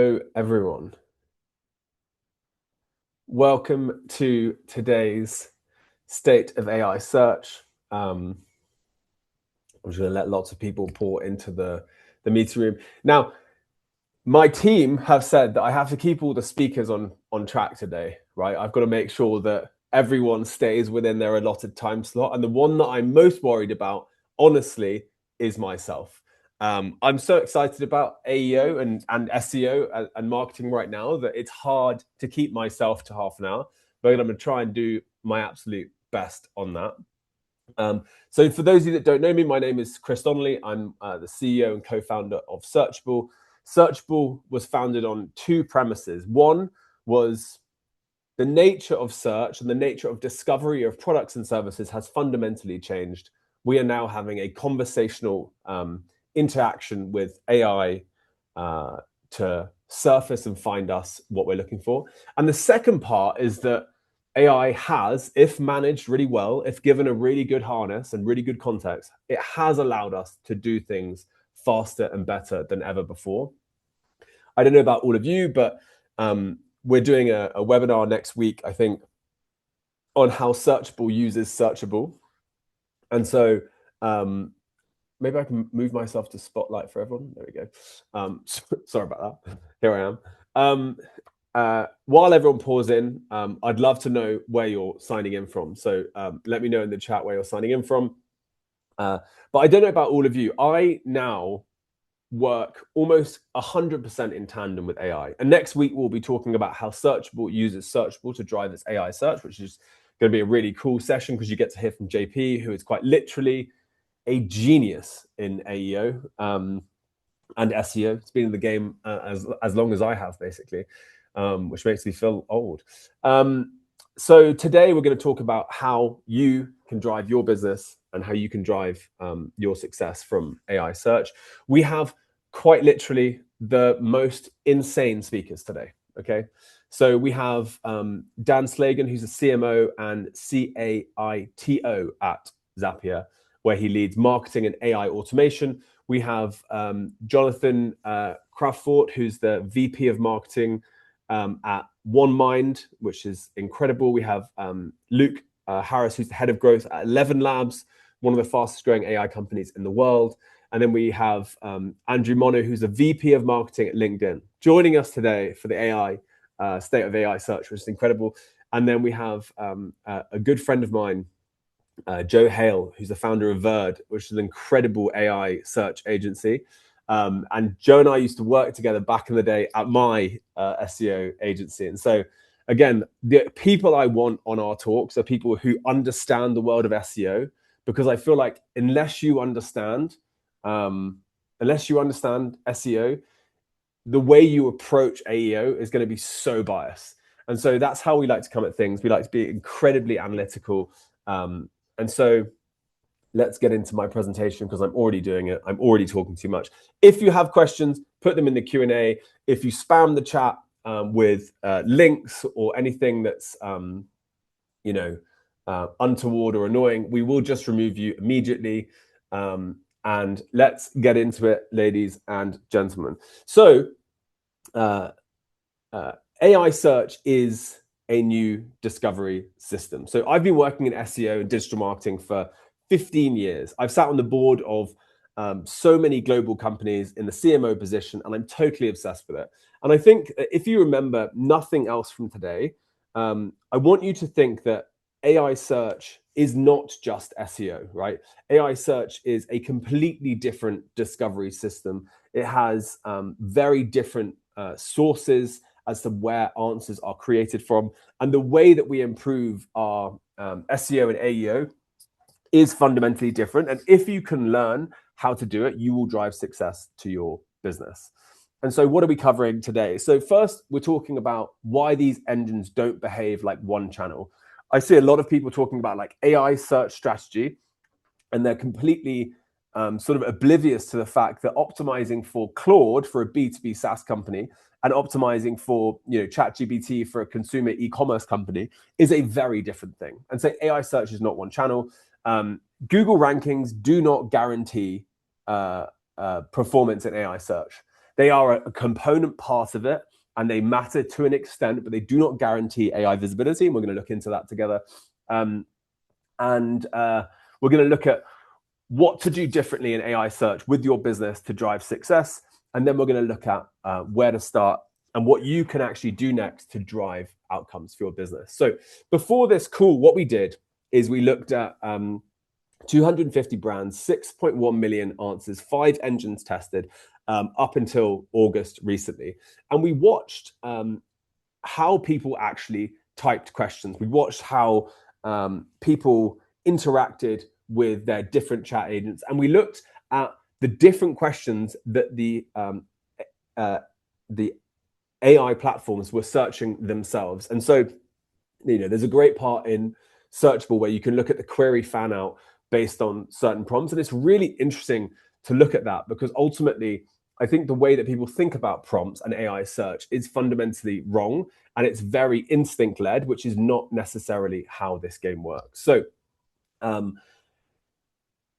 Hello, everyone. Welcome to today's State of AI Search. I'm just going to let lots of people pour into the meeting room. Now, my team have said that I have to keep all the speakers on track today, right? I've got to make sure that everyone stays within their allotted time slot. And the one that I'm most worried about, honestly, is myself. I'm so excited about AEO and SEO and marketing right now that it's hard to keep myself to half an hour, but I'm going to try and do my absolute best on that. So for those of you that don't know me, my name is Chris Donnelly. I'm the CEO and co-founder of Searchable. Searchable was founded on two premises. One was the nature of search and the nature of discovery of products and services has fundamentally changed. We are now having a conversational interaction with AI to surface and find us what we're looking for. And the second part is that AI has, if managed really well, if given a really good harness and really good context, it has allowed us to do things faster and better than ever before. I don't know about all of you, but we're doing a webinar next week, I think, on how Searchable uses Searchable. And so maybe I can move myself to spotlight for everyone. There we go. Sorry about that. Here I am. While everyone pours in, I'd love to know where you're signing in from. So let me know in the chat where you're signing in from. But I don't know about all of you. I now work almost 100% in tandem with AI. And next week, we'll be talking about how Searchable uses Searchable to drive its AI search, which is going to be a really cool session because you get to hear from JP, who is quite literally a genius in AEO and SEO. It's been in the game as long as I have, basically, which makes me feel old. So today we're going to talk about how you can drive your business and how you can drive your success from AI search. We have quite literally the most insane speakers today, okay? So we have Dan Slagen, who's a CMO and CAITO at Zapier, where he leads marketing and AI automation. We have Jonathan Kvarfordt, who's the VP of marketing at OneMind, which is incredible. We have Luke Harris, who's the head of growth at ElevenLabs, one of the fastest growing AI companies in the world. And then we have Andrew Monu, who's the VP of marketing at LinkedIn, joining us today for the AI State of AI Search, which is incredible. And then we have a good friend of mine, Hale, who's the founder of Verde, which is an incredible AI search agency. And Joe and I used to work together back in the day at my SEO agency. And so, again, the people I want on our talks are people who understand the world of SEO, because I feel like unless you understand SEO, the way you approach AEO is going to be so biased. And so that's how we like to come at things. We like to be incredibly analytical. And so let's get into my presentation because I'm already doing it. I'm already talking too much. If you have questions, put them in the Q&A. If you spam the chat with links or anything that's, untoward or annoying, we will just remove you immediately. And let's get into it, ladies and gentlemen. So AI search is a new discovery system. So I've been working in SEO and digital marketing for 15 years. I've sat on the board of so many global companies in the CMO position, and I'm totally obsessed with it. And I think if you remember nothing else from today, I want you to think that AI search is not just SEO, right? AI search is a completely different discovery system. It has very different sources as to where answers are created from. And the way that we improve our SEO and AEO is fundamentally different. And if you can learn how to do it, you will drive success to your business. And so what are we covering today? So first, we're talking about why these engines don't behave like one channel. I see a lot of people talking about like AI search strategy, and they're completely sort of oblivious to the fact that optimizing for Claude for a B2B SaaS company and optimizing for ChatGPT for a consumer e-commerce company is a very different thing. And so AI search is not one channel. Google rankings do not guarantee performance in AI search. They are a component part of it, and they matter to an extent, but they do not guarantee AI visibility. And we're going to look into that together. We're going to look at what to do differently in AI search with your business to drive success. And then we're going to look at where to start and what you can actually do next to drive outcomes for your business. So before this call, what we did is we looked at 250 brands, 6.1 million answers, 5 engines tested up until August recently. And we watched how people actually typed questions. We watched how people interacted with their different chat agents. And we looked at the different questions that the AI platforms were searching themselves. And so, there's a great part in Searchable where you can look at the query fan out based on certain prompts. And it's really interesting to look at that, because ultimately, I think the way that people think about prompts and AI search is fundamentally wrong. And it's very instinct-led, which is not necessarily how this game works. So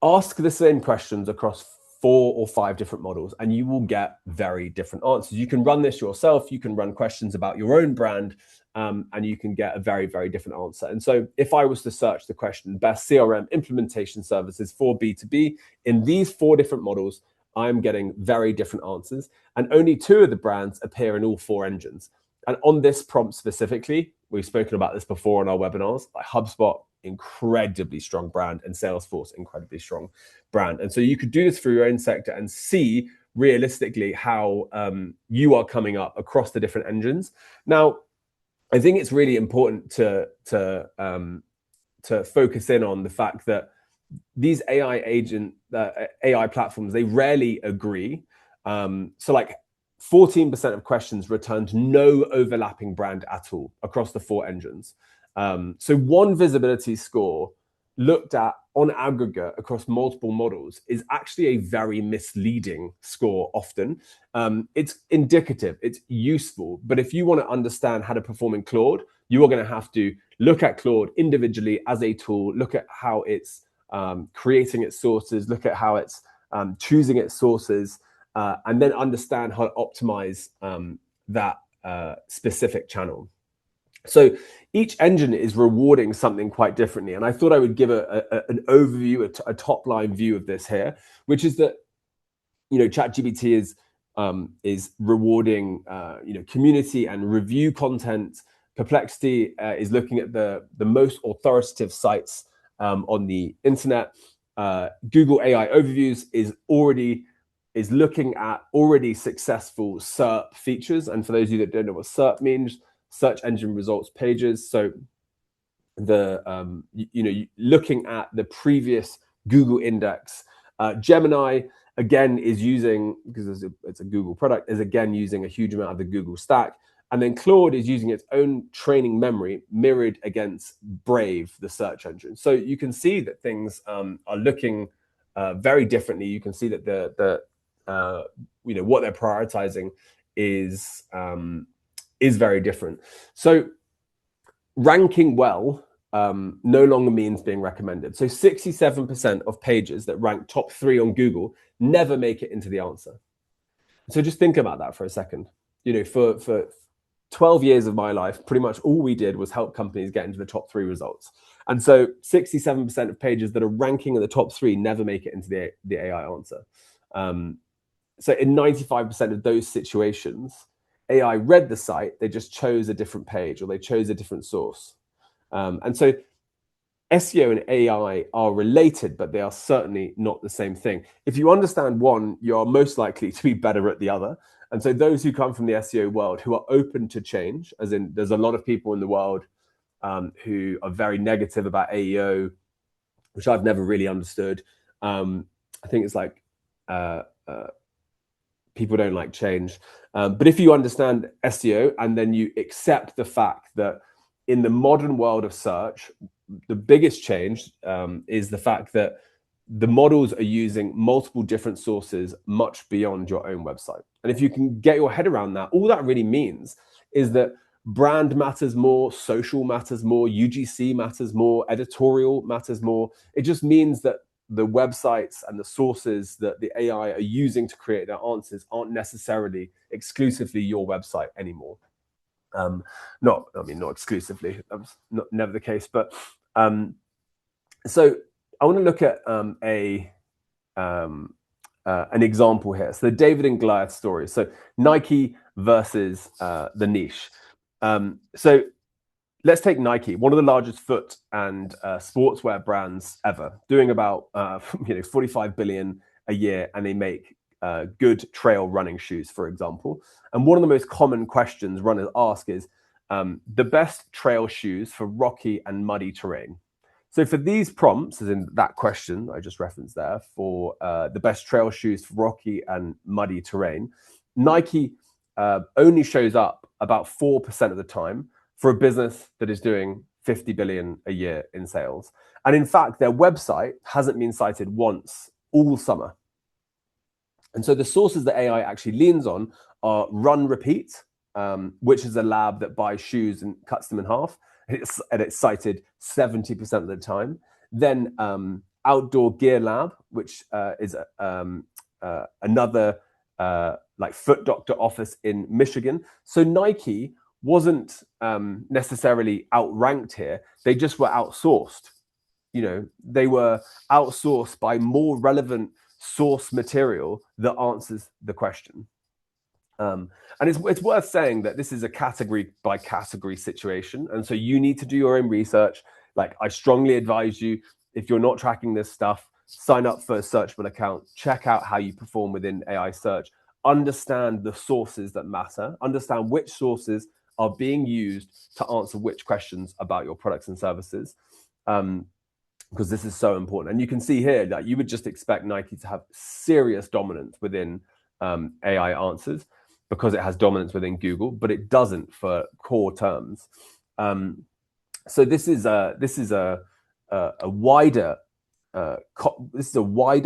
ask the same questions across 4 or 5 different models, and you will get very different answers. You can run this yourself. You can run questions about your own brand, and you can get a very, very different answer. And so if I was to search the question, best CRM implementation services for B2B, in these 4 different models, I'm getting very different answers. And only 2 of the brands appear in all 4 engines. And on this prompt specifically, we've spoken about this before on our webinars, like HubSpot, incredibly strong brand, and Salesforce, incredibly strong brand. And so you could do this for your own sector and see realistically how you are coming up across the different engines. Now, I think it's really important to focus in on the fact that these AI platforms, they rarely agree. So like 14% of questions returned no overlapping brand at all across the 4 engines. So one visibility score looked at on aggregate across multiple models is actually a very misleading score often. It's indicative, it's useful, but if you want to understand how to perform in Claude, you are going to have to look at Claude individually as a tool, look at how it's creating its sources, look at how it's choosing its sources, and then understand how to optimize that specific channel. So each engine is rewarding something quite differently. And I thought I would give an overview, a top line view of this here, which is that, ChatGPT is rewarding, community and review content. Perplexity is looking at the most authoritative sites on the internet. Google AI Overviews is looking at already successful SERP features. And for those of you that don't know what SERP means, search engine results pages. So the looking at the previous Google index. Gemini again is using, because it's a Google product, is again using a huge amount of the Google stack. And then Claude is using its own training memory mirrored against Brave, the search engine. So you can see that things are looking very differently. You can see that what they're prioritizing is very different. So ranking well no longer means being recommended. So 67% of pages that rank top 3 on Google never make it into the answer. So just think about that for a second. For 12 years of my life, pretty much all we did was help companies get into the top 3 results. And so 67% of pages that are ranking in the top 3 never make it into the AI answer. So in 95% of those situations, AI read the site, they just chose a different page or they chose a different source. And so SEO and AI are related, but they are certainly not the same thing. If you understand one, you're most likely to be better at the other. And so those who come from the SEO world who are open to change, as in there's a lot of people in the world who are very negative about AEO, which I've never really understood. I think it's like people don't like change. But if you understand SEO and then you accept the fact that in the modern world of search, the biggest change is the fact that the models are using multiple different sources much beyond your own website. And if you can get your head around that, all that really means is that brand matters more, social matters more, UGC matters more, editorial matters more. It just means that the websites and the sources that the AI are using to create their answers aren't necessarily exclusively your website anymore. Not exclusively. That's never the case. But so I want to look at an example here. So the David and Goliath story. So Nike versus the niche. So let's take Nike, one of the largest foot and sportswear brands ever, doing about 45 billion a year, and they make good trail running shoes, for example. And one of the most common questions runners ask is the best trail shoes for rocky and muddy terrain. So for these prompts, as in that question I just referenced there, for the best trail shoes for rocky and muddy terrain, Nike only shows up about 4% of the time for a business that is doing 50 billion a year in sales. And in fact, their website hasn't been cited once all summer. And so the sources that AI actually leans on are Run Repeat, which is a lab that buys shoes and cuts them in half. And it's cited 70% of the time. Then Outdoor Gear Lab, which is another like foot doctor office in Michigan. So Nike wasn't necessarily outranked here. They just were outsourced. They were outsourced by more relevant source material that answers the question. And it's worth saying that this is a category by category situation. And so you need to do your own research. Like, I strongly advise you, if you're not tracking this stuff, sign up for a Searchable account, check out how you perform within AI search, understand the sources that matter, understand which sources are being used to answer which questions about your products and services. Because this is so important. And you can see here that you would just expect Nike to have serious dominance within AI answers because it has dominance within Google, but it doesn't for core terms. So this is a wider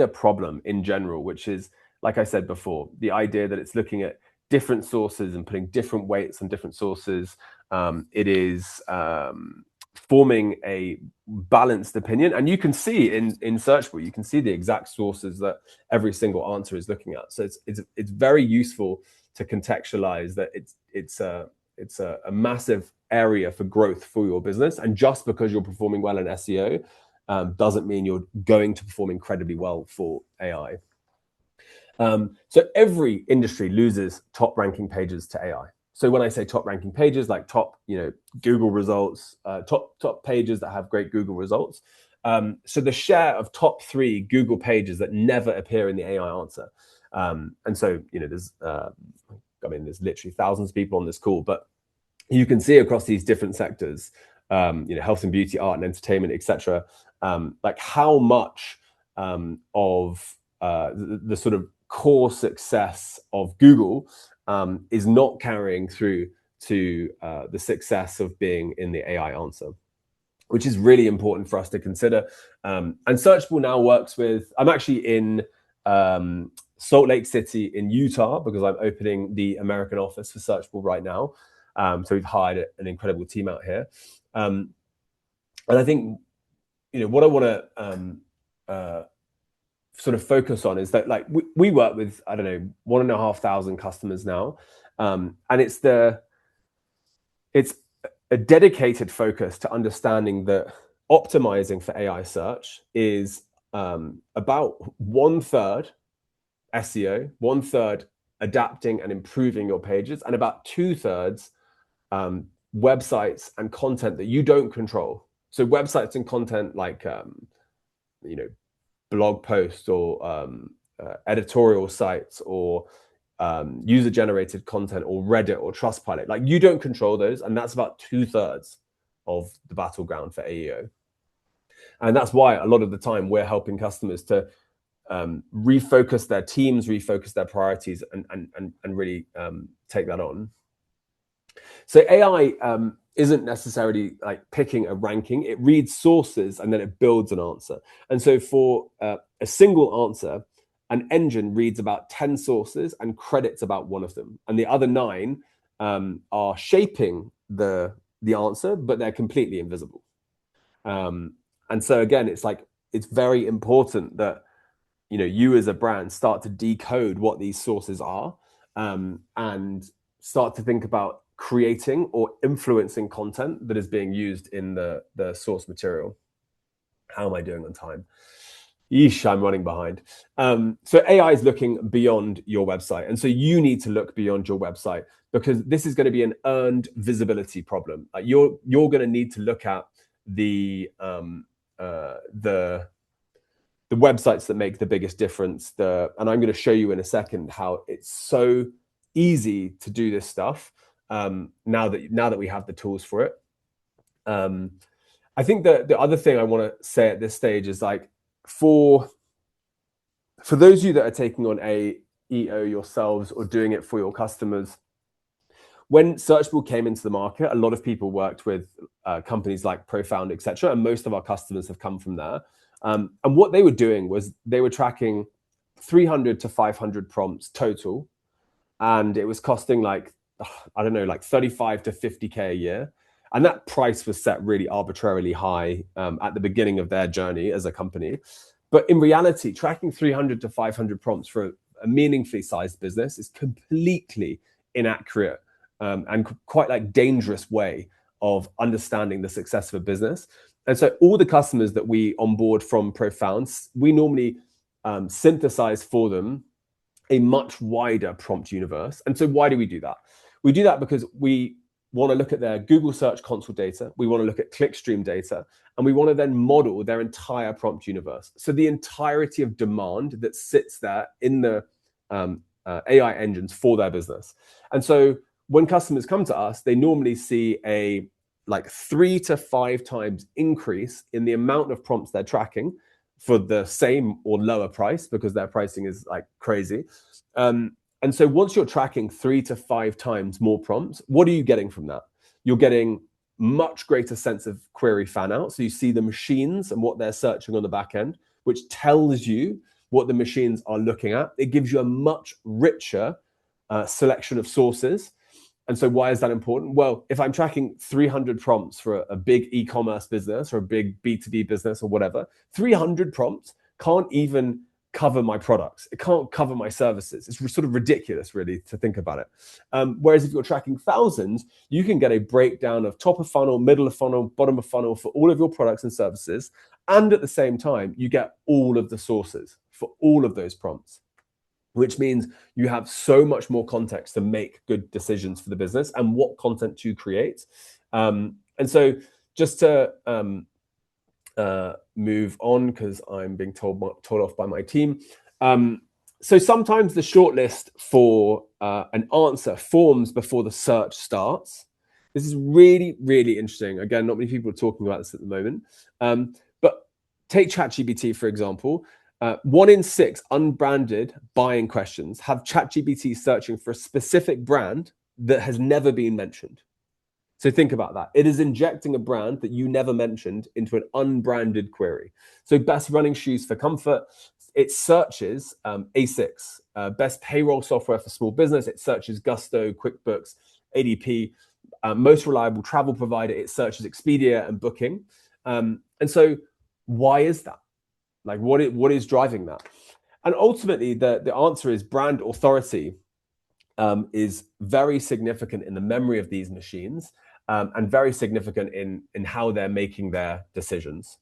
problem in general, which is, like I said before, the idea that it's looking at different sources and putting different weights on different sources. It is forming a balanced opinion, and you can see in Searchable, you can see the exact sources that every single answer is looking at. So it's very useful to contextualize that it's a massive area for growth for your business, and just because you're performing well in SEO doesn't mean you're going to perform incredibly well for AI. So every industry loses top ranking pages to AI. So when I say top ranking pages, like top, Google results, top pages that have great Google results. So the share of top 3 Google pages that never appear in the AI answer. And so, there's literally thousands of people on this call, but you can see across these different sectors, health and beauty, art and entertainment, etc., like how much of the sort of core success of Google is not carrying through to the success of being in the AI answer, which is really important for us to consider. And Searchable now works with, I'm actually in Salt Lake City in Utah because I'm opening the American office for Searchable right now. So we've hired an incredible team out here. And I think, what I want to sort of focus on is that, like, we work with, 1,500 customers now. And it's a dedicated focus to understanding that optimizing for AI search is about 1/3 SEO, 1/3 adapting and improving your pages, and about 2/3 websites and content that you don't control. So websites and content like, blog posts or editorial sites or user-generated content or Reddit or Trustpilot. Like, you don't control those, and that's about 2/3 of the battleground for AEO. And that's why a lot of the time we're helping customers to refocus their teams, refocus their priorities, and really take that on. So AI isn't necessarily like picking a ranking. It reads sources and then it builds an answer. And so for a single answer, an engine reads about 10 sources and credits about 1 of them. And the other 9 are shaping the answer, but they're completely invisible. And so again, it's like it's very important that you as a brand start to decode what these sources are, and start to think about creating or influencing content that is being used in the source material. How am I doing on time? Yeesh, I'm running behind. So AI is looking beyond your website. And so you need to look beyond your website, because this is going to be an earned visibility problem. Like you're going to need to look at the websites that make the biggest difference. And I'm going to show you in a second how it's so easy to do this stuff, now that we have the tools for it. I think that the other thing I want to say at this stage is, like, for those of you that are taking on AEO yourselves or doing it for your customers, when Searchable came into the market, a lot of people worked with companies like Profound, etc., and most of our customers have come from there. And what they were doing was they were tracking 300 to 500 prompts total, and it was costing like 35 to 50K a year. And that price was set really arbitrarily high at the beginning of their journey as a company. But in reality, tracking 300 to 500 prompts for a meaningfully sized business is completely inaccurate, and quite like dangerous way of understanding the success of a business. And so all the customers that we onboard from Profound, we normally synthesize for them a much wider prompt universe. And so why do we do that? We do that because we want to look at their Google Search Console data, we want to look at clickstream data, and we want to then model their entire prompt universe. So the entirety of demand that sits there in the AI engines for their business. And so when customers come to us, they normally see a 3 to 5 times increase in the amount of prompts they're tracking for the same or lower price, because their pricing is like crazy. And so once you're tracking 3 to 5 times more prompts, what are you getting from that? You're getting much greater sense of query fan out. So you see the machines and what they're searching on the back end, which tells you what the machines are looking at. It gives you a much richer selection of sources. And so why is that important? Well, if I'm tracking 300 prompts for a big e-commerce business or a big B2B business or whatever, 300 prompts can't even cover my products. It can't cover my services. It's sort of ridiculous, really, to think about it. Whereas if you're tracking thousands, you can get a breakdown of top of funnel, middle of funnel, bottom of funnel for all of your products and services. And at the same time, you get all of the sources for all of those prompts, which means you have so much more context to make good decisions for the business and what content to create. And so just to move on, because I'm being told off by my team. So sometimes the shortlist for an answer forms before the search starts. This is really, really interesting. Again, not many people are talking about this at the moment. But take ChatGPT, for example. 1 in 6 unbranded buying questions have ChatGPT searching for a specific brand that has never been mentioned. So think about that. It is injecting a brand that you never mentioned into an unbranded query. So best running shoes for comfort, it searches ASICS, best payroll software for small business, it searches Gusto, QuickBooks, ADP, most reliable travel provider, it searches Expedia and Booking. And so why is that? Like what is driving that? And ultimately the answer is brand authority is very significant in the memory of these machines, and very significant in how they're making their decisions.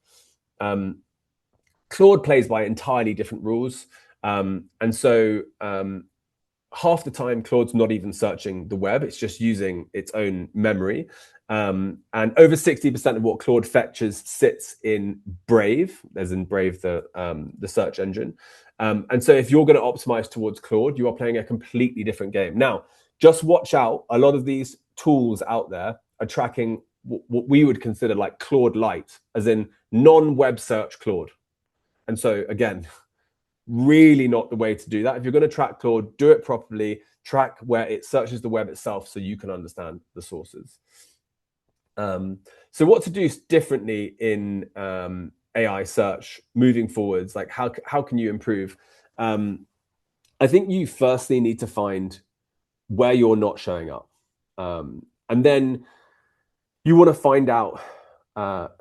Claude plays by entirely different rules. And so half the time, Claude's not even searching the web. It's just using its own memory. And over 60% of what Claude fetches sits in Brave, as in Brave, the search engine. And so if you're going to optimize towards Claude, you are playing a completely different game. Now, just watch out. A lot of these tools out there are tracking what we would consider like Claude Lite, as in non-web search Claude. And so again, really not the way to do that. If you're going to track Claude, do it properly. Track where it searches the web itself so you can understand the sources. So what to do differently in AI search moving forwards? Like how can you improve? I think you firstly need to find where you're not showing up. And then you want to find out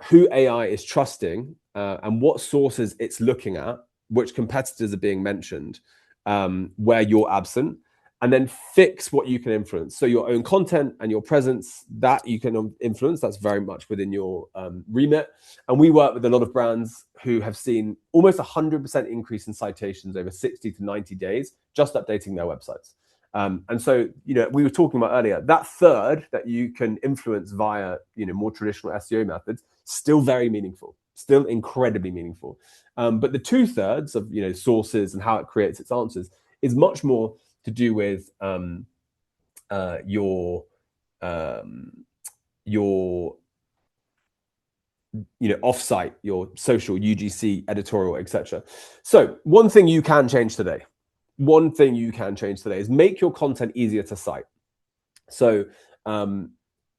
who AI is trusting and what sources it's looking at, which competitors are being mentioned, where you're absent, and then fix what you can influence. So your own content and your presence, that you can influence, that's very much within your remit. And we work with a lot of brands who have seen almost 100% increase in citations over 60 to 90 days, just updating their websites. And so, we were talking about earlier, that third that you can influence via, more traditional SEO methods, still very meaningful, still incredibly meaningful. But the 2/3 of, sources and how it creates its answers is much more to do with your offsite, your social, UGC, editorial, etc. So one thing you can change today is make your content easier to cite. So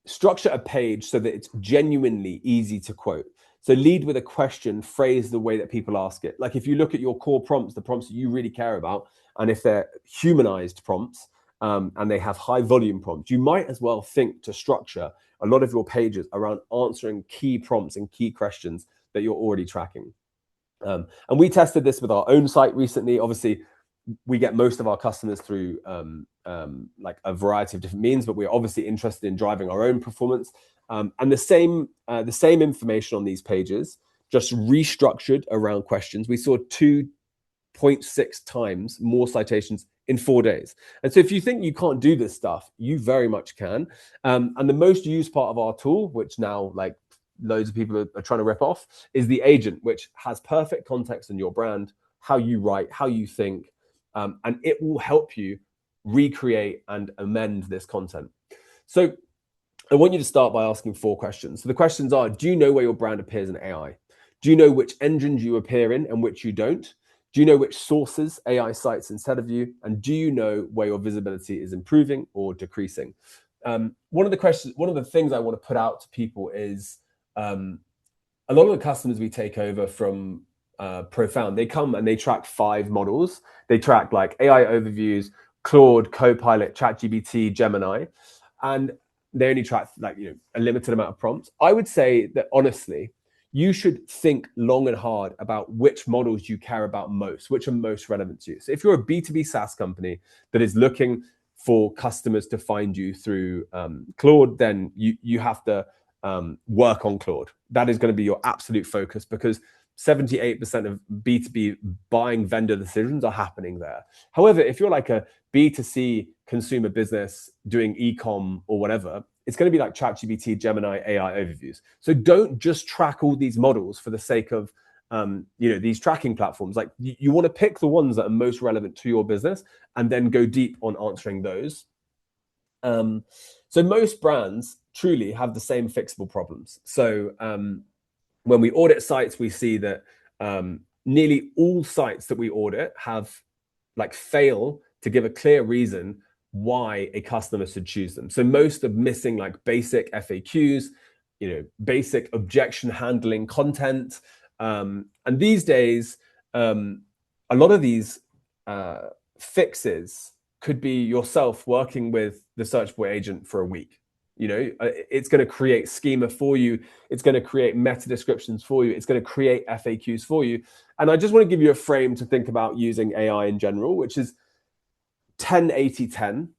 structure a page so that it's genuinely easy to quote. So lead with a question, phrase the way that people ask it. Like if you look at your core prompts, the prompts that you really care about, and if they're humanized prompts and they have high volume prompts, you might as well think to structure a lot of your pages around answering key prompts and key questions that you're already tracking. And we tested this with our own site recently. Obviously, we get most of our customers through like a variety of different means, but we're obviously interested in driving our own performance. And the same information on these pages, just restructured around questions. We saw 2.6 times more citations in 4 days. And so if you think you can't do this stuff, you very much can. And the most used part of our tool, which now like loads of people are trying to rip off, is the agent, which has perfect context in your brand, how you write, how you think, and it will help you recreate and amend this content. So I want you to start by asking 4 questions. So the questions are, do you know where your brand appears in AI? Do you know which engines you appear in and which you don't? Do you know which sources AI cites instead of you? And do you know where your visibility is improving or decreasing? One of the things I want to put out to people is a lot of the customers we take over from Profound, they come and they track 5 models. They track like AI overviews, Claude, Copilot, ChatGPT, Gemini, and they only track like a limited amount of prompts. I would say that honestly, you should think long and hard about which models you care about most, which are most relevant to you. So if you're a B2B SaaS company that is looking for customers to find you through Claude, then you have to work on Claude. That is going to be your absolute focus, because 78% of B2B buying vendor decisions are happening there. However, if you're like a B2C consumer business doing e-com or whatever, it's going to be like ChatGPT, Gemini, AI overviews. So don't just track all these models for the sake of these tracking platforms. Like you want to pick the ones that are most relevant to your business and then go deep on answering those. So most brands truly have the same fixable problems. So when we audit sites, we see that nearly all sites that we audit have fail to give a clear reason why a customer should choose them. So most are missing like basic FAQs, basic objection handling content. And these days, a lot of these fixes could be yourself working with the Searchable agent for a week. It's going to create schema for you. It's going to create meta descriptions for you. It's going to create FAQs for you. And I just want to give you a frame to think about using AI in general, which is 10, 80, 10.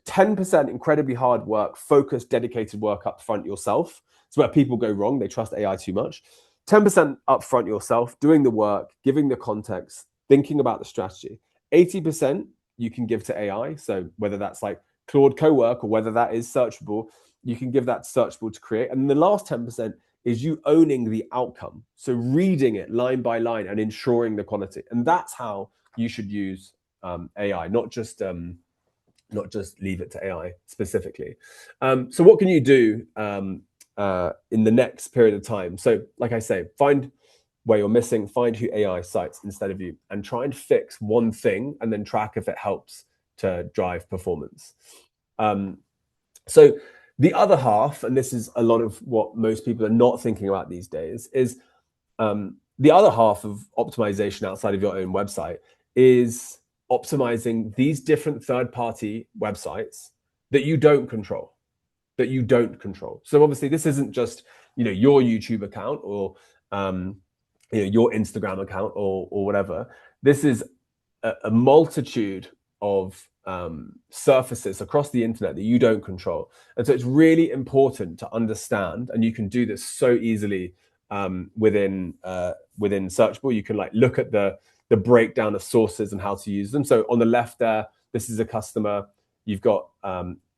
10% incredibly hard work, focused, dedicated work up front yourself. It's where people go wrong. They trust AI too much. 10% upfront yourself, doing the work, giving the context, thinking about the strategy. 80% you can give to AI. So whether that's like Claude Cowork or whether that is Searchable, you can give that to Searchable to create. And the last 10% is you owning the outcome. So reading it line by line and ensuring the quality. And that's how you should use AI, not just leave it to AI specifically. So what can you do in the next period of time? So like I say, find where you're missing, find who AI cites instead of you, and try and fix one thing and then track if it helps to drive performance. So the other half, and this is a lot of what most people are not thinking about these days, is the other half of optimization outside of your own website is optimizing these different third-party websites that you don't control. So obviously this isn't just your YouTube account or your Instagram account or whatever. This is a multitude of surfaces across the internet that you don't control. And so it's really important to understand, and you can do this so easily within Searchable. You can like look at the breakdown of sources and how to use them. So on the left there, this is a customer. You've got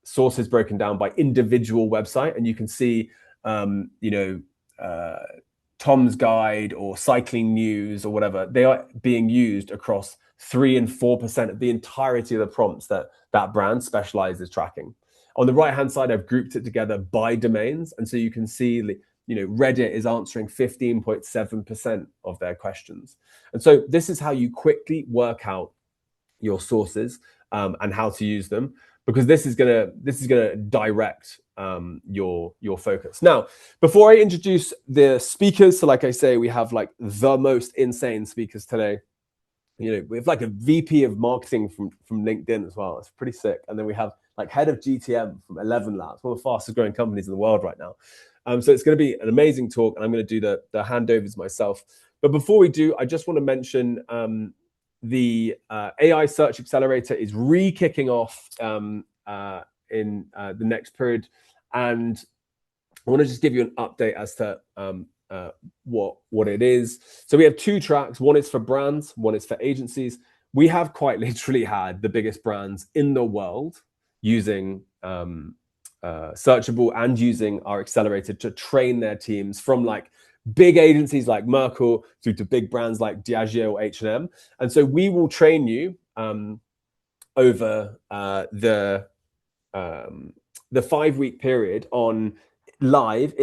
sources broken down by individual website, and you can see, Tom's Guide or Cycling News or whatever. They are being used across 3 and 4% of the entirety of the prompts that brand specializes tracking. On the right hand side, I've grouped it together by domains, and so you can see, Reddit is answering 15.7% of their questions. And so this is how you quickly work out your sources and how to use them, because this is gonna direct your focus. Now, before I introduce the speakers, so like I say, we have like the most insane speakers today. We have like a VP of marketing from LinkedIn as well. It's pretty sick. And then we have like head of GTM from ElevenLabs, one of the fastest growing companies in the world right now. So it's going to be an amazing talk, and I'm going to do the handovers myself. But before we do, I just want to mention the AI Search Accelerator is re-kicking off in the next period. And I want to just give you an update as to what it is. So we have 2 tracks. One is for brands, one is for agencies. We have quite literally had the biggest brands in the world using Searchable and using our accelerator to train their teams, from like big agencies like Merkle through to big brands like Diageo or H&M. And so we will train you over the 5-week period on live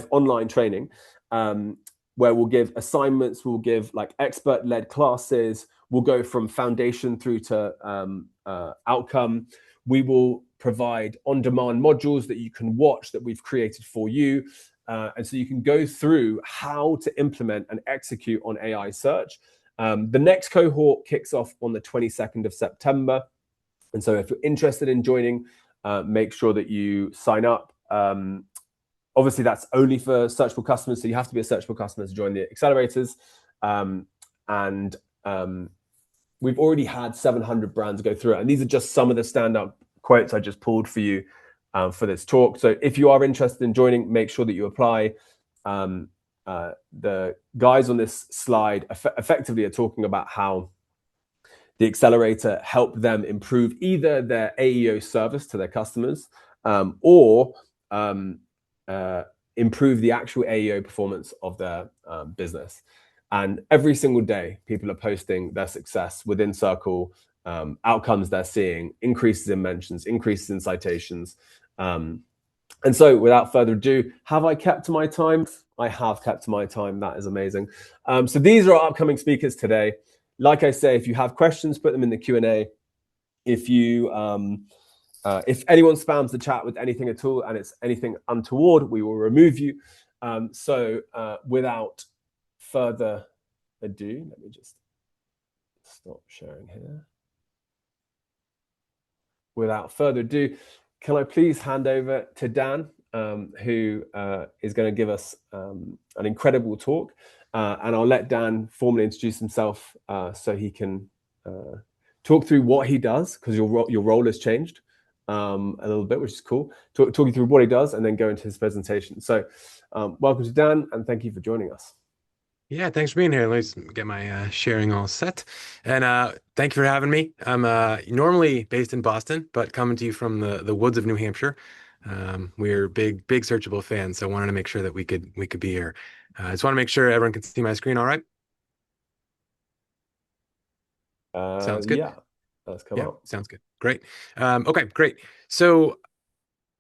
online training, where we'll give assignments, we'll give like expert-led classes, we'll go from foundation through to outcome. We will provide on-demand modules that you can watch that we've created for you. And so you can go through how to implement and execute on AI search. The next cohort kicks off on the 22nd of September. And so if you're interested in joining, make sure that you sign up. Obviously, that's only for Searchable customers, so you have to be a Searchable customer to join the accelerators. We've already had 700 brands go through it, and these are just some of the standout quotes I just pulled for you for this talk. So if you are interested in joining, make sure that you apply. The guys on this slide effectively are talking about how the accelerator helped them improve either their AEO service to their customers or improve the actual AEO performance of their business. And every single day, people are posting their success within Circle, outcomes they're seeing, increases in mentions, increases in citations. And so without further ado, have I kept to my time? I have kept to my time. That is amazing. So these are our upcoming speakers today. Like I say, if you have questions, put them in the Q&A. If anyone spams the chat with anything at all and it's anything untoward, we will remove you. So without further ado, let me just stop sharing here. Without further ado, can I please hand over to Dan, who is going to give us an incredible talk. And I'll let Dan formally introduce himself so he can talk through what he does, because your role has changed a little bit, which is cool. Talk you through what he does and then go into his presentation. So welcome to Dan, and thank you for joining us. Yeah, thanks for being here. Let's get my sharing all set. And thank you for having me. I'm normally based in Boston, but coming to you from the woods of New Hampshire. We're big Searchable fans, so I wanted to make sure that we could be here. I just want to make sure everyone can see my screen all right. Sounds good. Yeah, that's come up. Sounds good. Great. Okay, great. So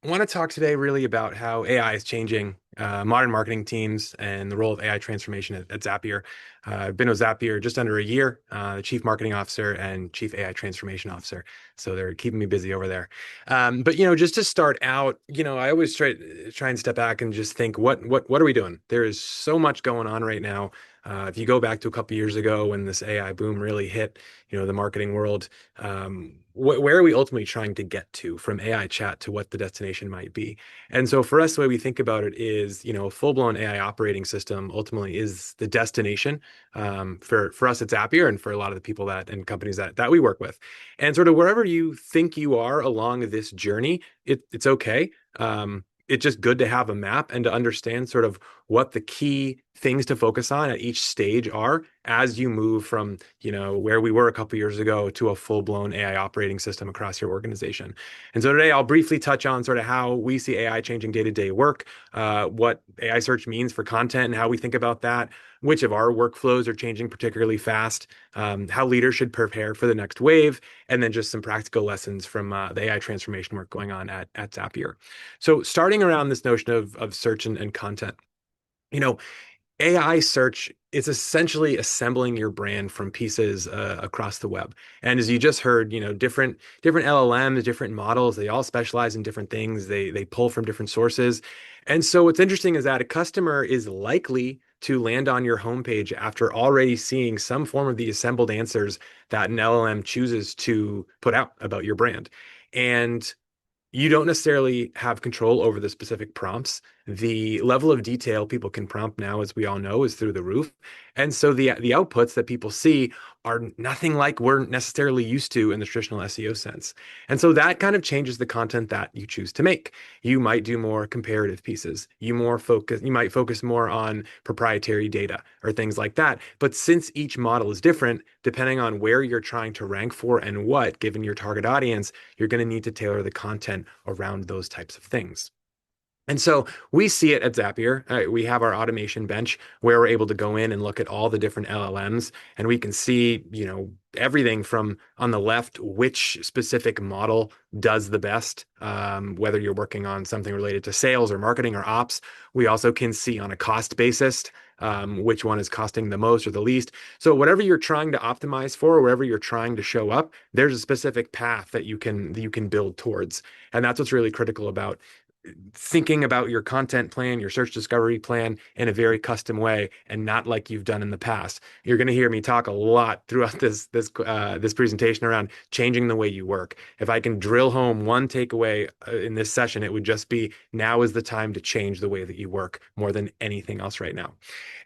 I want to talk today really about how AI is changing modern marketing teams and the role of AI transformation at Zapier. I've been with Zapier just under a year, the Chief Marketing Officer and Chief AI Transformation Officer. So they're keeping me busy over there. But just to start out, I always try and step back and just think, what are we doing? There is so much going on right now. If you go back to a couple years ago when this AI boom really hit, the marketing world, where are we ultimately trying to get to from AI chat to what the destination might be? And so for us, the way we think about it is, a full-blown AI operating system ultimately is the destination. For us, it's Zapier, and for a lot of the people that and companies that we work with. And sort of wherever you think you are along this journey, it's okay. It's just good to have a map and to understand sort of what the key things to focus on at each stage are as you move from, where we were a couple years ago to a full-blown AI operating system across your organization. And so today I'll briefly touch on sort of how we see AI changing day-to-day work, what AI search means for content and how we think about that, which of our workflows are changing particularly fast, how leaders should prepare for the next wave, and then just some practical lessons from the AI transformation work going on at Zapier. So starting around this notion of search and content, you know, AI search is essentially assembling your brand from pieces across the web. And as you just heard, different LLMs, different models, they all specialize in different things. They pull from different sources. And so what's interesting is that a customer is likely to land on your homepage after already seeing some form of the assembled answers that an LLM chooses to put out about your brand. And you don't necessarily have control over the specific prompts. The level of detail people can prompt now, as we all know, is through the roof. And so the outputs that people see are nothing like we're necessarily used to in the traditional SEO sense. And so that kind of changes the content that you choose to make. You might do more comparative pieces. You might focus more on proprietary data or things like that. But since each model is different, depending on where you're trying to rank for and what, given your target audience, you're going to need to tailor the content around those types of things. And so we see it at Zapier. We have our automation bench where we're able to go in and look at all the different LLMs, and we can see, everything from on the left, which specific model does the best, whether you're working on something related to sales or marketing or ops. We also can see on a cost basis, which one is costing the most or the least. So whatever you're trying to optimize for, wherever you're trying to show up, there's a specific path that you can build towards. And that's what's really critical about thinking about your content plan, your search discovery plan in a very custom way, and not like you've done in the past. You're going to hear me talk a lot throughout this presentation around changing the way you work. If I can drill home one takeaway in this session, it would just be now is the time to change the way that you work more than anything else right now.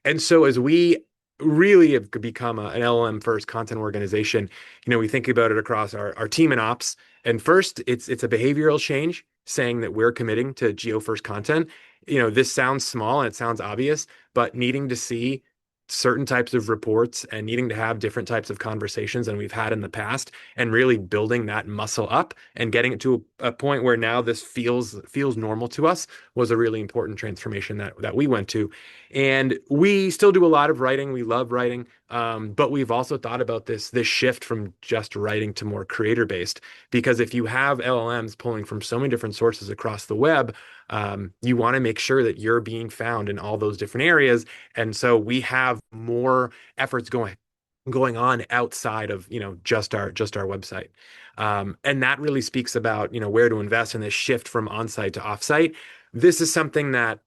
And so as we really have become an LLM first content organization, we think about it across our team and ops. And first, it's a behavioral change saying that we're committing to geo first content. This sounds small and it sounds obvious, but needing to see certain types of reports and needing to have different types of conversations than we've had in the past, and really building that muscle up and getting it to a point where now this feels normal to us was a really important transformation that we went to. And we still do a lot of writing. We love writing, but we've also thought about this shift from just writing to more creator based, because if you have LLMs pulling from so many different sources across the web, you want to make sure that you're being found in all those different areas. And so we have more efforts going on outside of just our website, and that really speaks about where to invest in this shift from on-site to off-site. This is something that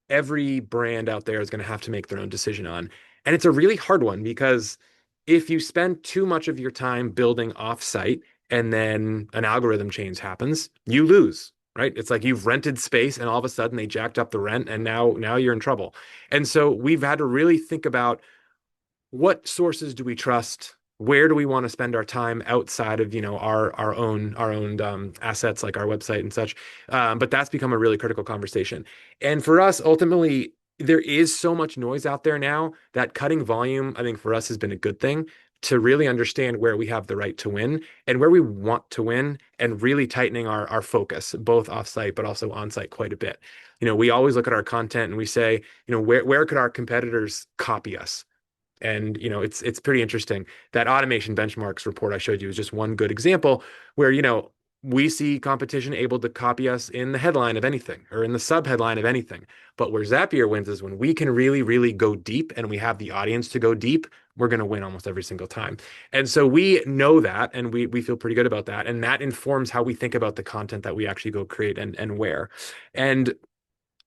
every brand out there is going to have to make their own decision on, and it's a really hard one, because if you spend too much of your time building off-site and then an algorithm change happens, you lose. Right? It's like you've rented space and all of a sudden they jacked up the rent, and now you're in trouble. And so we've had to really think about what sources do we trust? Where do we want to spend our time outside of our own assets like our website and such? But that's become a really critical conversation. And for us, ultimately, there is so much noise out there now that cutting volume, I think, for us has been a good thing to really understand where we have the right to win and where we want to win, and really tightening our focus, both offsite but also onsite, quite a bit. We always look at our content and we say, where could our competitors copy us? And it's pretty interesting. That automation benchmarks report I showed you is just one good example where we see competition able to copy us in the headline of anything or in the sub headline of anything. But where Zapier wins is when we can really, really go deep and we have the audience to go deep, we're going to win almost every single time. And so we know that, and we feel pretty good about that. And that informs how we think about the content that we actually go create and where. And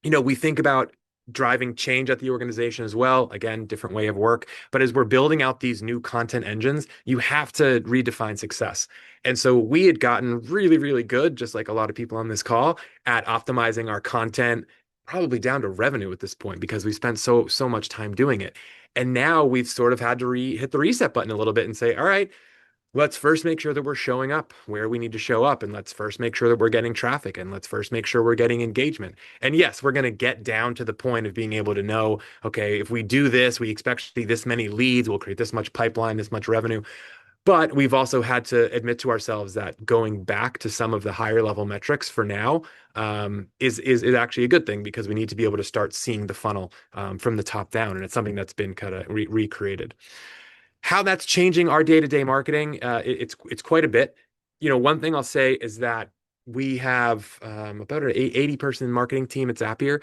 we think about driving change at the organization as well. Again, different way of work. But as we're building out these new content engines, you have to redefine success. And so we had gotten really, really good, just like a lot of people on this call, at optimizing our content, probably down to revenue at this point because we spent so much time doing it. And now we've sort of had to hit the reset button a little bit and say, all right, let's first make sure that we're showing up where we need to show up. And let's first make sure that we're getting traffic. And let's first make sure we're getting engagement. And yes, we're going to get down to the point of being able to know, okay, if we do this, we expect to see this many leads, we'll create this much pipeline, this much revenue. But we've also had to admit to ourselves that going back to some of the higher level metrics for now is actually a good thing because we need to be able to start seeing the funnel from the top down. And it's something that's been kind of recreated. How that's changing our day-to-day marketing, it's quite a bit. One thing I'll say is that we have about an 80-person marketing team at Zapier.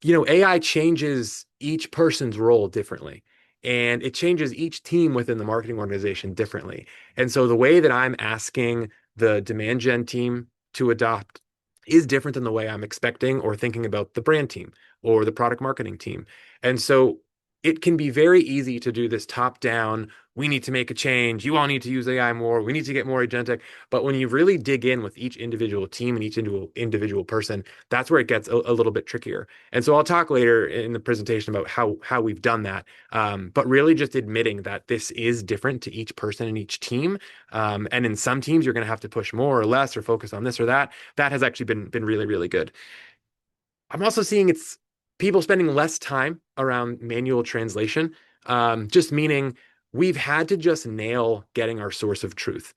AI changes each person's role differently, and it changes each team within the marketing organization differently. And so the way that I'm asking the demand gen team to adopt is different than the way I'm expecting or thinking about the brand team or the product marketing team. And so it can be very easy to do this top down. We need to make a change. You all need to use AI more. We need to get more agentic. But when you really dig in with each individual team and each individual person, that's where it gets a little bit trickier. And so I'll talk later in the presentation about how we've done that. But really just admitting that this is different to each person and each team. And in some teams, you're going to have to push more or less or focus on this or that. That has actually been really, really good. I'm also seeing it's people spending less time around manual translation, just meaning we've had to just nail getting our source of truth,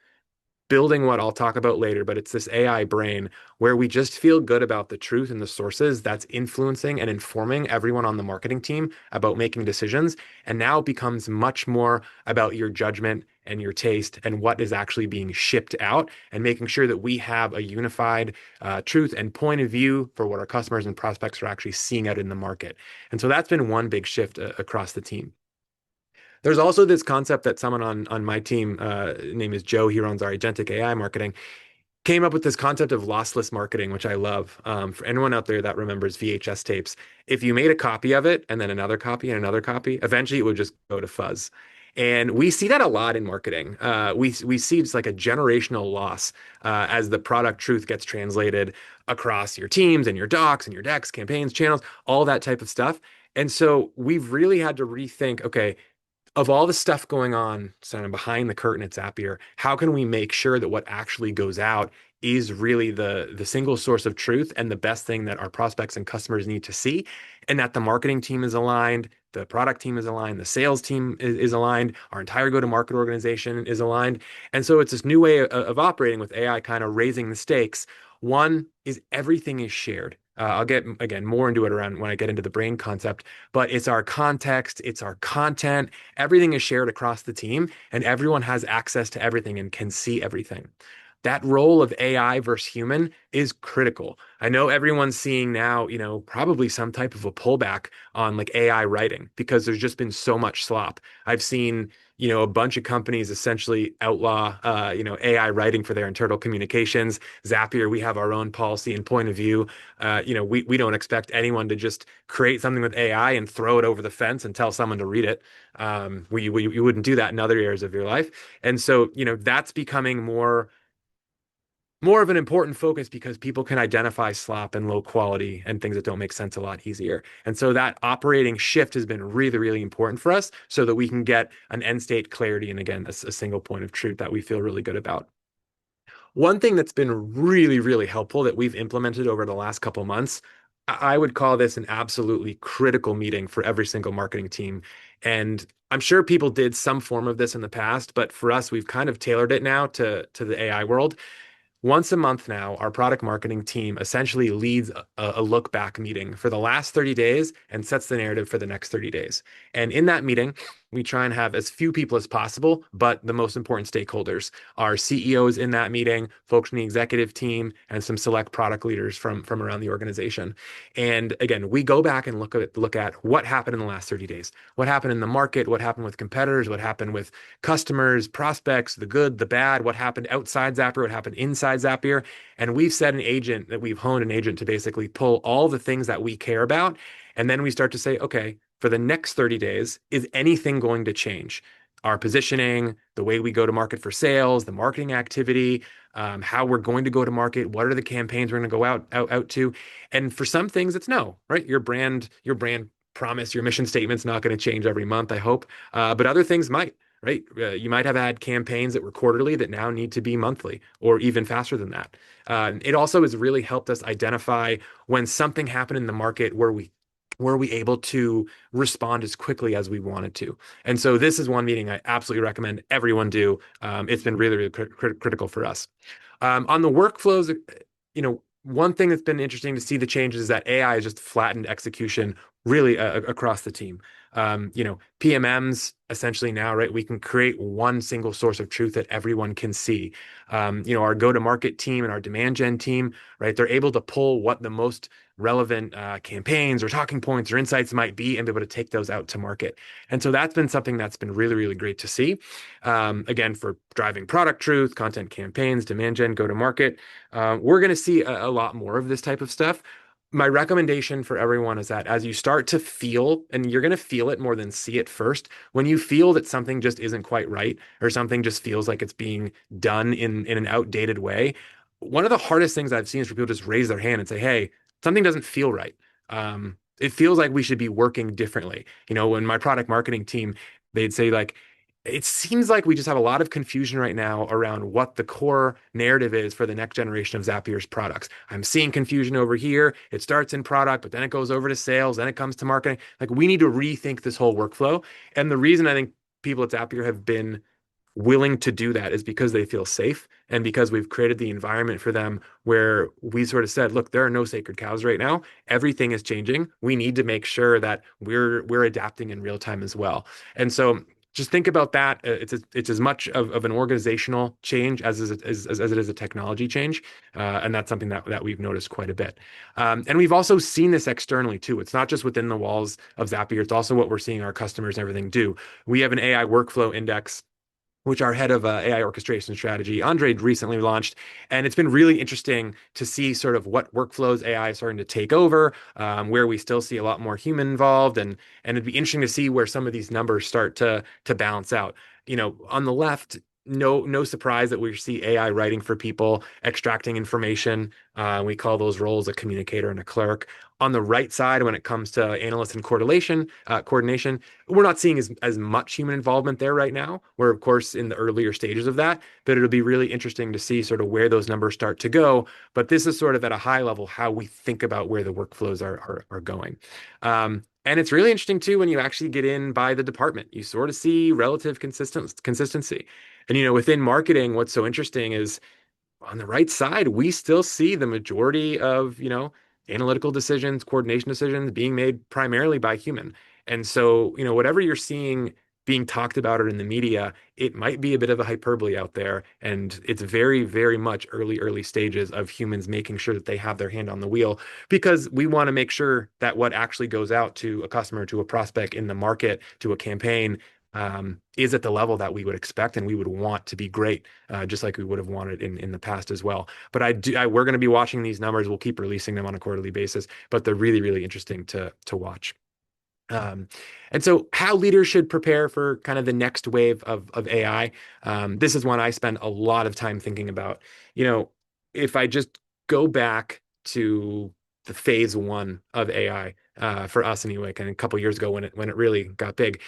building what I'll talk about later, but it's this AI brain where we just feel good about the truth and the sources that's influencing and informing everyone on the marketing team about making decisions. And now it becomes much more about your judgment and your taste and what is actually being shipped out and making sure that we have a unified truth and point of view for what our customers and prospects are actually seeing out in the market. And so that's been one big shift across the team. There's also this concept that someone on my team, name is Joe, he runs our agentic AI marketing, came up with this concept of lossless marketing, which I love. For anyone out there that remembers VHS tapes, if you made a copy of it and then another copy and another copy, eventually it would just go to fuzz. And we see that a lot in marketing. We see it's like a generational loss as the product truth gets translated across your teams and your docs and your decks, campaigns, channels, all that type of stuff. And so we've really had to rethink, okay, of all the stuff going on sort of behind the curtain at Zapier, how can we make sure that what actually goes out is really the single source of truth and the best thing that our prospects and customers need to see, and that the marketing team is aligned, the product team is aligned, the sales team is aligned, our entire go-to-market organization is aligned. And so it's this new way of operating with AI kind of raising the stakes. One is everything is shared. I'll get again more into it around when I get into the brain concept, but it's our context, it's our content, everything is shared across the team, and everyone has access to everything and can see everything. That role of AI versus human is critical. I know everyone's seeing now, probably some type of a pullback on like AI writing because there's just been so much slop. I've seen, a bunch of companies essentially outlaw, AI writing for their internal communications. Zapier, we have our own policy and point of view. We don't expect anyone to just create something with AI and throw it over the fence and tell someone to read it. You wouldn't do that in other areas of your life. And so, that's becoming more of an important focus because people can identify slop and low quality and things that don't make sense a lot easier. And so that operating shift has been really, really important for us so that we can get an end state clarity and again, a single point of truth that we feel really good about. One thing that's been really, really helpful that we've implemented over the last couple of months, I would call this an absolutely critical meeting for every single marketing team. And I'm sure people did some form of this in the past, but for us, we've kind of tailored it now to the AI world. Once a month now, our product marketing team essentially leads a look back meeting for the last 30 days and sets the narrative for the next 30 days. And in that meeting, we try and have as few people as possible, but the most important stakeholders are CEOs in that meeting, folks from the executive team, and some select product leaders from around the organization. And again, we go back and look at what happened in the last 30 days, what happened in the market, what happened with competitors, what happened with customers, prospects, the good, the bad, what happened outside Zapier, what happened inside Zapier. And we've set an agent that we've honed an agent to basically pull all the things that we care about. And then we start to say, okay, for the next 30 days, is anything going to change? Our positioning, the way we go to market for sales, the marketing activity, how we're going to go to market, what are the campaigns we're going to go out to? And for some things, it's no, right? Your brand promise, your mission statement's not going to change every month, I hope. But other things might, right? You might have had campaigns that were quarterly that now need to be monthly or even faster than that. It also has really helped us identify when something happened in the market where we able to respond as quickly as we wanted to. And so this is one meeting I absolutely recommend everyone do. It's been really, really critical for us. On the workflows, one thing that's been interesting to see the changes is that AI has just flattened execution really across the team. PMMs essentially now, right? We can create one single source of truth that everyone can see. Our go-to-market team and our demand gen team, right? They're able to pull what the most relevant campaigns or talking points or insights might be and be able to take those out to market. And so that's been something that's been really, really great to see. Again, for driving product truth, content campaigns, demand gen, go to market. We're going to see a lot more of this type of stuff. My recommendation for everyone is that as you start to feel, and you're going to feel it more than see it first, when you feel that something just isn't quite right or something just feels like it's being done in an outdated way, one of the hardest things I've seen is for people just raise their hand and say, hey, something doesn't feel right. It feels like we should be working differently. When my product marketing team, they'd say like, it seems like we just have a lot of confusion right now around what the core narrative is for the next generation of Zapier's products. I'm seeing confusion over here. It starts in product, but then it goes over to sales, then it comes to marketing. Like we need to rethink this whole workflow. And the reason I think people at Zapier have been willing to do that is because they feel safe and because we've created the environment for them where we sort of said, look, there are no sacred cows right now. Everything is changing. We need to make sure that we're adapting in real time as well. And so just think about that. It's as much of an organizational change as it is a technology change, and that's something that we've noticed quite a bit. And we've also seen this externally too. It's not just within the walls of Zapier; it's also what we're seeing our customers and everything do. We have an AI workflow index which our head of AI orchestration strategy, Andre, recently launched. And it's been really interesting to see sort of what workflows AI is starting to take over, where we still see a lot more human involved. And it'd be interesting to see where some of these numbers start to balance out. On the left, no surprise that we see AI writing for people, extracting information. We call those roles a communicator and a clerk. On the right side, when it comes to analyst and coordination, we're not seeing as much human involvement there right now. We're, of course, in the earlier stages of that, but it'll be really interesting to see sort of where those numbers start to go. But this is sort of at a high level how we think about where the workflows are going. And it's really interesting too when you actually get in by the department. You sort of see relative consistency. And within marketing, what's so interesting is on the right side, we still see the majority of, analytical decisions, coordination decisions being made primarily by human. And so, whatever you're seeing being talked about it in the media, it might be a bit of a hyperbole out there. And it's very, very much early stages of humans making sure that they have their hand on the wheel because we want to make sure that what actually goes out to a customer, to a prospect in the market, to a campaign, is at the level that we would expect and we would want to be great, just like we would have wanted in the past as well. But we're going to be watching these numbers. We'll keep releasing them on a quarterly basis, but they're really, really interesting to watch. And so how leaders should prepare for kind of the next wave of AI. This is one I spend a lot of time thinking about. If I just go back to the phase one of AI, for us anyway, kind of a couple of years ago when it really got big,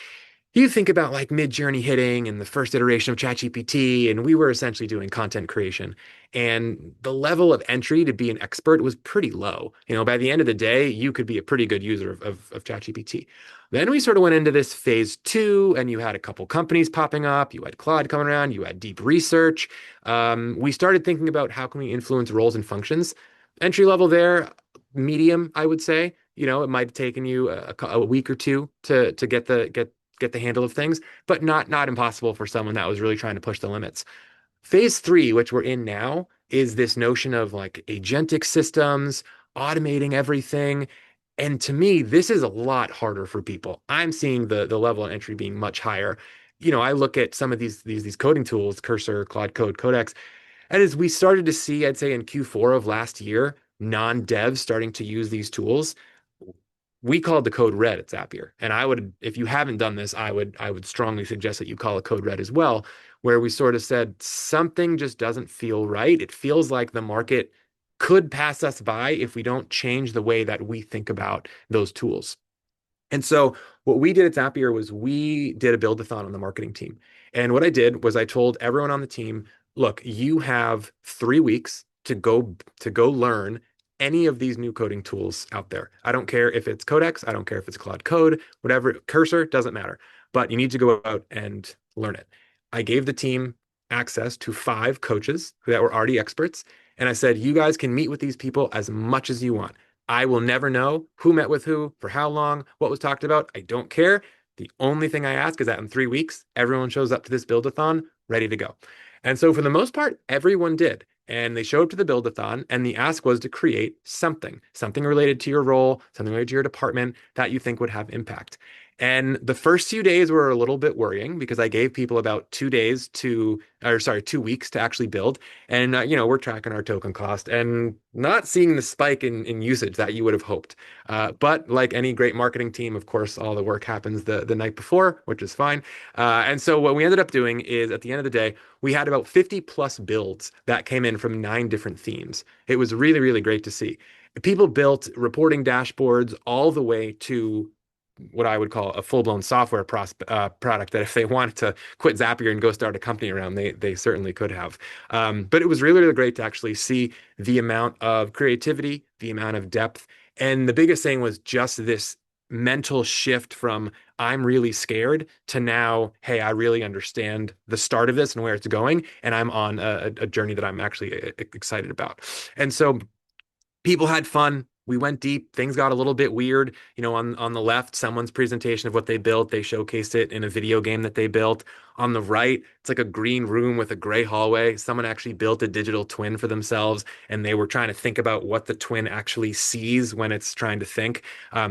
you think about like Mid-Journey hitting and the first iteration of ChatGPT, and we were essentially doing content creation. And the level of entry to be an expert was pretty low. By the end of the day, you could be a pretty good user of ChatGPT. Then we sort of went into this phase two, and you had a couple companies popping up. You had Claude coming around. You had deep research. We started thinking about how can we influence roles and functions. Entry level there, medium, I would say. It might have taken you a week or two to get get the handle of things, but not impossible for someone that was really trying to push the limits. Phase three, which we're in now, is this notion of like agentic systems, automating everything. And to me, this is a lot harder for people. I'm seeing the level of entry being much higher. I look at some of these coding tools, Cursor, Claude Code, Codex, and as we started to see, I'd say in Q4 of last year, non-devs starting to use these tools, we called the code red at Zapier. And I would, if you haven't done this, I would strongly suggest that you call a code red as well, where we sort of said something just doesn't feel right. It feels like the market could pass us by if we don't change the way that we think about those tools. And so what we did at Zapier was we did a build-a-thon on the marketing team. And what I did was I told everyone on the team, look, you have 3 weeks to go learn any of these new coding tools out there. I don't care if it's Codex, I don't care if it's Claude Code, whatever, Cursor, doesn't matter. But you need to go out and learn it. I gave the team access to 5 coaches that were already experts. And I said, you guys can meet with these people as much as you want. I will never know who met with who, for how long, what was talked about. I don't care. The only thing I ask is that in 3 weeks, everyone shows up to this build-a-thon ready to go. And so for the most part, everyone did. And they showed up to the build-a-thon, and the ask was to create something related to your role, something related to your department that you think would have impact. And the first few days were a little bit worrying because I gave people about 2 days to, or sorry, 2 weeks to actually build. And, we're tracking our token cost and not seeing the spike in usage that you would have hoped. But like any great marketing team, of course, all the work happens the night before, which is fine. And so what we ended up doing is at the end of the day, we had about 50 plus builds that came in from 9 different themes. It was really, really great to see. People built reporting dashboards all the way to what I would call a full-blown software product that if they wanted to quit Zapier and go start a company around, they certainly could have. But it was really, really great to actually see the amount of creativity, the amount of depth. And the biggest thing was just this mental shift from I'm really scared to now, hey, I really understand the start of this and where it's going. And I'm on a journey that I'm actually excited about. And so people had fun. We went deep. Things got a little bit weird. On the left, someone's presentation of what they built. They showcased it in a video game that they built. On the right, it's like a green room with a gray hallway. Someone actually built a digital twin for themselves, and they were trying to think about what the twin actually sees when it's trying to think.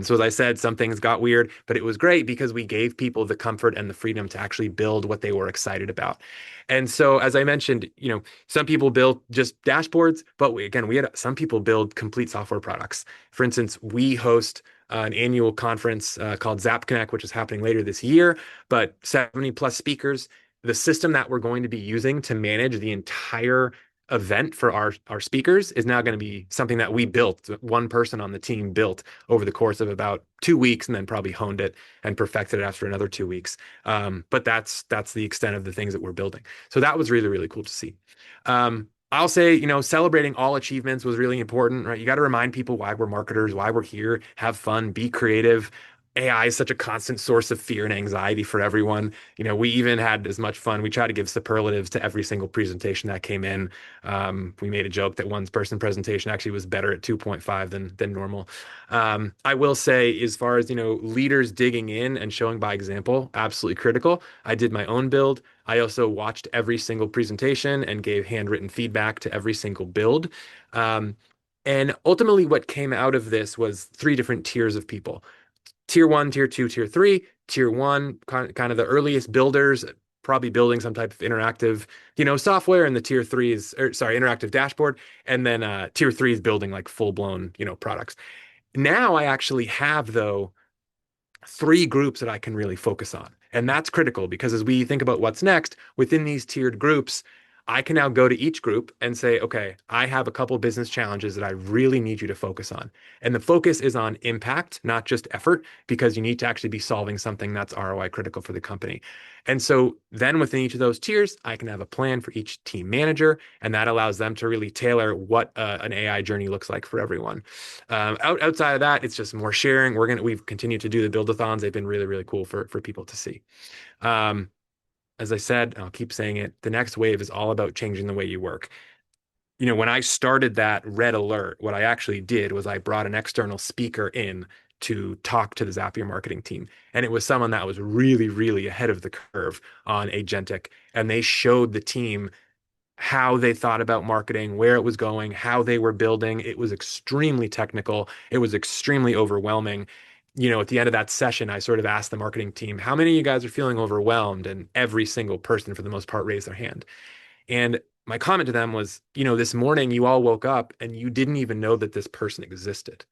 So as I said, some things got weird, but it was great because we gave people the comfort and the freedom to actually build what they were excited about. And so, as I mentioned, some people build just dashboards, but we had some people build complete software products. For instance, we host an annual conference called Zap Connect, which is happening later this year, but 70 plus speakers. The system that we're going to be using to manage the entire event for our speakers is now going to be something that we built. One person on the team built over the course of about 2 weeks and then probably honed it and perfected it after another 2 weeks. But that's the extent of the things that we're building. So that was really, really cool to see. I'll say, celebrating all achievements was really important, right? You got to remind people why we're marketers, why we're here, have fun, be creative. AI is such a constant source of fear and anxiety for everyone. We even had as much fun. We tried to give superlatives to every single presentation that came in. We made a joke that one person presentation actually was better at 2.5 than normal. I will say, as far as, leaders digging in and showing by example, absolutely critical. I did my own build. I also watched every single presentation and gave handwritten feedback to every single build. And ultimately, what came out of this was 3 different tiers of people. Tier 1, tier 2, tier 3. Tier 1, kind of the earliest builders, probably building some type of interactive, software, and the tier 3 is, interactive dashboard. And then tier 3 is building like full-blown, products. Now I actually have, though, 3 groups that I can really focus on. And that's critical because as we think about what's next within these tiered groups, I can now go to each group and say, okay, I have a couple business challenges that I really need you to focus on. And the focus is on impact, not just effort, because you need to actually be solving something that's ROI critical for the company. And so then within each of those tiers, I can have a plan for each team manager, and that allows them to really tailor what an AI journey looks like for everyone. Outside of that, it's just more sharing. We've continued to do the build-a-thons. They've been really, really cool for people to see. As I said, I'll keep saying it, the next wave is all about changing the way you work. when I started that red alert, what I actually did was I brought an external speaker in to talk to the Zapier marketing team. And it was someone that was really, really ahead of the curve on agentic. And they showed the team how they thought about marketing, where it was going, how they were building. It was extremely technical. It was extremely overwhelming. At the end of that session, I sort of asked the marketing team, how many of you guys are feeling overwhelmed? And every single person, for the most part, raised their hand. And my comment to them was, this morning you all woke up and you didn't even know that this person existed.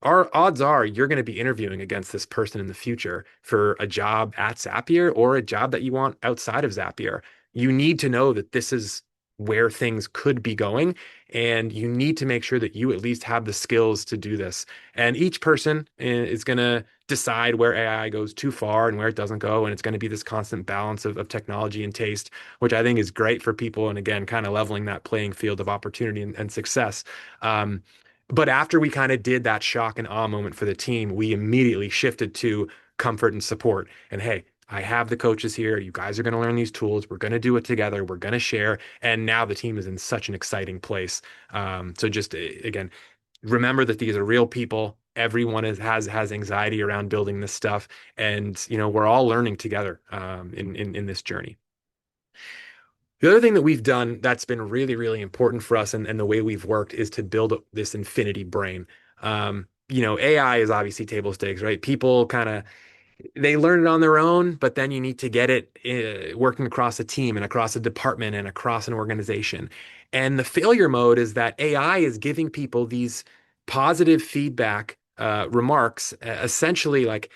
Our odds are you're going to be interviewing against this person in the future for a job at Zapier or a job that you want outside of Zapier. You need to know that this is where things could be going, and you need to make sure that you at least have the skills to do this. And each person is going to decide where AI goes too far and where it doesn't go. And it's going to be this constant balance of technology and taste, which I think is great for people. And again, kind of leveling that playing field of opportunity and success. But after we kind of did that shock and awe moment for the team, we immediately shifted to comfort and support. And hey, I have the coaches here. You guys are going to learn these tools. We're going to do it together. We're going to share. And now the team is in such an exciting place. So just again, remember that these are real people. Everyone has anxiety around building this stuff, and we're all learning together in this journey. The other thing that we've done that's been really, really important for us and the way we've worked is to build this infinity brain. AI is obviously table stakes, right? People kind of they learn it on their own, but then you need to get it working across a team and across a department and across an organization. And the failure mode is that AI is giving people these positive feedback remarks, essentially like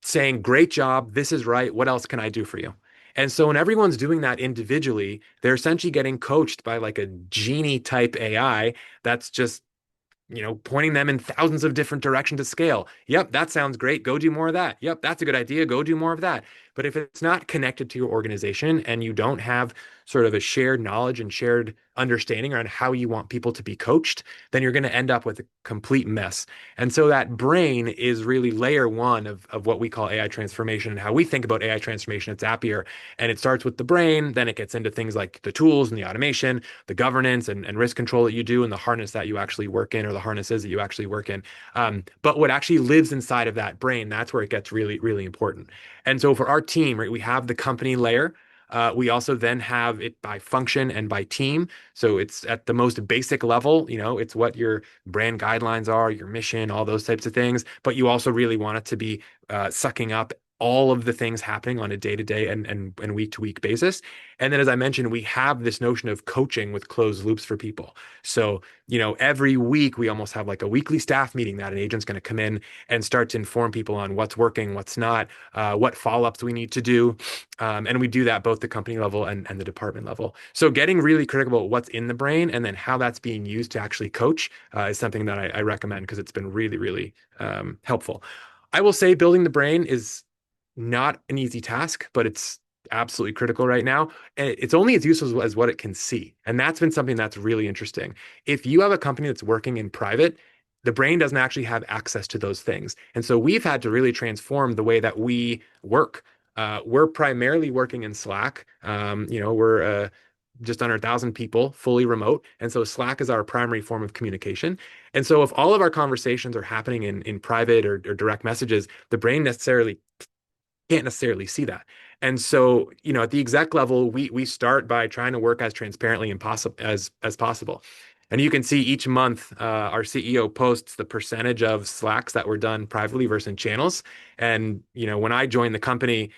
saying, great job, this is right, what else can I do for you? And so when everyone's doing that individually, they're essentially getting coached by like a genie type AI that's just pointing them in thousands of different directions to scale. Yep, that sounds great. Go do more of that. Yep, that's a good idea. Go do more of that. But if it's not connected to your organization and you don't have sort of a shared knowledge and shared understanding around how you want people to be coached, then you're going to end up with a complete mess. And so that brain is really layer one of what we call AI transformation and how we think about AI transformation at Zapier. And it starts with the brain, then it gets into things like the tools and the automation, the governance and risk control that you do, and the harness that you actually work in, or the harnesses that you actually work in. But what actually lives inside of that brain, that's where it gets really, really important. And so for our team, right, we have the company layer. We also then have it by function and by team. So it's at the most basic level, it's what your brand guidelines are, your mission, all those types of things. But you also really want it to be sucking up all of the things happening on a day-to-day and week-to-week basis. And then, as I mentioned, we have this notion of coaching with closed loops for people. So, every week we almost have like a weekly staff meeting that an agent's going to come in and start to inform people on what's working, what's not, what follow-ups we need to do. And we do that both the company level and the department level. So getting really critical about what's in the brain and then how that's being used to actually coach is something that I recommend because it's been really, really helpful. I will say building the brain is not an easy task, but it's absolutely critical right now. And it's only as useful as what it can see. And that's been something that's really interesting. If you have a company that's working in private, the brain doesn't actually have access to those things. And so we've had to really transform the way that we work. We're primarily working in Slack. We're just under 1,000 people, fully remote. And so Slack is our primary form of communication. And so if all of our conversations are happening in private or direct messages, the brain can't necessarily see that. And so, at the exec level, we start by trying to work as transparently and as possible. And you can see each month, our CEO posts the percentage of Slacks that were done privately versus in channels. And, when I joined the company,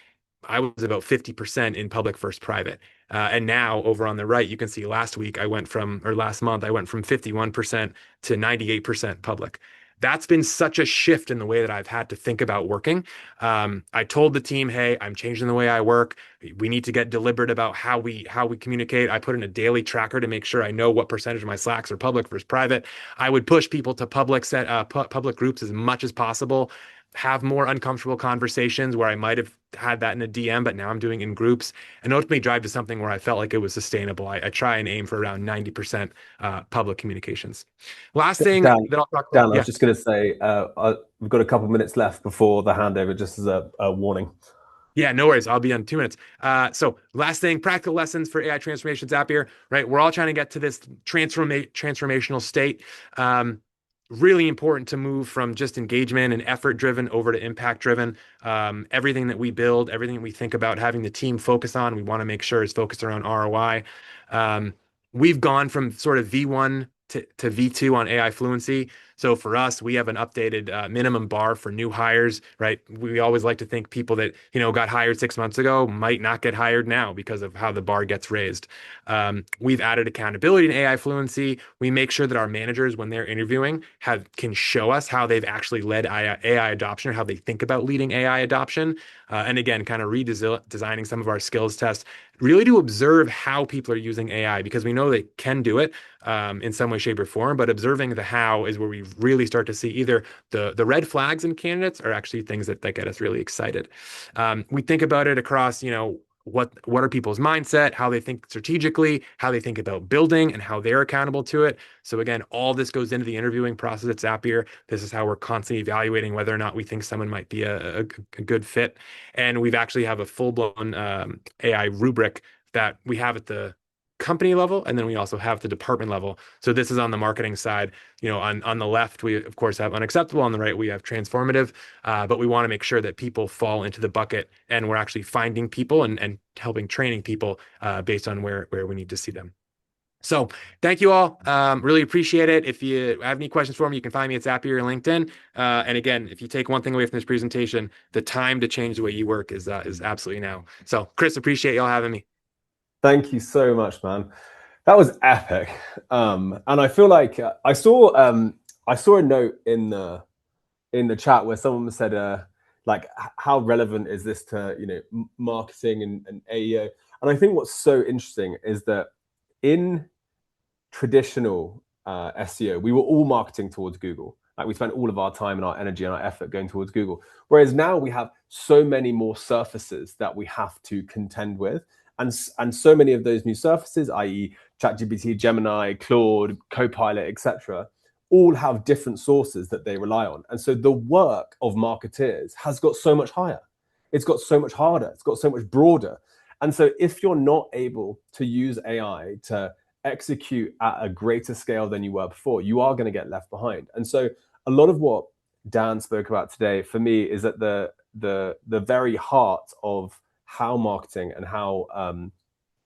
I was about 50% in public versus private. And now over on the right, you can see last month, I went from 51% to 98% public. That's been such a shift in the way that I've had to think about working. I told the team, hey, I'm changing the way I work. We need to get deliberate about how we communicate. I put in a daily tracker to make sure I know what percentage of my Slacks are public versus private. I would push people to public groups as much as possible, have more uncomfortable conversations where I might have had that in a DM, but now I'm doing in groups, and ultimately drive to something where I felt like it was sustainable. I try and aim for around 90% public communications. Last thing Dan, that I'll talk about. Dan, I Yeah. was just going to say we've got a couple of minutes left before the handover, just as a warning. Yeah, no worries. I'll be on 2 minutes. So last thing, practical lessons for AI transformation Zapier, right? We're all trying to get to this transformational state. Really important to move from just engagement and effort driven over to impact driven. Everything that we build, everything that we think about having the team focus on, we want to make sure is focused around ROI. Um, we've gone from sort of V1 to V2 on AI fluency. So for us, we have an updated minimum bar for new hires, right? We always like to think people that, got hired 6 months ago might not get hired now because of how the bar gets raised. We've added accountability in AI fluency. We make sure that our managers, when they're interviewing, can show us how they've actually led AI adoption or how they think about leading AI adoption. And again, kind of redesigning some of our skills tests, really to observe how people are using AI because we know they can do it in some way, shape, or form. But observing the how is where we really start to see either the red flags in candidates are actually things that get us really excited. We think about it across, what are people's mindset, how they think strategically, how they think about building, and how they're accountable to it. So again, all this goes into the interviewing process at Zapier. This is how we're constantly evaluating whether or not we think someone might be a good fit. And we've actually have a full-blown AI rubric that we have at the company level, and then we also have the department level. So this is on the marketing side. On the left, we of course have unacceptable. On the right, we have transformative. But we want to make sure that people fall into the bucket, and we're actually finding people and helping training people based on where we need to see them. So thank you all. Really appreciate it. If you have any questions for me, you can find me at Zapier or LinkedIn. And again, if you take one thing away from this presentation, the time to change the way you work is absolutely now. So Chris, appreciate y'all having me. Thank you so much, man. That was epic. And I feel like I saw a note in the chat where someone said like how relevant is this to marketing and AEO. And I think what's so interesting is that in traditional SEO, we were all marketing towards Google. Like we spent all of our time and our energy and our effort going towards Google. Whereas now we have so many more surfaces that we have to contend with. And so many of those new surfaces, i.e. ChatGPT, Gemini, Claude, Copilot, etc., all have different sources that they rely on. And so the work of marketeers has got so much higher. It's got so much harder. It's got so much broader. And so if you're not able to use AI to execute at a greater scale than you were before, you are going to get left behind. And so a lot of what Dan spoke about today for me is at the very heart of how marketing and how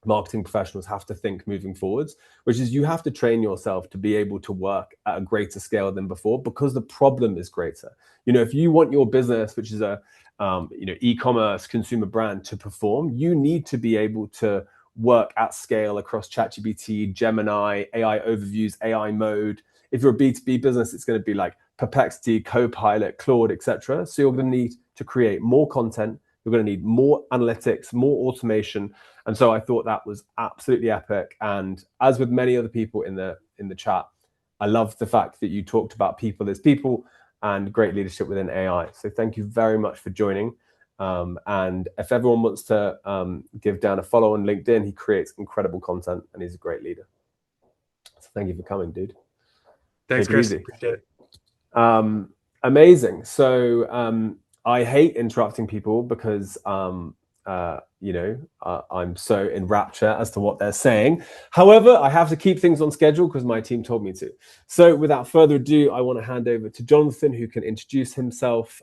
marketing professionals have to think moving forwards, which is you have to train yourself to be able to work at a greater scale than before because the problem is greater. If you want your business, which is a e-commerce consumer brand, to perform, you need to be able to work at scale across ChatGPT, Gemini, AI overviews, AI mode. If you're a B2B business, it's going to be like Perplexity, Copilot, Claude, etc. So you're going to need to create more content. You're going to need more analytics, more automation. And so I thought that was absolutely epic. And as with many other people in the chat, I love the fact that you talked about people as people and great leadership within AI. So thank you very much for joining. And if everyone wants to give Dan a follow on LinkedIn, he creates incredible content and he's a great leader. So thank you for coming, dude. Thanks, Chris. Appreciate it. Amazing. So I hate interrupting people because I'm so in rapture as to what they're saying. However, I have to keep things on schedule because my team told me to. So without further ado, I want to hand over to Jonathan, who can introduce himself.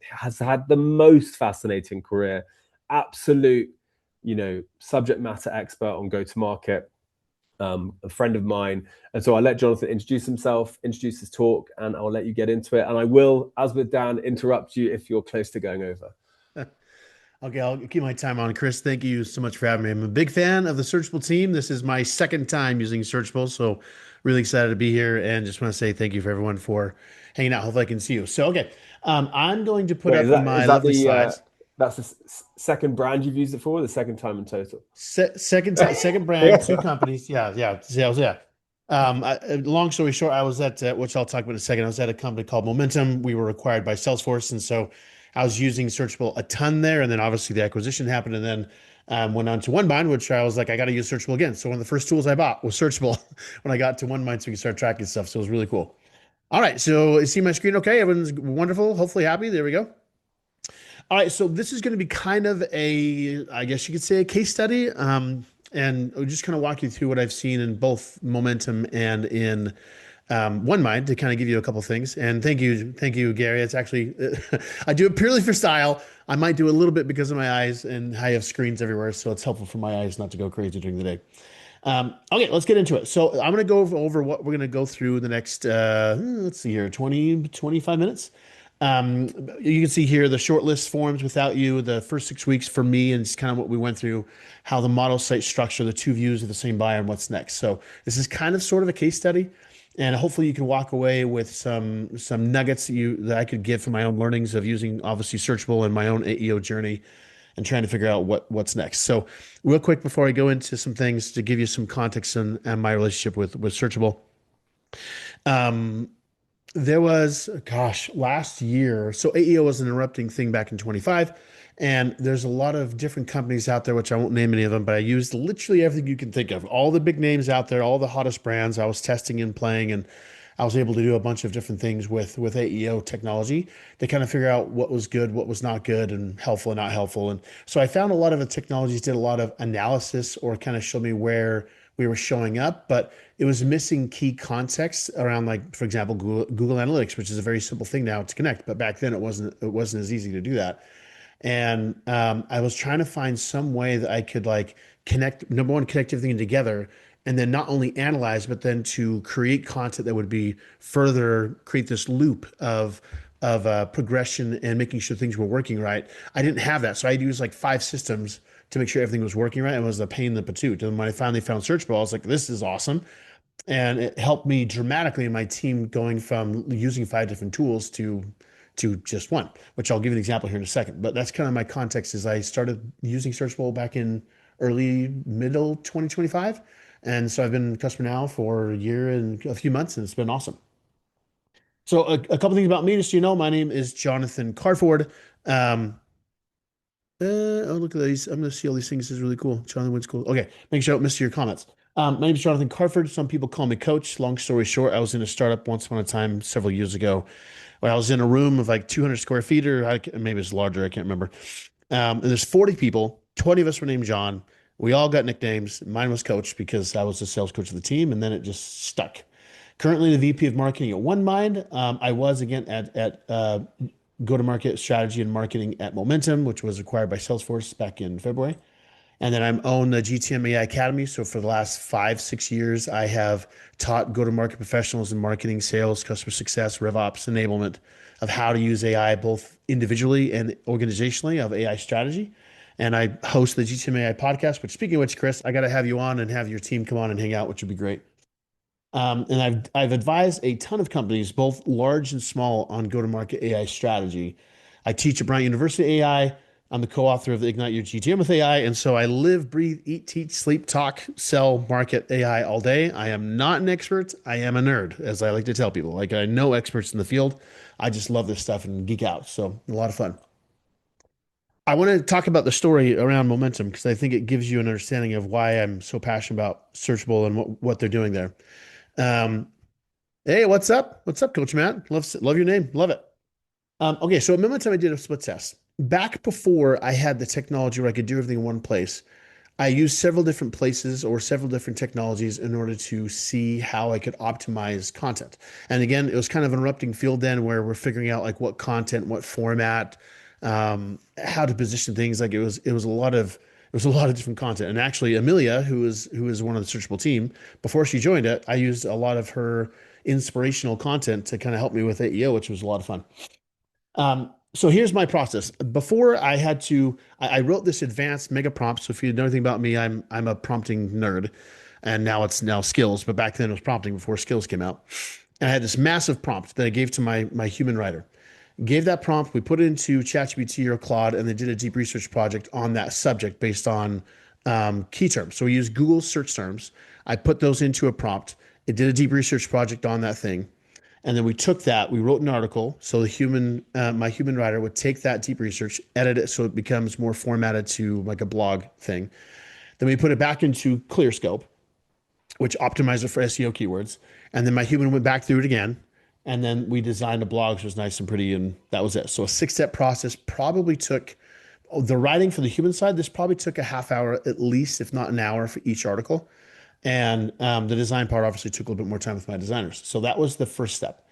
Has had the most fascinating career, absolute, subject matter expert on go-to-market, a friend of mine. And so I'll let Jonathan introduce himself, introduce his talk, and I'll let you get into it. And I will, as with Dan, interrupt you if you're close to going over. Okay, I'll keep my time on. Chris, thank you so much for having me. I'm a big fan of the Searchable team. This is my second time using Searchable, so really excited to be here. And just want to say thank you for everyone for hanging out. Hopefully I can see you. So, okay, I'm going to put Wait, up my lovely slides. That's the second brand you've used it for, or the second time in total? Second brand, two companies. Yeah, sales, yeah. Long story short, I was at, which I'll talk about in a second. I was at a company called Momentum. We were acquired by Salesforce, and so I was using Searchable a ton there. And then obviously the acquisition happened, and then went on to OneBind, which I was like, I got to use Searchable again. So one of the first tools I bought was Searchable when I got to OneBind, so we can start tracking stuff. So it was really cool. All right, so you see my screen okay? Everyone's wonderful, hopefully happy. There we go. All right, so this is going to be kind of a, I guess you could say, a case study, and I'll just kind of walk you through what I've seen in both Momentum and in OneMind to kind of give you a couple things. And thank you, Gary. It's actually I do it purely for style. I might do a little bit because of my eyes, and I have screens everywhere, so it's helpful for my eyes not to go crazy during the day. Okay, let's get into it. So I'm going to go over what we're going to go through the next, let's see here, 25 minutes. You can see here the short list forms without you, the first 6 weeks for me, and it's kind of what we went through, how the model site structure, the two views of the same buyer, and what's next. So this is kind of sort of a case study, and hopefully you can walk away with some nuggets that I could give from my own learnings of using obviously Searchable and my own AEO journey and trying to figure out what's next. So real quick before I go into some things to give you some context and my relationship with Searchable. There was, gosh, last year. So AEO was an erupting thing back in 25. And there's a lot of different companies out there, which I won't name any of them, but I used literally everything you can think of. All the big names out there, all the hottest brands I was testing and playing. And I was able to do a bunch of different things with AEO technology to kind of figure out what was good, what was not good, and helpful and not helpful. And so I found a lot of the technologies did a lot of analysis or kind of showed me where we were showing up, but it was missing key context around, like, for example, Google Analytics, which is a very simple thing now to connect, but back then it wasn't as easy to do that. And I was trying to find some way that I could like connect, number one, connect everything together, and then not only analyze, but then to create content that would be further create this loop of progression and making sure things were working right. I didn't have that, so I had to use like 5 systems to make sure everything was working right. It was a pain in the patoot. And when I finally found Searchable, I was like, this is awesome. And it helped me dramatically in my team going from using 5 different tools to just one, which I'll give you an example here in a second. But that's kind of my context is I started using Searchable back in middle 2025. And so I've been a customer now for a year and a few months, and it's been awesome. So a couple things about me, just so you know, my name is Jonathan Kvarfordt. Oh, look at these. I'm going to see all these things. This is really cool. Jonathan Wins cool. Okay, make sure I don't miss your comments. My name is Jonathan Kvarfordt. Some people call me Coach. Long story short, I was in a startup once upon a time several years ago where I was in a room of like 200 square feet, or maybe it's larger. I can't remember. And there's 40 people. 20 of us were named John. We all got nicknames. Mine was Coach because I was the sales coach of the team, and then it just stuck. Currently the VP of marketing at OneMind. I was again at go-to-market strategy and marketing at Momentum, which was acquired by Salesforce back in February. And then I'm own the GTM AI Academy. So for the last 5-6 years, I have taught go-to-market professionals in marketing, sales, customer success, RevOps, enablement of how to use AI both individually and organizationally of AI strategy. And I host the GTM AI podcast, which, speaking of which, Chris, I got to have you on and have your team come on and hang out, which would be great. And I've advised a ton of companies, both large and small, on go-to-market AI strategy. I teach at Bryant University AI. I'm the co-author of the Ignite Your GTM with AI. And so I live, breathe, eat, teach, sleep, talk, sell, market AI all day. I am not an expert. I am a nerd, as I like to tell people. Like, I know experts in the field. I just love this stuff and geek out. So a lot of fun. I want to talk about the story around Momentum because I think it gives you an understanding of why I'm so passionate about Searchable and what they're doing there. Hey, what's up? What's up, Coach Matt? Love your name. Love it. Okay, so at Momentum, I did a split test. Back before I had the technology where I could do everything in one place, I used several different places or several different technologies in order to see how I could optimize content. And again, it was kind of an erupting field then where we're figuring out like what content, what format, how to position things. Like it was a lot of different content. And actually, Amelia, who is one of the Searchable team, before she joined it, I used a lot of her inspirational content to kind of help me with AEO, which was a lot of fun. So here's my process. Before I wrote this advanced mega prompt. So if you know anything about me, I'm a prompting nerd, and now it's skills, but back then it was prompting before skills came out. And I had this massive prompt that I gave to my human writer. Gave that prompt, we put it into ChatGPT or Claude, and they did a deep research project on that subject based on key terms. So we used Google search terms. I put those into a prompt. It did a deep research project on that thing. And then we took that, we wrote an article. So my human writer would take that deep research, edit it so it becomes more formatted to like a blog thing. Then we put it back into ClearScope, which optimized it for SEO keywords. And then my human went back through it again And then we designed a blog, which was nice and pretty, and that was it. So a 6-step process probably took the writing for the human side. This probably took a half hour at least, if not an hour, for each article. And the design part obviously took a little bit more time with my designers. So that was the first step.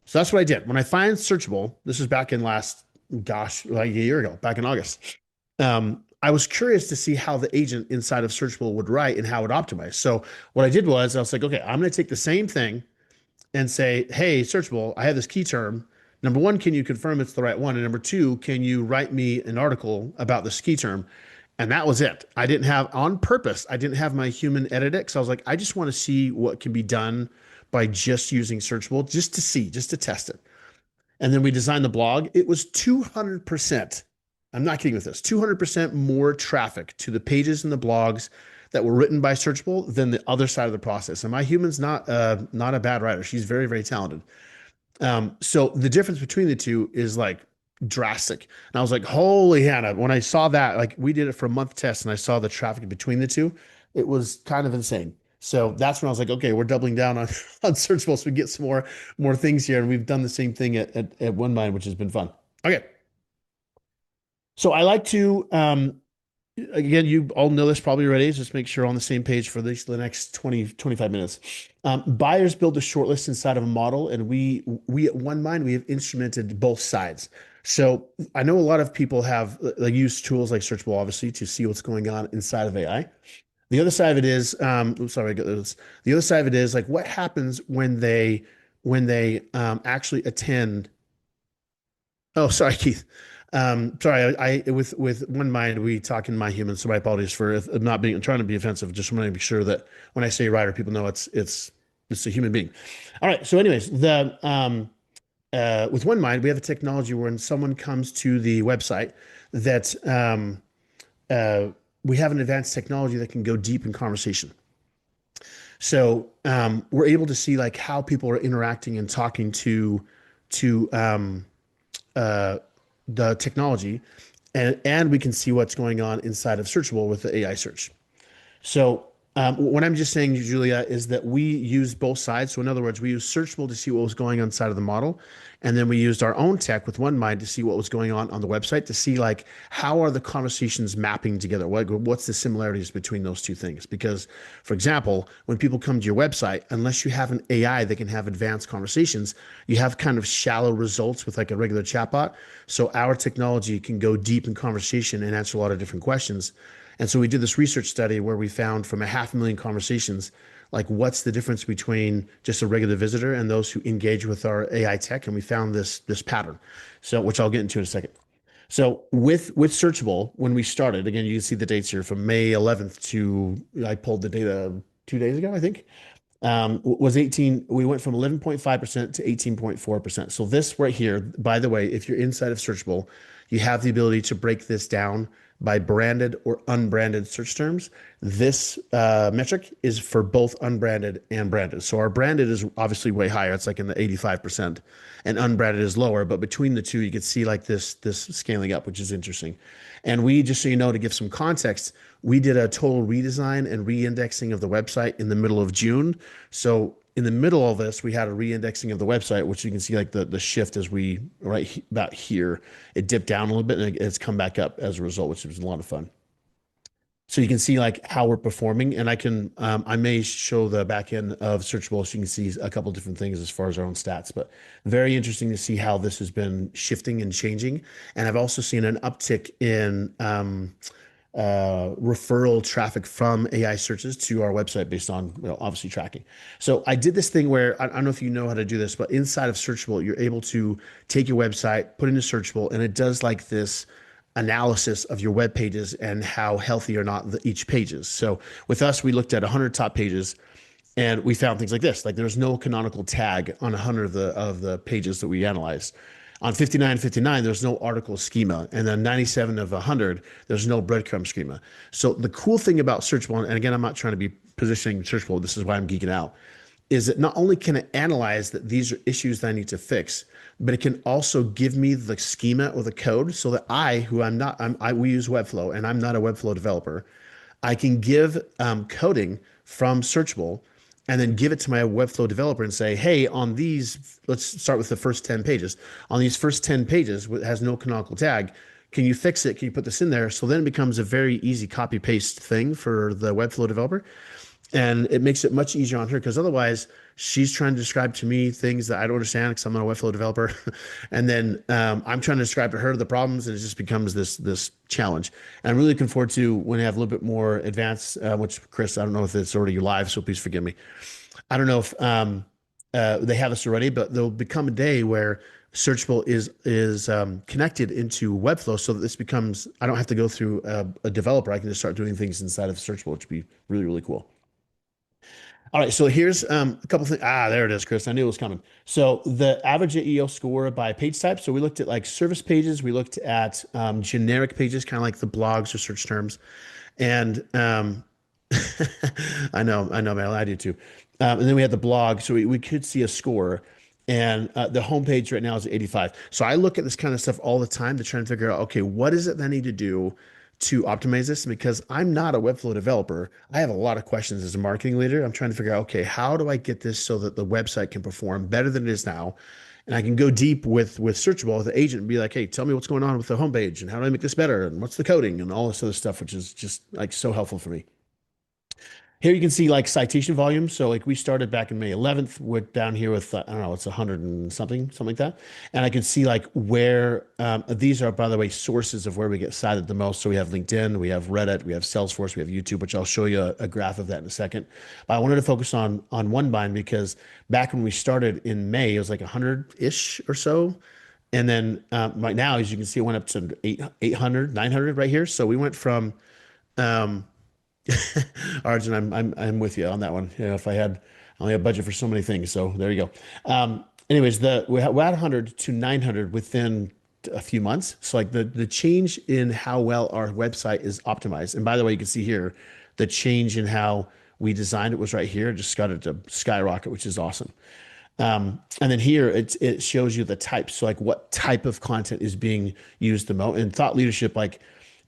So that's what I did. When I find Searchable, this was back in like a year ago, back in August. I was curious to see how the agent inside of Searchable would write and how it optimized. So what I did was I was like, okay, I'm going to take the same thing and say, hey, Searchable, I have this key term. Number one, can you confirm it's the right one? And number two, can you write me an article about this key term? And that was it. I didn't have, on purpose, I didn't have my human edit it. So I was like, I just want to see what can be done by just using Searchable, just to see, just to test it. And then we designed the blog. It was 200%. I'm not kidding with this. 200% more traffic to the pages and the blogs that were written by Searchable than the other side of the process. And my human's not a bad writer. She's very, very talented. So the difference between the two is like drastic. And I was like, holy Hannah, when I saw that, like we did it for a month test and I saw the traffic between the two, it was kind of insane. So that's when I was like, okay, we're doubling down on Searchable so we get some more things here. And we've done the same thing at OneMind, which has been fun. Okay. So I like to, again, you all know this probably already. Just make sure we're on the same page for the next 20, 25 minutes. Buyers build a shortlist inside of a model, and we at OneMind, we have instrumented both sides. So I know a lot of people have use tools like Searchable, obviously, to see what's going on inside of AI. The other side of it is, sorry, I got this. The other side of it is like what happens when they actually attend. Oh, sorry, Keith. Sorry, I with OneMind, we talk in my human, so my apologies for not being trying to be offensive. Just want to make sure that when I say writer, people know it's a human being. All right. So, anyways, with OneMind, we have a technology where when someone comes to the website, that we have an advanced technology that can go deep in conversation. So we're able to see like how people are interacting and talking to the technology, and we can see what's going on inside of Searchable with the AI search. So what I'm just saying, Julia, is that we use both sides. So in other words, we use Searchable to see what was going on inside of the model. And then we used our own tech with OneMind to see what was going on the website, to see like how are the conversations mapping together? What's the similarities between those two things? Because, for example, when people come to your website, unless you have an AI that can have advanced conversations, you have kind of shallow results with like a regular chatbot. So our technology can go deep in conversation and answer a lot of different questions. And so we did this research study where we found from 500,000 conversations, like what's the difference between just a regular visitor and those who engage with our AI tech. And we found this pattern, so which I'll get into in a second. So with Searchable, when we started, again, you can see the dates here from May 11th to, I pulled the data 2 days ago, I think, was 18. We went from 11.5% to 18.4%. So this right here, by the way, if you're inside of Searchable, you have the ability to break this down by branded or unbranded search terms. This metric is for both unbranded and branded. So our branded is obviously way higher. It's like in the 85%, and unbranded is lower. But between the two, you can see like this scaling up, which is interesting. And we, just so you know, to give some context, we did a total redesign and re-indexing of the website in the middle of June. So in the middle of this, we had a re-indexing of the website, which you can see like the shift as we about here, it dipped down a little bit and it's come back up as a result, which was a lot of fun. So you can see like how we're performing, and I may show the back end of Searchable so you can see a couple different things as far as our own stats, but very interesting to see how this has been shifting and changing. And I've also seen an uptick in referral traffic from AI searches to our website based on, obviously tracking. So I did this thing where, I don't know if you know how to do this, but inside of Searchable, you're able to take your website, put it into Searchable, and it does like this analysis of your web pages and how healthy or not each page is. So with us, we looked at 100 top pages and we found things like this, like there's no canonical tag on 100 of the pages that we analyzed. On 59, there's no article schema. And then 97 of 100, there's no breadcrumb schema. So the cool thing about Searchable, and again, I'm not trying to be positioning Searchable, this is why I'm geeking out, is that not only can it analyze that these are issues that I need to fix, but it can also give me the schema or the code so that we use Webflow and I'm not a Webflow developer. I can give coding from Searchable and then give it to my Webflow developer and say, hey, on these, let's start with the first 10 pages. On these first 10 pages, it has no canonical tag. Can you fix it? Can you put this in there? So then it becomes a very easy copy paste thing for the Webflow developer. And it makes it much easier on her because otherwise she's trying to describe to me things that I don't understand because I'm not a Webflow developer. And then I'm trying to describe to her the problems, and it just becomes this challenge. And I'm really looking forward to when I have a little bit more advanced, which Chris, I don't know if it's already live, so please forgive me. I don't know if they have this already, but there'll become a day where Searchable is connected into Webflow so that this becomes, I don't have to go through a developer. I can just start doing things inside of Searchable, which would be really, really cool. All right, so here's a couple things. There it is, Chris. I knew it was coming. So the average AEO score by page type. So we looked at like service pages. We looked at generic pages, kind of like the blogs or search terms. And I know, man, I do too. And then we had the blog, so we could see a score. And the homepage right now is 85. So I look at this kind of stuff all the time to try and figure out, okay, what is it that I need to do to optimize this? Because I'm not a Webflow developer. I have a lot of questions as a marketing leader. I'm trying to figure out, okay, how do I get this so that the website can perform better than it is now? And I can go deep with Searchable with the agent and be like, hey, tell me what's going on with the homepage and how do I make this better? And what's the coding and all this other stuff, which is just like so helpful for me. Here you can see like citation volume. So like we started back in May 11th, we're down here with, I don't know, it's 100 and something like that. And I can see like where, these are, by the way, sources of where we get cited the most. So we have LinkedIn, we have Reddit, we have Salesforce, we have YouTube, which I'll show you a graph of that in a second. But I wanted to focus on OneBind because back when we started in May, it was like 100-ish or so. And then right now, as you can see, it went up to 800, 900 right here. So we went from, Arjun, I'm with you on that one. You know, if I only have budget for so many things, so there you go. Anyways, we're at 100 to 900 within a few months. So like the change in how well our website is optimized. And by the way, you can see here the change in how we designed it was right here. Just got it to skyrocket, which is awesome. And then here it shows you the types. So like what type of content is being used the most. And thought leadership, like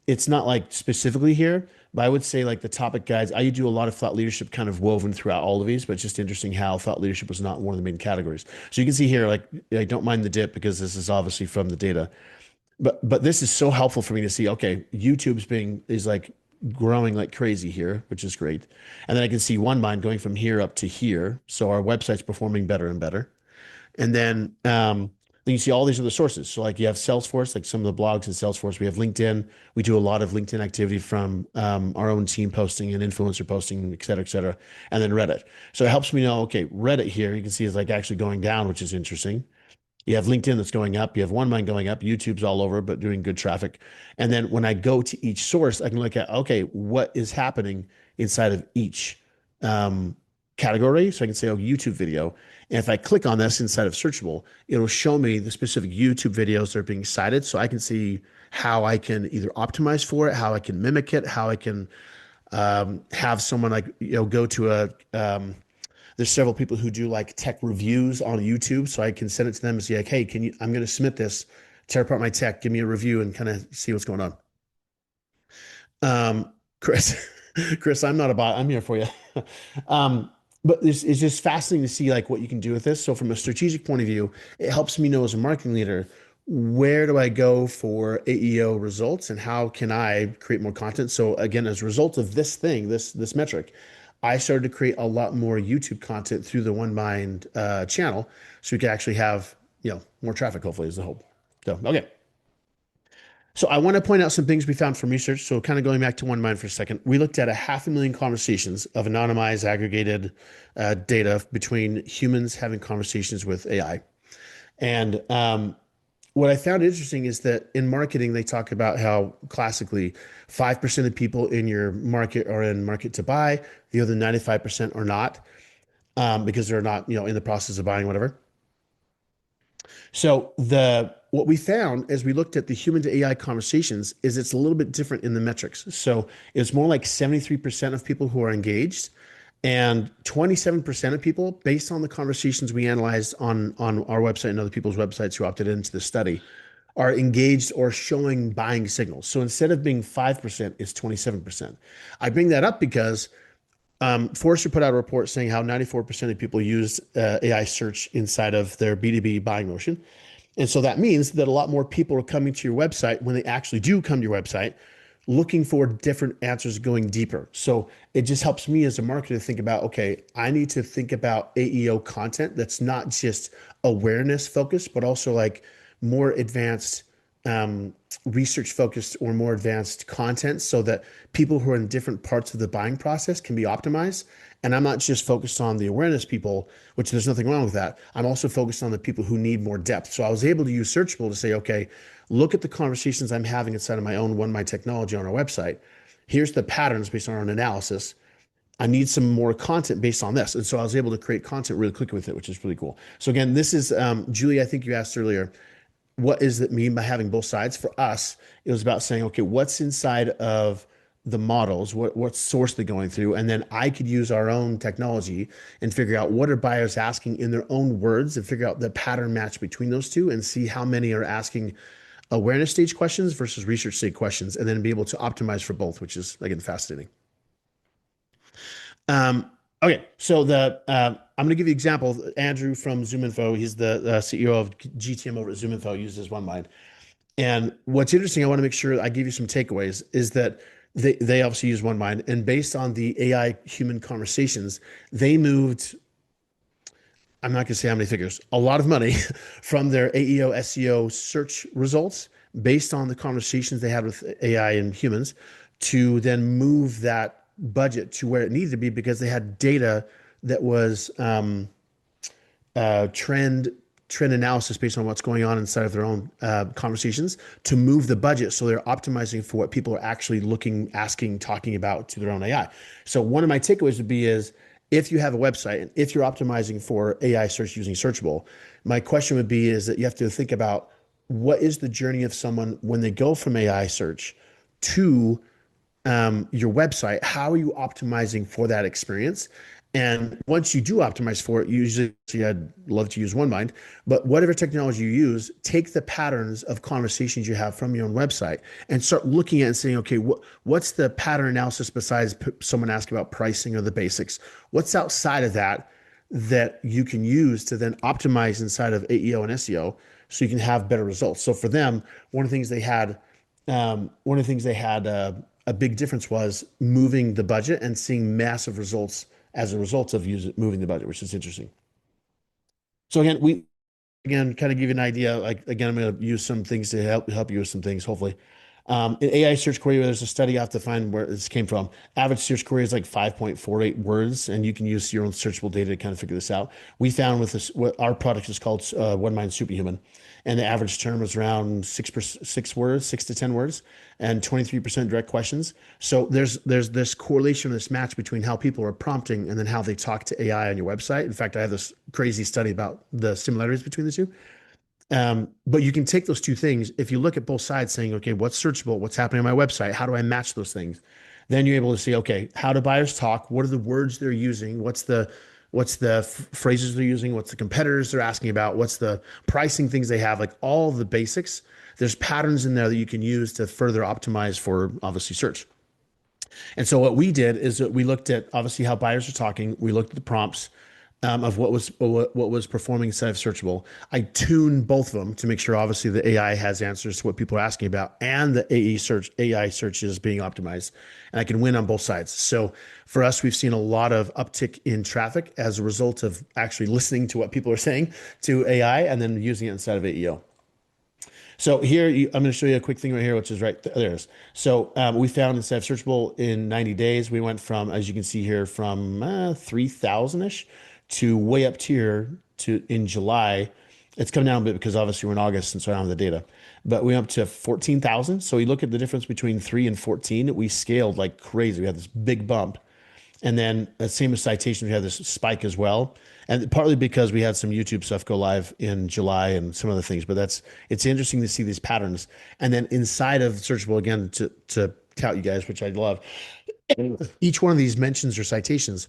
it's not like specifically here, but I would say like the topic guides, I do a lot of thought leadership kind of woven throughout all of these, but it's just interesting how thought leadership was not one of the main categories. So you can see here, like I don't mind the dip because this is obviously from the data, but this is so helpful for me to see, okay, is like growing like crazy here, which is great. And then I can see OneBind going from here up to here. So our website's performing better and better. And then you see all these other sources. So like you have Salesforce, like some of the blogs in Salesforce. We have LinkedIn. We do a lot of LinkedIn activity from our own team posting and influencer posting, et cetera, et cetera. And then Reddit. So it helps me know, okay, Reddit here, you can see is like actually going down, which is interesting. You have LinkedIn that's going up. You have OneMind going up. YouTube's all over, but doing good traffic. And then when I go to each source, I can look at, okay, what is happening inside of each category. So I can say, oh, YouTube video. And if I click on this inside of Searchable, it'll show me the specific YouTube videos that are being cited. So I can see how I can either optimize for it, how I can mimic it, how I can have someone like, go to there's several people who do like tech reviews on YouTube. So I can send it to them and say like, hey, I'm going to submit this, tear apart my tech, give me a review and kind of see what's going on. Chris, I'm not a bot. I'm here for you. But it's just fascinating to see like what you can do with this. So from a strategic point of view, it helps me know as a marketing leader, where do I go for AEO results and how can I create more content? So again, as a result of this thing, this metric, I started to create a lot more YouTube content through the OneMind channel, so we could actually have more traffic. Hopefully, is the hope. So okay. So I want to point out some things we found from research. So kind of going back to OneMind for a second, we looked at 500,000 conversations of anonymized, aggregated data between humans having conversations with AI. And what I found interesting is that in marketing, they talk about how classically 5% of people in your market are in market to buy. The other 95% are not because they're not, in the process of buying whatever. So what we found as we looked at the human to AI conversations is it's a little bit different in the metrics. So it's more like 73% of people who are engaged and 27% of people, based on the conversations we analyzed on our website and other people's websites who opted into the study, are engaged or showing buying signals. So instead of being 5%, it's 27%. I bring that up because Forrester put out a report saying how 94% of people use AI search inside of their B2B buying motion. And so that means that a lot more people are coming to your website when they actually do come to your website, looking for different answers, going deeper. So it just helps me as a marketer to think about, okay, I need to think about AEO content that's not just awareness focused, but also like more advanced research focused or more advanced content so that people who are in different parts of the buying process can be optimized. And I'm not just focused on the awareness people, which there's nothing wrong with that. I'm also focused on the people who need more depth. So I was able to use Searchable to say, okay, look at the conversations I'm having inside of my own One My Technology on our website. Here's the patterns based on our analysis. I need some more content based on this. And so I was able to create content really quickly with it, which is really cool. So again, this is, Julie, I think you asked earlier, what does it mean by having both sides? For us, it was about saying, okay, what's inside of the models, what source they're going through, and then I could use our own technology and figure out what are buyers asking in their own words and figure out the pattern match between those two and see how many are asking awareness stage questions versus research stage questions, and then be able to optimize for both, which is again fascinating. Okay, so I'm going to give you an example. Andrew from ZoomInfo, he's the CEO of GTM over at ZoomInfo, uses OneMind. And what's interesting, I want to make sure I give you some takeaways, is that they obviously use OneMind, and based on the AI human conversations, they moved, I'm not going to say how many figures, a lot of money from their AEO SEO search results based on the conversations they had with AI and humans to then move that budget to where it needed to be because they had data that was trend analysis based on what's going on inside of their own conversations to move the budget so they're optimizing for what people are actually looking, asking, talking about to their own AI. So one of my takeaways would be is if you have a website and if you're optimizing for AI search using Searchable, my question would be is that you have to think about what is the journey of someone when they go from AI search to your website, how are you optimizing for that experience? And once you do optimize for it, usually I'd love to use OneMind, but whatever technology you use, take the patterns of conversations you have from your own website and start looking at and saying, okay, what's the pattern analysis besides someone asking about pricing or the basics? What's outside of that that you can use to then optimize inside of AEO and SEO so you can have better results? So for them, one of the things they had a big difference was moving the budget and seeing massive results as a result of moving the budget, which is interesting. So again, kind of give you an idea. Like again, I'm going to use some things to help you with some things, hopefully. In AI search query, there's a study I have to find where this came from. Average search query is like 5.48 words, and you can use your own searchable data to kind of figure this out. We found with this, what our product is called OneMind Superhuman, and the average term is around 6 to 10 words, and 23% direct questions. So there's this correlation, this match between how people are prompting and then how they talk to AI on your website. In fact, I have this crazy study about the similarities between the two. But you can take those two things. If you look at both sides saying, okay, what's searchable? What's happening on my website? How do I match those things? Then you're able to see, okay, how do buyers talk? What are the words they're using? What's the phrases they're using? What's the competitors they're asking about? What's the pricing things they have? Like all the basics. There's patterns in there that you can use to further optimize for obviously search. And so what we did is that we looked at obviously how buyers are talking. We looked at the prompts of what was performing inside of Searchable. I tuned both of them to make sure obviously the AI has answers to what people are asking about and the AI search is being optimized. And I can win on both sides. So for us, we've seen a lot of uptick in traffic as a result of actually listening to what people are saying to AI and then using it inside of AEO. So here, I'm going to show you a quick thing right here, which is right there it is. So we found instead of Searchable in 90 days, we went from, as you can see here, from 3,000-ish to way up tier to in July. It's come down a bit because obviously we're in August and so I don't have the data. But we went up to 14,000. So we look at the difference between 3 and 14. We scaled like crazy. We had this big bump. And then same with citations, we had this spike as well. And partly because we had some YouTube stuff go live in July and some other things. But it's interesting to see these patterns. And then inside of Searchable, again, to tout you guys, which I love, each one of these mentions or citations,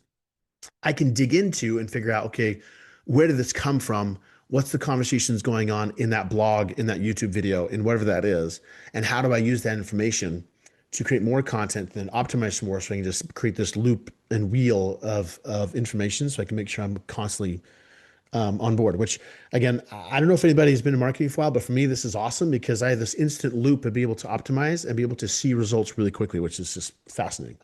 I can dig into and figure out, okay, where did this come from? What's the conversations going on in that blog, in that YouTube video, in whatever that is? And how do I use that information to create more content, then optimize some more so I can just create this loop and wheel of information so I can make sure I'm constantly on board, which again, I don't know if anybody's been in marketing for a while, but for me, this is awesome because I have this instant loop to be able to optimize and be able to see results really quickly, which is just fascinating.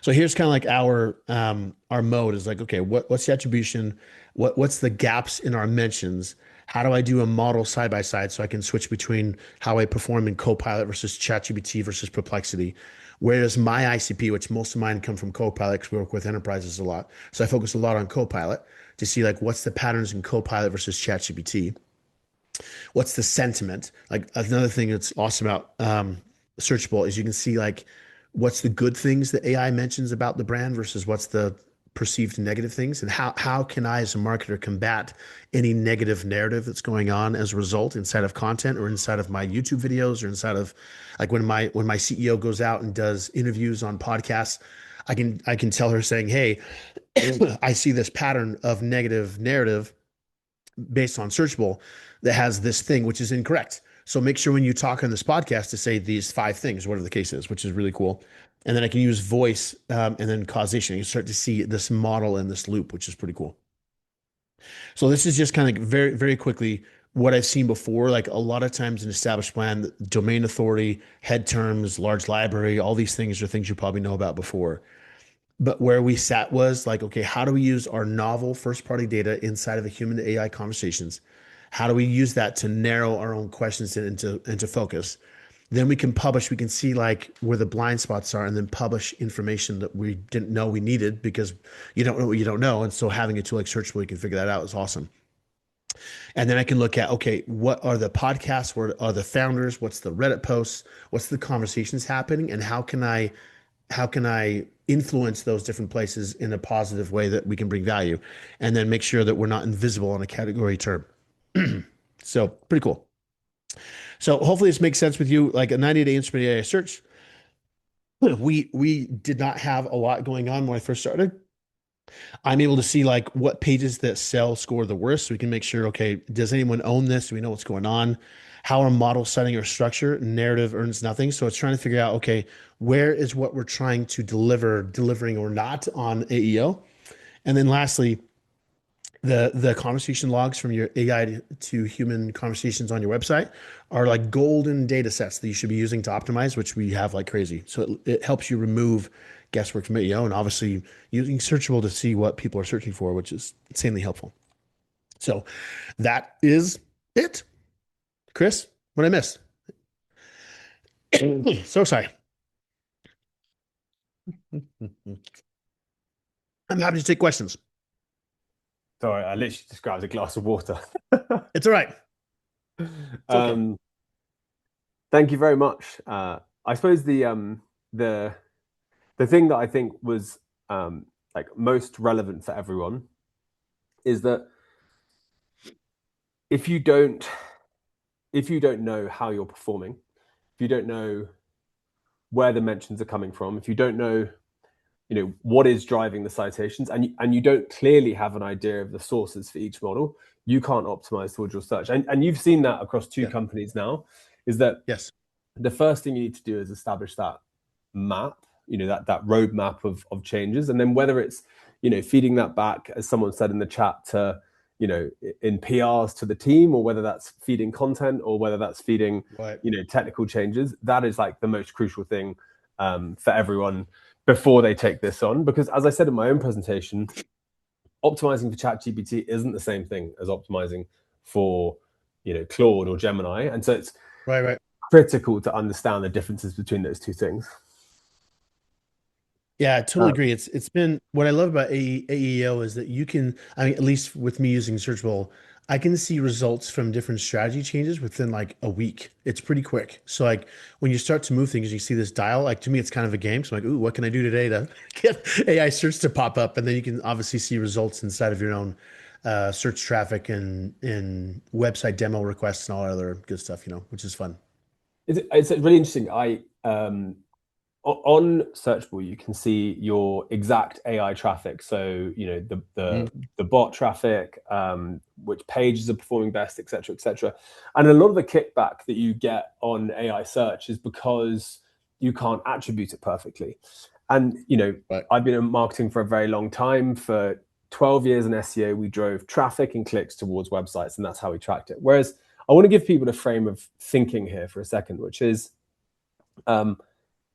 So here's kind of like our mode is like, okay, what's the attribution? What's the gaps in our mentions? How do I do a model side by side so I can switch between how I perform in Copilot versus ChatGPT versus Perplexity? Whereas my ICP, which most of mine come from Copilot because we work with enterprises a lot. So I focus a lot on Copilot to see like what's the patterns in Copilot versus ChatGPT. What's the sentiment? Like another thing that's awesome about Searchable is you can see like what's the good things that AI mentions about the brand versus what's the perceived negative things, and how can I as a marketer combat any negative narrative that's going on as a result inside of content or inside of my YouTube videos or inside of like when my CEO goes out and does interviews on podcasts, I can tell her saying, hey, I see this pattern of negative narrative based on Searchable that has this thing which is incorrect. So make sure when you talk on this podcast to say these 5 things, whatever the case is, which is really cool. And then I can use voice and then causation. You start to see this model in this loop, which is pretty cool. So this is just kind of very, very quickly what I've seen before. Like a lot of times in established plan, domain authority, head terms, large library, all these things are things you probably know about before. But where we sat was like, okay, how do we use our novel first party data inside of a human to AI conversations? How do we use that to narrow our own questions into focus? Then we can publish, we can see like where the blind spots are and then publish information that we didn't know we needed because you don't know what you don't know. And so having a tool like Searchable, you can figure that out is awesome. And then I can look at, okay, what are the podcasts? What are the founders? What's the Reddit posts? What's the conversations happening? And how can I influence those different places in a positive way that we can bring value and then make sure that we're not invisible on a category term. So pretty cool. So hopefully this makes sense with you. Like a 90-day instrument AI search. We did not have a lot going on when I first started. I'm able to see like what pages that sell score the worst. So we can make sure, okay, does anyone own this? Do we know what's going on? How our model setting or structure? Narrative earns nothing. So it's trying to figure out, okay, where is what we're trying to delivering or not on AEO? And then lastly, the conversation logs from your AI to human conversations on your website are like golden data sets that you should be using to optimize, which we have like crazy. So it helps you remove guesswork from AEO and obviously using Searchable to see what people are searching for, which is insanely helpful. So that is it. Chris, what I missed? So sorry. I'm happy to take questions. Sorry, I literally just grabbed a glass of water. It's all right. It's okay. Thank you very much. I suppose the thing that I think was like most relevant for everyone is that if you don't know how you're performing, if you don't know where the mentions are coming from, if you don't know what is driving the citations, and you don't clearly have an idea of the sources for each model, you can't optimize towards your search. And you've seen that across 2 companies now, is that yes, the first thing you need to do is establish that map, that roadmap of changes. And then whether it's, feeding that back, as someone said in the chat, to, in PRs to the team, or whether that's feeding content, or whether that's feeding, technical changes, that is like the most crucial thing for everyone before they take this on. Because as I said in my own presentation, optimizing for ChatGPT isn't the same thing as optimizing for, Claude or Gemini. And so it's critical to understand the differences between those 2 things. Yeah, I totally agree. It's been what I love about AEO is that you can, I mean, at least with me using Searchable, I can see results from different strategy changes within like a week. It's pretty quick. So like when you start to move things, you see this dial, like to me, it's kind of a game. So I'm like, ooh, what can I do today to get AI search to pop up? And then you can obviously see results inside of your own search traffic and website demo requests and all other good stuff, which is fun. It's really interesting. On Searchable, you can see your exact AI traffic. So, the bot traffic, which pages are performing best, et cetera, et cetera. And a lot of the kickback that you get on AI search is because you can't attribute it perfectly. And, you know, Right. I've been in marketing for a very long time. For 12 years in SEO, we drove traffic and clicks towards websites, and that's how we tracked it. Whereas I want to give people a frame of thinking here for a second, which is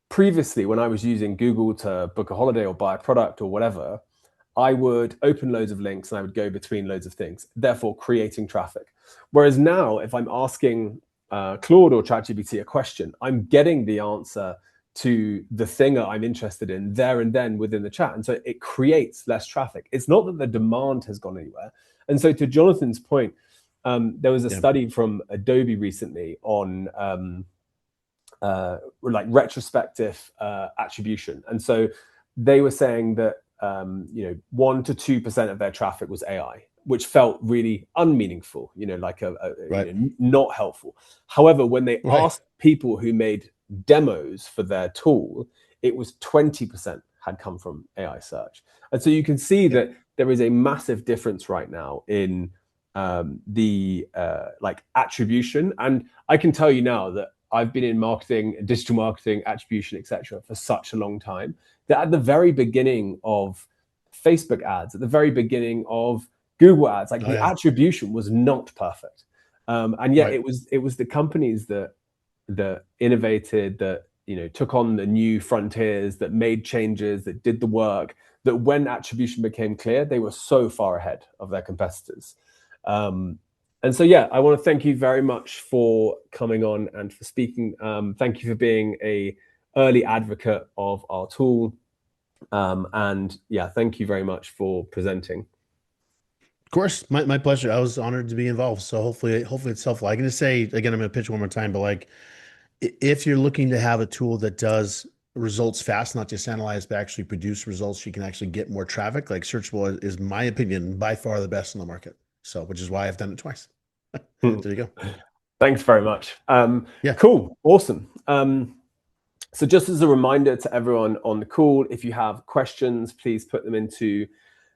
previously when I was using Google to book a holiday or buy a product or whatever, I would open loads of links and I would go between loads of things, therefore creating traffic. Whereas now, if I'm asking Claude or ChatGPT a question, I'm getting the answer to the thing that I'm interested in there and then within the chat. And so it creates less traffic. It's not that the demand has gone anywhere. And so to Jonathan's point, there was a study from Adobe recently on like retrospective attribution. And so they were saying that 1 to 2% of their traffic was AI, which felt really unmeaningful, like not helpful. However, when they asked people who made demos for their tool, it was 20% had come from AI search. And so you can see that there is a massive difference right now in the like attribution. And I can tell you now that I've been in marketing, digital marketing, attribution, etc., for such a long time that at the very beginning of Facebook ads, at the very beginning of Google ads, like the attribution was not perfect, and yet it was the companies that innovated, that took on the new frontiers, that made changes, that did the work, that when attribution became clear, they were so far ahead of their competitors. And so, I want to thank you very much for coming on and for speaking. Thank you for being a early advocate of our tool. And thank you very much for presenting. Of course, my pleasure. I was honored to be involved. So hopefully it's helpful. I'm going to say again, I'm going to pitch one more time, but like, if you're looking to have a tool that does results fast, not just analyze, but actually produce results, you can actually get more traffic. Like Searchable is, my opinion, by far the best in the market. So, which is why I've done it twice. There you go. Thanks very much. Cool. Awesome. So just as a reminder to everyone on the call, if you have questions, please put them into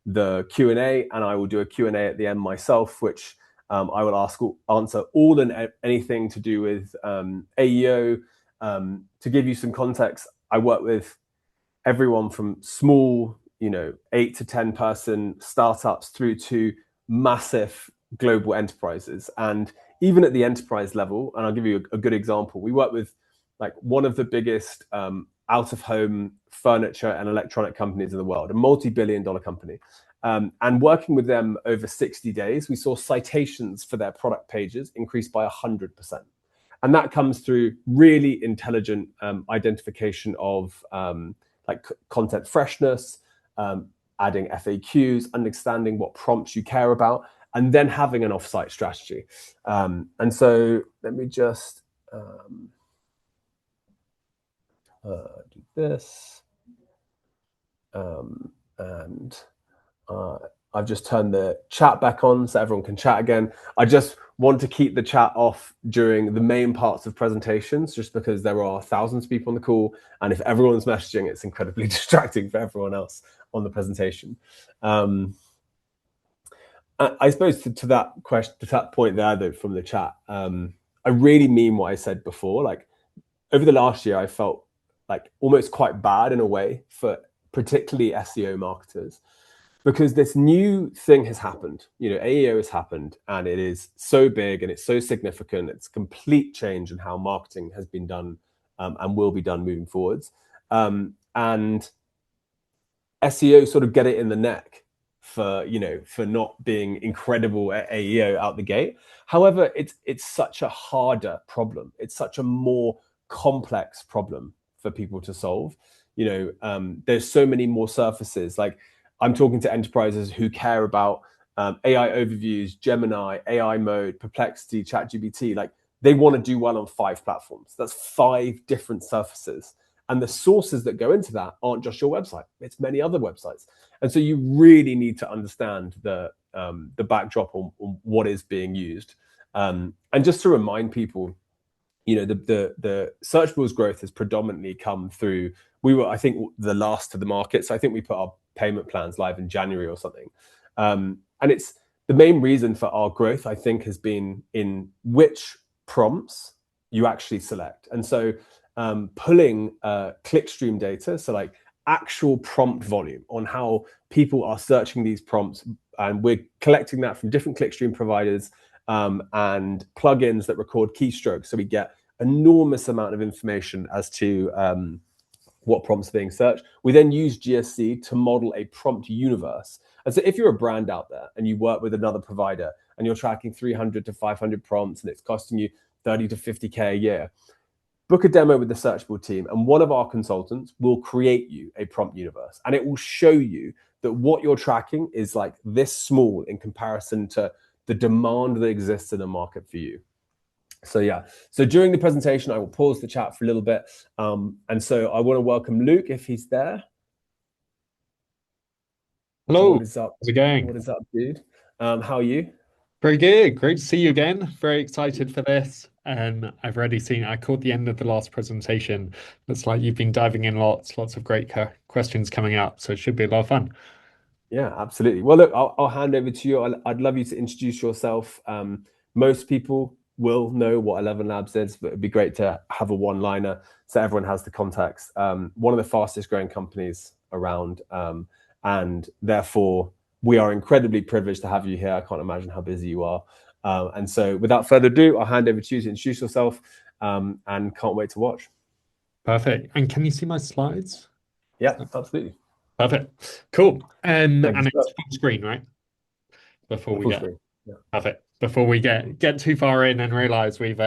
the Q&A, and I will do a Q&A at the end myself, which I will answer all and anything to do with AEO. To give you some context, I work with everyone from small, 8 to 10 person startups through to massive global enterprises. And even at the enterprise level, and I'll give you a good example, we work with like one of the biggest out-of-home furniture and electronic companies in the world, a multi-billion-dollar company. And working with them over 60 days, we saw citations for their product pages increase by 100%. And that comes through really intelligent identification of like content freshness, adding FAQs, understanding what prompts you care about, and then having an offsite strategy. And so let me just do this. I've just turned the chat back on so everyone can chat again. I just want to keep the chat off during the main parts of presentations, just because there are thousands of people on the call. And if everyone's messaging, it's incredibly distracting for everyone else on the presentation. I suppose to that question, to that point there, though, from the chat, I really mean what I said before. Like over the last year, I felt like almost quite bad in a way for particularly SEO marketers, because this new thing has happened. AEO has happened, and it is so big and it's so significant. It's a complete change in how marketing has been done and will be done moving forwards. And SEO sort of get it in the neck for not being incredible at AEO out the gate. However, it's such a harder problem. It's such a more complex problem for people to solve. There's so many more surfaces. Like I'm talking to enterprises who care about AI overviews, Gemini, AI mode, Perplexity, ChatGPT. Like they want to do well on 5 platforms. That's 5 different surfaces. And the sources that go into that aren't just your website. It's many other websites. And so you really need to understand the backdrop on what is being used. And just to remind people, the Searchable's growth has predominantly come through, we were, I think, the last to the market. So I think we put our payment plans live in January or something. And it's the main reason for our growth, I think, has been in which prompts you actually select. And so pulling clickstream data, so like actual prompt volume on how people are searching these prompts, and we're collecting that from different clickstream providers and plugins that record keystrokes. So we get enormous amount of information as to what prompts are being searched. We then use GSC to model a prompt universe. And so if you're a brand out there and you work with another provider and you're tracking 300 to 500 prompts and it's costing you 30 to 50K a year, book a demo with the Searchable team, and one of our consultants will create you a prompt universe, and it will show you that what you're tracking is like this small in comparison to the demand that exists in the market for you. So yeah, so during the presentation, I will pause the chat for a little bit. And so I want to welcome Luke if he's there. Hello. What is up? How's it going? What is up, dude? How are you? Very good. Great to see you again. Very excited for this. And I've already seen, I caught the end of the last presentation. Looks like you've been diving in lots of great questions coming up. So it should be a lot of fun. Yeah, absolutely. Well, look, I'll hand over to you. I'd love you to introduce yourself. Most people will know what ElevenLabs is, but it'd be great to have a one-liner so everyone has the context. One of the fastest growing companies around, and therefore we are incredibly privileged to have you here. I can't imagine how busy you are. And so without further ado, I'll hand over to you to introduce yourself, and can't wait to watch. Perfect. And can you see my slides? Yeah, absolutely. Perfect. Cool. And Thank you, it's sir. full screen, right? Before we Full get screen. Yeah. Perfect. Before we get too far in and realize we've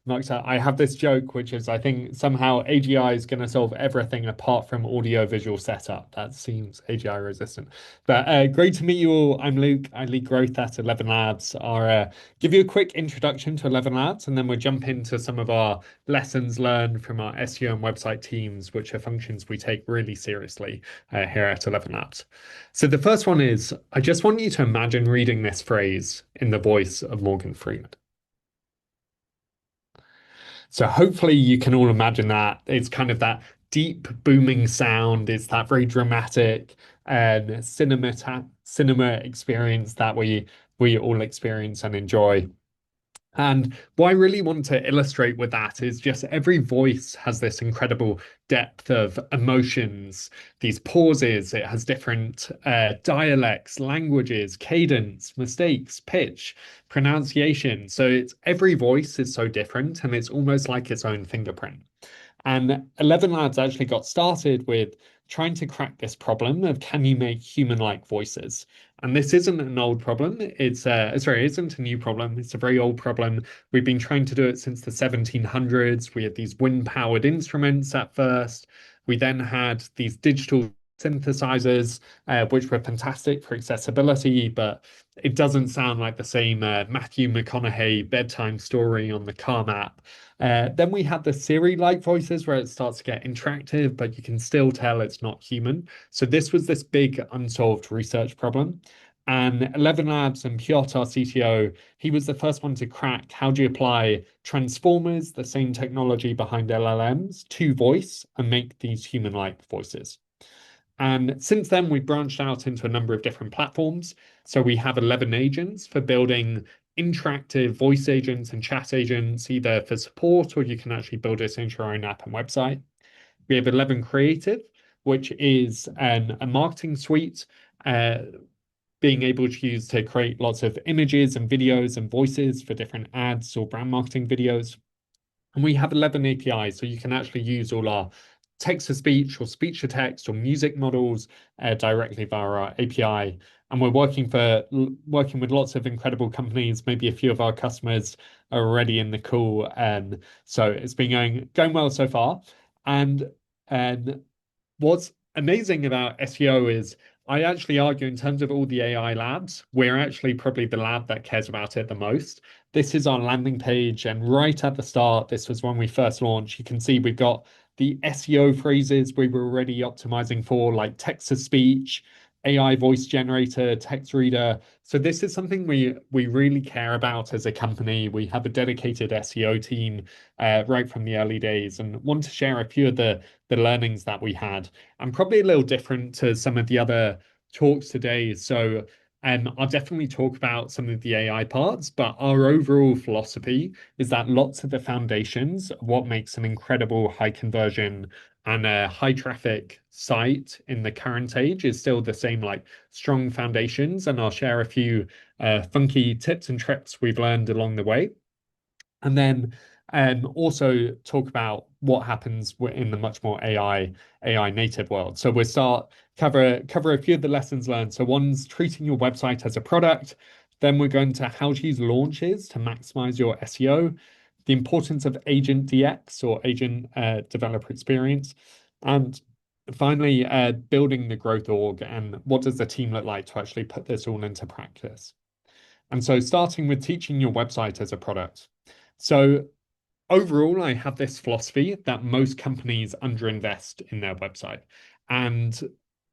knocked out, I have this joke, which is I think somehow AGI is going to solve everything apart from audio visual setup. That seems AGI resistant. But great to meet you all. I'm Luke. I lead growth at ElevenLabs. I'll give you a quick introduction to ElevenLabs, and then we'll jump into some of our lessons learned from our SEO and website teams, which are functions we take really seriously here at ElevenLabs. So the first one is, I just want you to imagine reading this phrase in the voice of Morgan Freeman. So hopefully you can all imagine that. It's kind of that deep booming sound. It's that very dramatic and cinema experience that we all experience and enjoy. And what I really want to illustrate with that is just every voice has this incredible depth of emotions, these pauses. It has different dialects, languages, cadence, mistakes, pitch, pronunciation. So it's every voice is so different, and it's almost like its own fingerprint. And ElevenLabs actually got started with trying to crack this problem of, can you make human-like voices? And this isn't an old problem. It's sorry, it isn't a new problem. It's a very old problem. We've been trying to do it since the 1700s. We had these wind-powered instruments at first. We then had these digital synthesizers, which were fantastic for accessibility, but it doesn't sound like the same Matthew McConaughey bedtime story on the car map. Then we had the Siri-like voices where it starts to get interactive, but you can still tell it's not human. So this was this big unsolved research problem. And ElevenLabs and Piotr, our CTO, he was the first one to crack how do you apply transformers, the same technology behind LLMs, to voice and make these human-like voices. And since then, we've branched out into a number of different platforms. So we have 11 agents for building interactive voice agents and chat agents, either for support or you can actually build it into your own app and website. We have 11 Creative, which is a marketing suite, being able to use to create lots of images and videos and voices for different ads or brand marketing videos. And we have 11 APIs, so you can actually use all our text-to-speech or speech-to-text or music models directly via our API. And we're working with lots of incredible companies. Maybe a few of our customers are already in the call. So it's been going well so far. And what's amazing about SEO is I actually argue in terms of all the AI labs, we're actually probably the lab that cares about it the most. This is our landing page, and right at the start, this was when we first launched. You can see we've got the SEO phrases we were already optimizing for, like text-to-speech, AI voice generator, text reader. So this is something we really care about as a company. We have a dedicated SEO team right from the early days, and want to share a few of the learnings that we had, and probably a little different to some of the other talks today. So I'll definitely talk about some of the AI parts, but our overall philosophy is that lots of the foundations, what makes an incredible high conversion and a high traffic site in the current age is still the same, like strong foundations. And I'll share a few funky tips and tricks we've learned along the way. And then also talk about what happens in the much more AI native world. So we'll start cover a few of the lessons learned. So one's treating your website as a product. Then we're going to how to use launches to maximize your SEO, the importance of agent DX or agent developer experience, and finally building the growth org and what does the team look like to actually put this all into practice. And so starting with teaching your website as a product. So overall, I have this philosophy that most companies underinvest in their website. And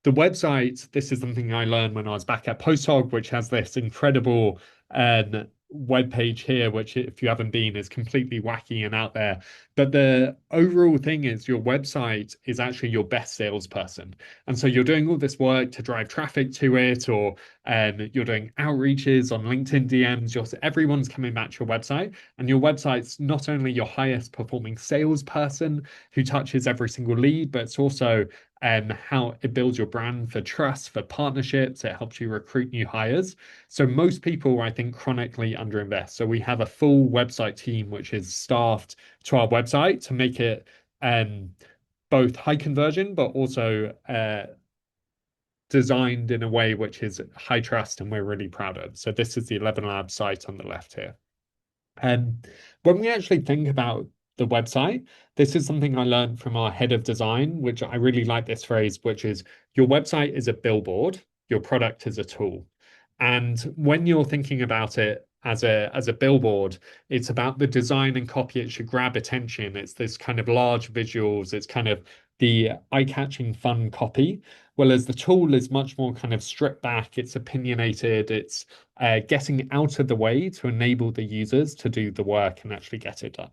the website, this is something I learned when I was back at Posthog, which has this incredible web page here, which if you haven't been is completely wacky and out there. But the overall thing is your website is actually your best salesperson. And so you're doing all this work to drive traffic to it, or you're doing outreaches on LinkedIn DMs, everyone's coming back to your website. And your website's not only your highest performing salesperson who touches every single lead, but it's also how it builds your brand for trust, for partnerships. It helps you recruit new hires. So most people, I think, chronically underinvest. So we have a full website team which is staffed to our website to make it both high conversion, but also designed in a way which is high trust and we're really proud of. So this is the ElevenLabs site on the left here. And when we actually think about the website, this is something I learned from our head of design, which I really like this phrase, which is your website is a billboard, your product is a tool. And when you're thinking about it as a billboard, it's about the design and copy. It should grab attention. It's this kind of large visuals. It's kind of the eye-catching fun copy. Whereas the tool is much more kind of stripped back. It's opinionated. It's getting out of the way to enable the users to do the work and actually get it done.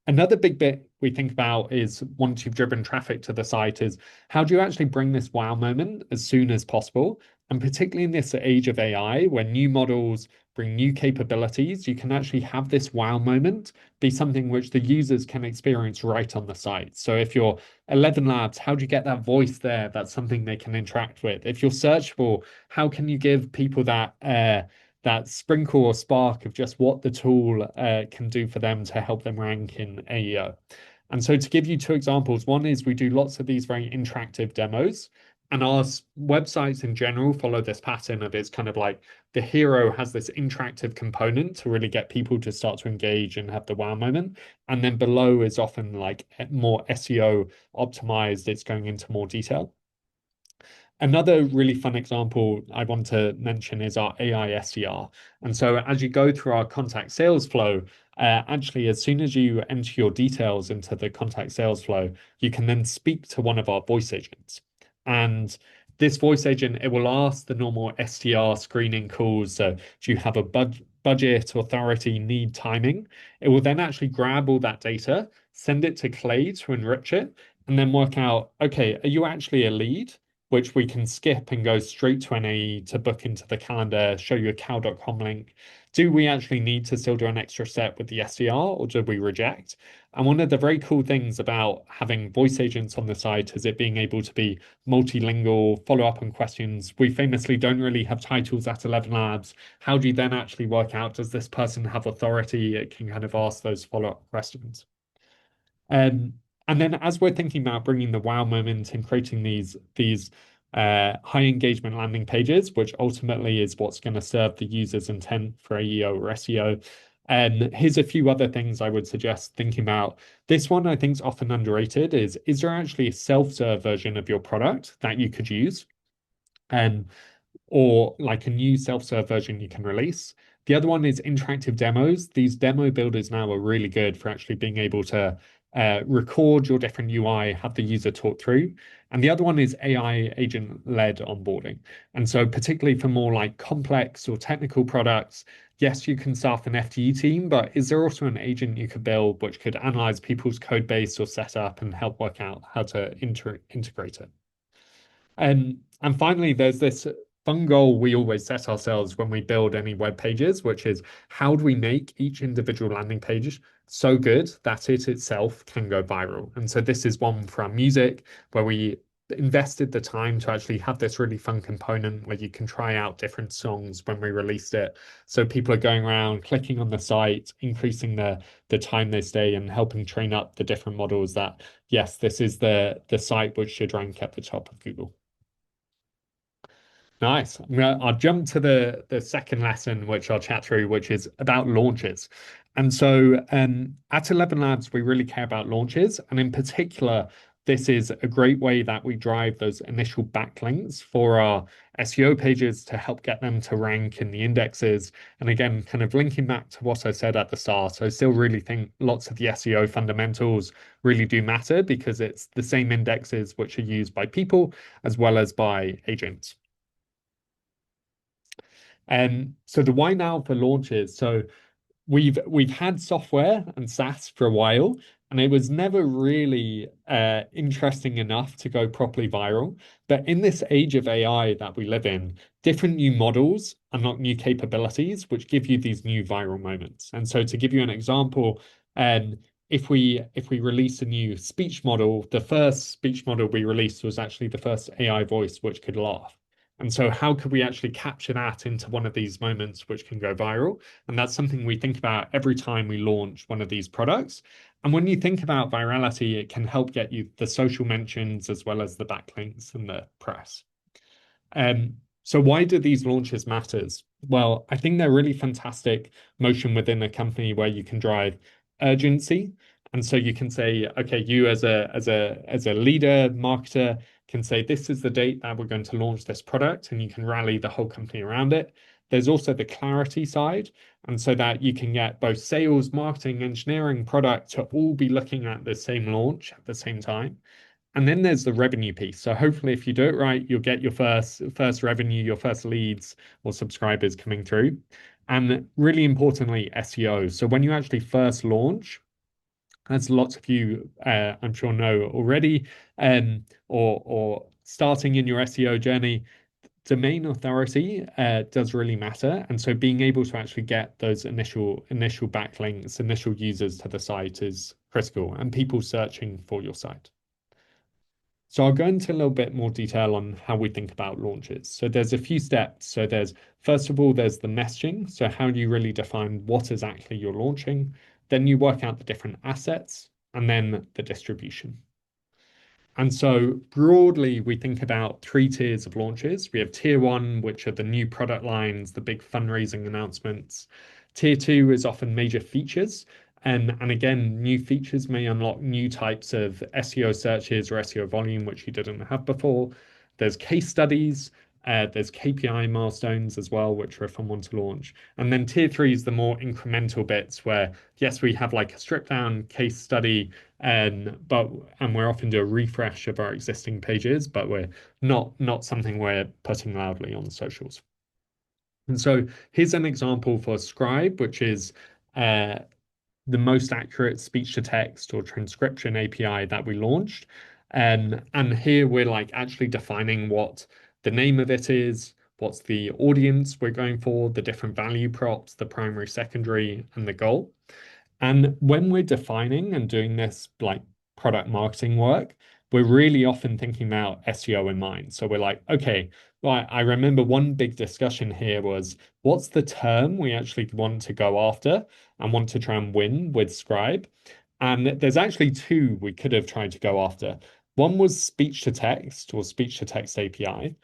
Another big bit we think about is once you've driven traffic to the site is how do you actually bring this wow moment as soon as possible? And particularly in this age of AI, where new models bring new capabilities, you can actually have this wow moment be something which the users can experience right on the site. So if you're ElevenLabs, how do you get that voice there? That's something they can interact with. If you're Searchable, how can you give people that sprinkle or spark of just what the tool can do for them to help them rank in AEO. And so to give you two examples, one is we do lots of these very interactive demos, and our websites in general follow this pattern of it's kind of like the hero has this interactive component to really get people to start to engage and have the wow moment. And then below is often like more SEO optimized. It's going into more detail. Another really fun example I want to mention is our AI SDR. And so as you go through our contact sales flow, actually, as soon as you enter your details into the contact sales flow, you can then speak to one of our voice agents. And this voice agent, it will ask the normal SDR screening calls. So do you have a budget, authority, need, timing? It will then actually grab all that data, send it to Clay to enrich it, and then work out, okay, are you actually a lead? Which we can skip and go straight to an AE to book into the calendar, show you a cow.com link. Do we actually need to still do an extra step with the SDR or do we reject? And one of the very cool things about having voice agents on the site is it being able to be multilingual, follow up on questions. We famously don't really have titles at ElevenLabs. How do you then actually work out, does this person have authority? It can kind of ask those follow-up questions. And then as we're thinking about bringing the wow moment and creating these high engagement landing pages, which ultimately is what's going to serve the user's intent for AEO or SEO. And here's a few other things I would suggest thinking about. This one I think is often underrated is there actually a self-serve version of your product that you could use? Or like a new self-serve version you can release. The other one is interactive demos. These demo builders now are really good for actually being able to record your different UI, have the user talk through. And the other one is AI agent-led onboarding. And so particularly for more like complex or technical products, yes, you can staff an FTE team, but is there also an agent you could build which could analyze people's code base or setup and help work out how to integrate it? And finally, there's this fun goal we always set ourselves when we build any web pages, which is how do we make each individual landing page so good that it itself can go viral? And so this is one for our music, where we invested the time to actually have this really fun component where you can try out different songs when we released it. So people are going around, clicking on the site, increasing the time they stay and helping train up the different models that, yes, this is the site which should rank at the top of Google. Nice. I'll jump to the second lesson, which I'll chat through, which is about launches. And so at ElevenLabs, we really care about launches. And in particular, this is a great way that we drive those initial backlinks for our SEO pages to help get them to rank in the indexes. And again, kind of linking back to what I said at the start, I still really think lots of the SEO fundamentals really do matter because it's the same indexes which are used by people as well as by agents. So the why now for launches. So we've had software and SaaS for a while, and it was never really interesting enough to go properly viral. But in this age of AI that we live in, different new models unlock new capabilities, which give you these new viral moments. And so to give you an example, if we release a new speech model, the first speech model we released was actually the first AI voice which could laugh. And so how could we actually capture that into one of these moments which can go viral? And that's something we think about every time we launch one of these products. And when you think about virality, it can help get you the social mentions as well as the backlinks and the press. So why do these launches matters? Well, I think they're really fantastic motion within a company where you can drive urgency. And so you can say, okay, you as a leader, marketer, can say this is the date that we're going to launch this product, and you can rally the whole company around it. There's also the clarity side, and so that you can get both sales, marketing, engineering, product to all be looking at the same launch at the same time. And then there's the revenue piece. So hopefully if you do it right, you'll get your first revenue, your first leads or subscribers coming through. And really importantly, SEO. So when you actually first launch, as lots of you I'm sure know already, or starting in your SEO journey, domain authority does really matter. And so being able to actually get those initial backlinks, initial users to the site is critical, and people searching for your site. So I'll go into a little bit more detail on how we think about launches. So there's a few steps. So first of all, there's the messaging. So how do you really define what exactly you're launching? Then you work out the different assets and then the distribution. And so broadly, we think about 3 tiers of launches. We have tier 1, which are the new product lines, the big fundraising announcements. Tier 2 is often major features. And again, new features may unlock new types of SEO searches or SEO volume, which you didn't have before. There's case studies. There's KPI milestones as well, which are a fun one to launch. And then tier 3 is the more incremental bits where, yes, we have like a stripped down case study, and we're often do a refresh of our existing pages, but we're not something we're putting loudly on the socials. And so here's an example for Scribe, which is the most accurate speech to text or transcription API that we launched. And here we're like actually defining what the name of it is, what's the audience we're going for, the different value props, the primary, secondary, and the goal. And when we're defining and doing this like product marketing work, we're really often thinking about SEO in mind. So we're like, okay, well, I remember one big discussion here was what's the term we actually want to go after and want to try and win with Scribe? And there's actually 2 we could have tried to go after. One was speech to text or speech to text API.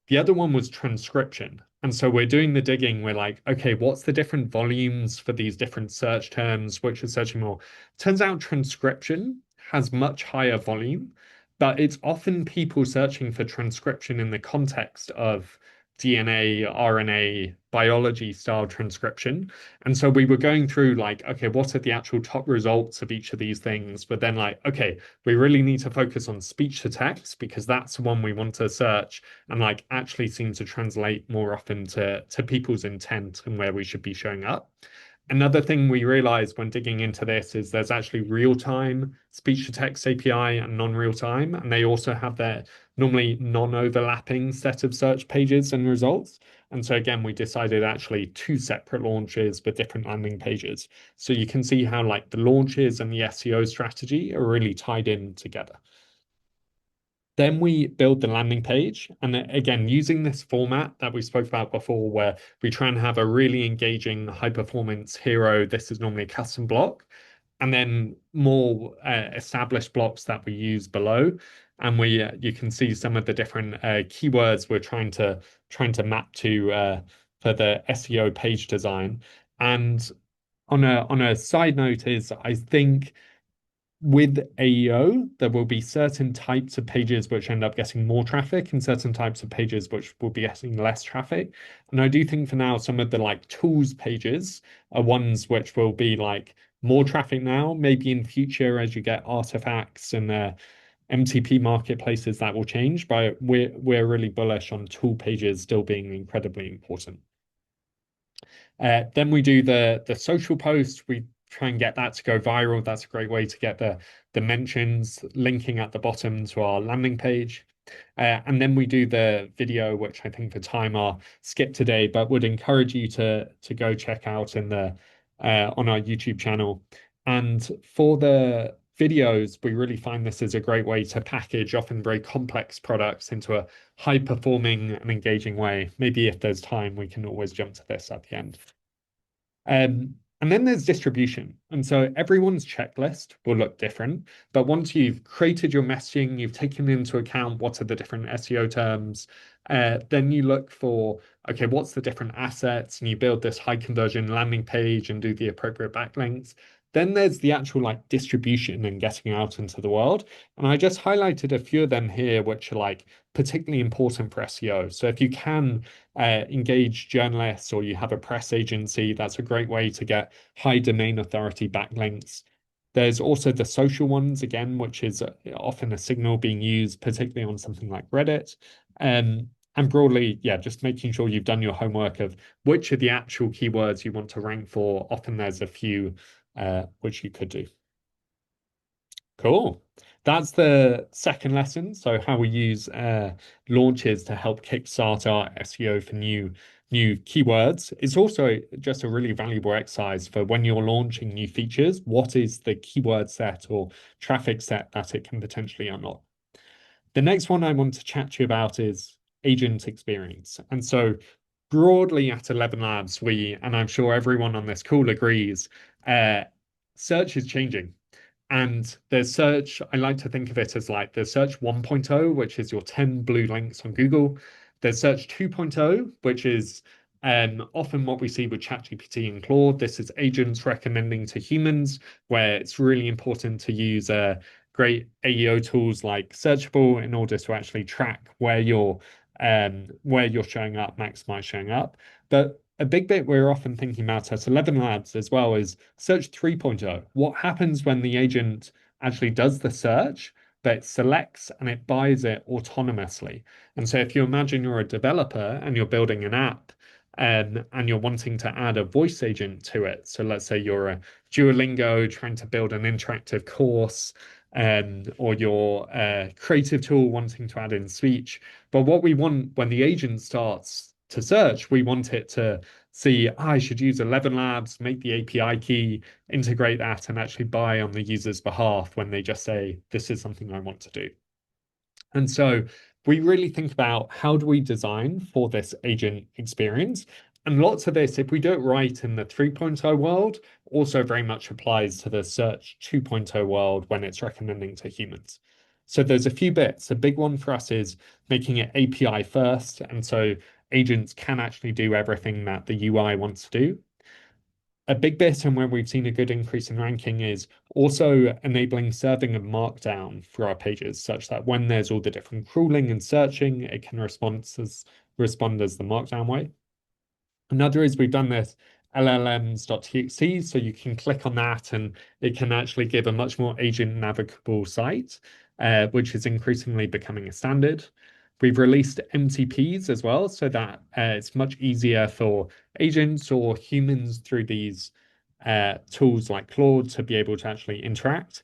The other one was transcription. And so we're doing the digging. We're like, okay, what's the different volumes for these different search terms, which are searching more? Turns out transcription has much higher volume, but it's often people searching for transcription in the context of DNA, RNA, biology style transcription. And so we were going through like, okay, what are the actual top results of each of these things? But then like, okay, we really need to focus on speech to text because that's the one we want to search and like actually seem to translate more often to people's intent and where we should be showing up. Another thing we realized when digging into this is there's actually real-time speech-to-text API and non-real-time, and they also have their normally non-overlapping set of search pages and results. And so again, we decided actually 2 separate launches with different landing pages. So you can see how like the launches and the SEO strategy are really tied in together. Then we build the landing page. And again, using this format that we spoke about before, where we try and have a really engaging high performance hero. This is normally a custom block, and then more established blocks that we use below. And you can see some of the different keywords we're trying to map to for the SEO page design. And on a side note is I think with AEO, there will be certain types of pages which end up getting more traffic and certain types of pages which will be getting less traffic. And I do think for now, some of the like tools pages are ones which will be like more traffic now, maybe in future as you get artifacts and MTP marketplaces that will change, but we're really bullish on tool pages still being incredibly important. Then we do the social post. We try and get that to go viral. That's a great way to get the mentions linking at the bottom to our landing page. And then we do the video, which I think for time are skipped today, but would encourage you to go check out in the on our YouTube channel. And for the videos, we really find this is a great way to package often very complex products into a high performing and engaging way. Maybe if there's time, we can always jump to this at the end. And then there's distribution. And so everyone's checklist will look different. But once you've created your messaging, you've taken into account what are the different SEO terms, then you look for, okay, what's the different assets? And you build this high conversion landing page and do the appropriate backlinks. Then there's the actual like distribution and getting out into the world. And I just highlighted a few of them here, which are like particularly important for SEO. So if you can engage journalists or you have a press agency, that's a great way to get high domain authority backlinks. There's also the social ones, again, which is often a signal being used, particularly on something like Reddit. And broadly, yeah, just making sure you've done your homework of which are the actual keywords you want to rank for. Often there's a few which you could do. Cool. That's the second lesson. So how we use launches to help kickstart our SEO for new keywords. It's also just a really valuable exercise for when you're launching new features. What is the keyword set or traffic set that it can potentially unlock? The next one I want to chat to you about is agent experience. And so broadly at ElevenLabs, and I'm sure everyone on this call agrees, search is changing. And there's search, I like to think of it as like the search 1.0, which is your 10 blue links on Google. There's search 2.0, which is often what we see with ChatGPT and Claude. This is agents recommending to humans, where it's really important to use great AEO tools like Searchable in order to actually track where you're showing up, maximize showing up. But a big bit we're often thinking about at ElevenLabs as well is search 3.0. What happens when the agent actually does the search, but it selects and it buys it autonomously? And so if you imagine you're a developer and you're building an app, and you're wanting to add a voice agent to it. So let's say you're a Duolingo trying to build an interactive course, or your creative tool wanting to add in speech. But what we want when the agent starts to search, we want it to see, I should use ElevenLabs, make the API key, integrate that, and actually buy on the user's behalf when they just say, this is something I want to do. And so we really think about how do we design for this agent experience? And lots of this, if we do it right in the 3.0 world, also very much applies to the search 2.0 world when it's recommending to humans. So there's a few bits. A big one for us is making it API first. And so agents can actually do everything that the UI wants to do. A big bit and where we've seen a good increase in ranking is also enabling serving of markdown for our pages, such that when there's all the different crawling and searching, it can respond as the markdown way. Another is we've done this LLMs.txt, so you can click on that and it can actually give a much more agent navigable site, which is increasingly becoming a standard. We've released MTPs as well, so that it's much easier for agents or humans through these tools like Claude to be able to actually interact.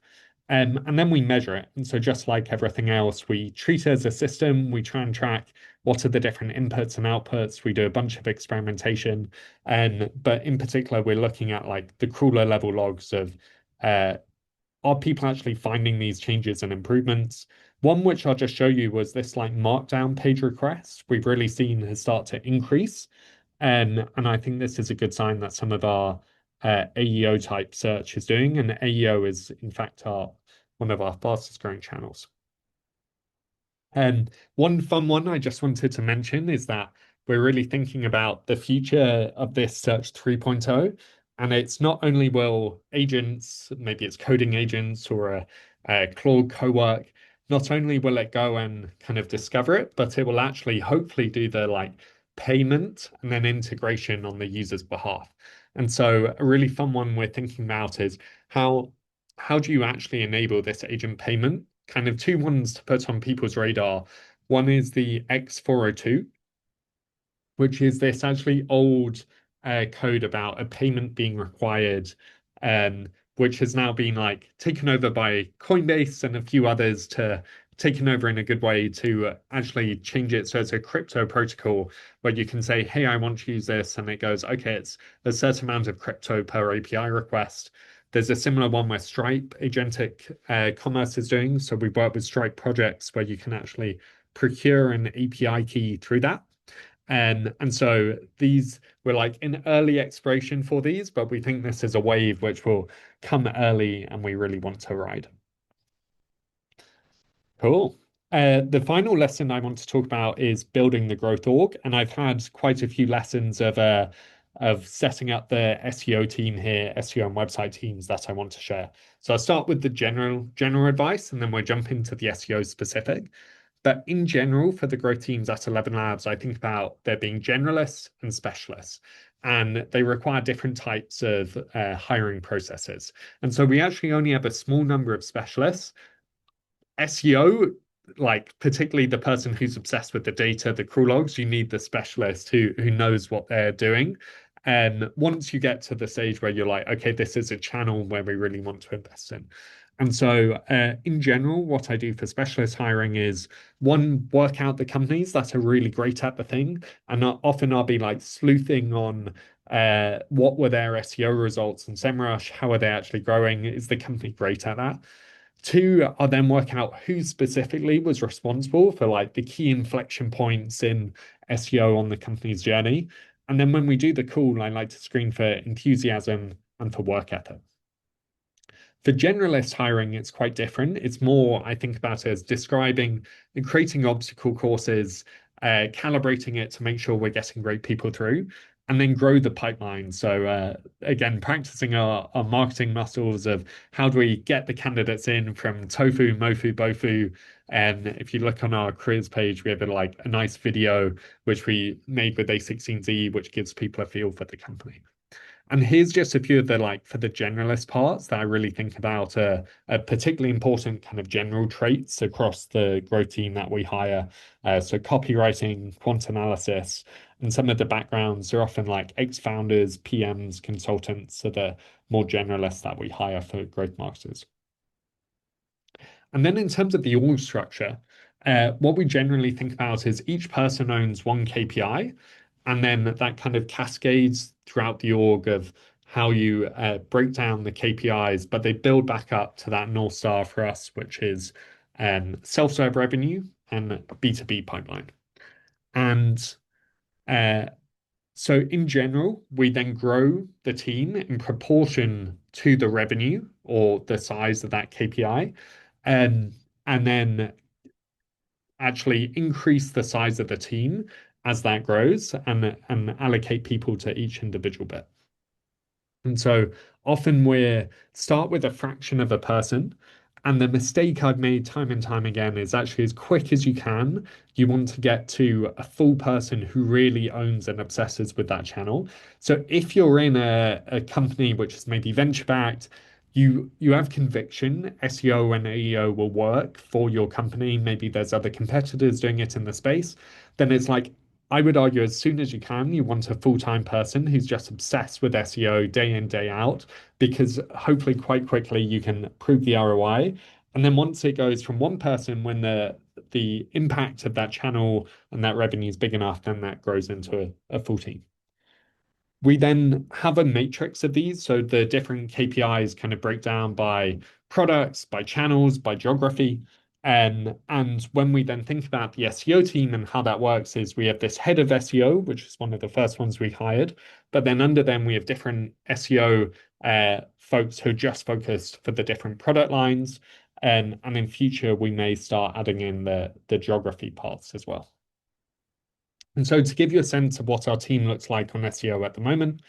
And then we measure it. And so just like everything else, we treat it as a system. We try and track what are the different inputs and outputs. We do a bunch of experimentation. But in particular, we're looking at like the crawler level logs of are people actually finding these changes and improvements? One which I'll just show you was this like markdown page request we've really seen has started to increase. And I think this is a good sign that some of our AEO type search is doing. And AEO is in fact one of our fastest growing channels. And one fun one I just wanted to mention is that we're really thinking about the future of this Search 3.0. And it's not only will agents, maybe it's coding agents or a Claude cowork, not only will it go and kind of discover it, but it will actually hopefully do the like payment and then integration on the user's behalf. And so a really fun one we're thinking about is how do you actually enable this agent payment? Kind of two ones to put on people's radar. One is the X402, which is this actually old code about a payment being required, which has now been like taken over by Coinbase and a few others to taken over in a good way to actually change it so it's a crypto protocol where you can say, hey, I want to use this, and it goes, okay, it's a certain amount of crypto per API request. There's a similar one where Stripe agentic commerce is doing. So we work with Stripe projects where you can actually procure an API key through that. And so these were like in early exploration for these, but we think this is a wave which will come early and we really want to ride. Cool. The final lesson I want to talk about is building the growth org. And I've had quite a few lessons of setting up the SEO team here, SEO and website teams that I want to share. So I'll start with the general advice, and then we'll jump into the SEO specific. But in general, for the growth teams at ElevenLabs, I think about there being generalists and specialists, and they require different types of hiring processes. And so we actually only have a small number of specialists. SEO, like particularly the person who's obsessed with the data, the crawl logs, you need the specialist who knows what they're doing. And once you get to the stage where you're like, okay, this is a channel where we really want to invest in. And so in general, what I do for specialist hiring is one, work out the companies that are really great at the thing. And often I'll be like sleuthing on what were their SEO results and SEMrush, how are they actually growing? Is the company great at that? Two, I'll then work out who specifically was responsible for like the key inflection points in SEO on the company's journey. And then when we do the call, I like to screen for enthusiasm and for work ethic. For generalist hiring, it's quite different. It's more, I think about it as describing and creating obstacle courses, calibrating it to make sure we're getting great people through, and then grow the pipeline. So again, practicing our marketing muscles of how do we get the candidates in from tofu, mofu, bofu. And if you look on our careers page, we have a nice video which we made with A16Z, which gives people a feel for the company. And here's just a few of the for the generalist parts that I really think about are particularly important kind of general traits across the growth team that we hire. So copywriting, quant analysis, and some of the backgrounds are often like ex-founders, PMs, consultants, so the more generalists that we hire for growth marketers. And then in terms of the org structure, what we generally think about is each person owns one KPI, and then that kind of cascades throughout the org of how you break down the KPIs, but they build back up to that North Star for us, which is self-serve revenue and B2B pipeline. And so in general, we then grow the team in proportion to the revenue or the size of that KPI, and then actually increase the size of the team as that grows and allocate people to each individual bit. And so often we start with a fraction of a person. And the mistake I've made time and time again is actually as quick as you can, you want to get to a full person who really owns and obsesses with that channel. So if you're in a company which is maybe venture-backed, you have conviction SEO and AEO will work for your company. Maybe there's other competitors doing it in the space. Then it's like, I would argue as soon as you can, you want a full-time person who's just obsessed with SEO day in, day out, because hopefully quite quickly you can prove the ROI. And then once it goes from one person, when the impact of that channel and that revenue is big enough, then that grows into a full team. We then have a matrix of these. So the different KPIs kind of break down by products, by channels, by geography. And when we then think about the SEO team and how that works is we have this head of SEO, which is one of the first ones we hired. But then under them, we have different SEO folks who are just focused for the different product lines. And in future, we may start adding in the geography parts as well. And so to give you a sense of what our team looks like on SEO at the moment,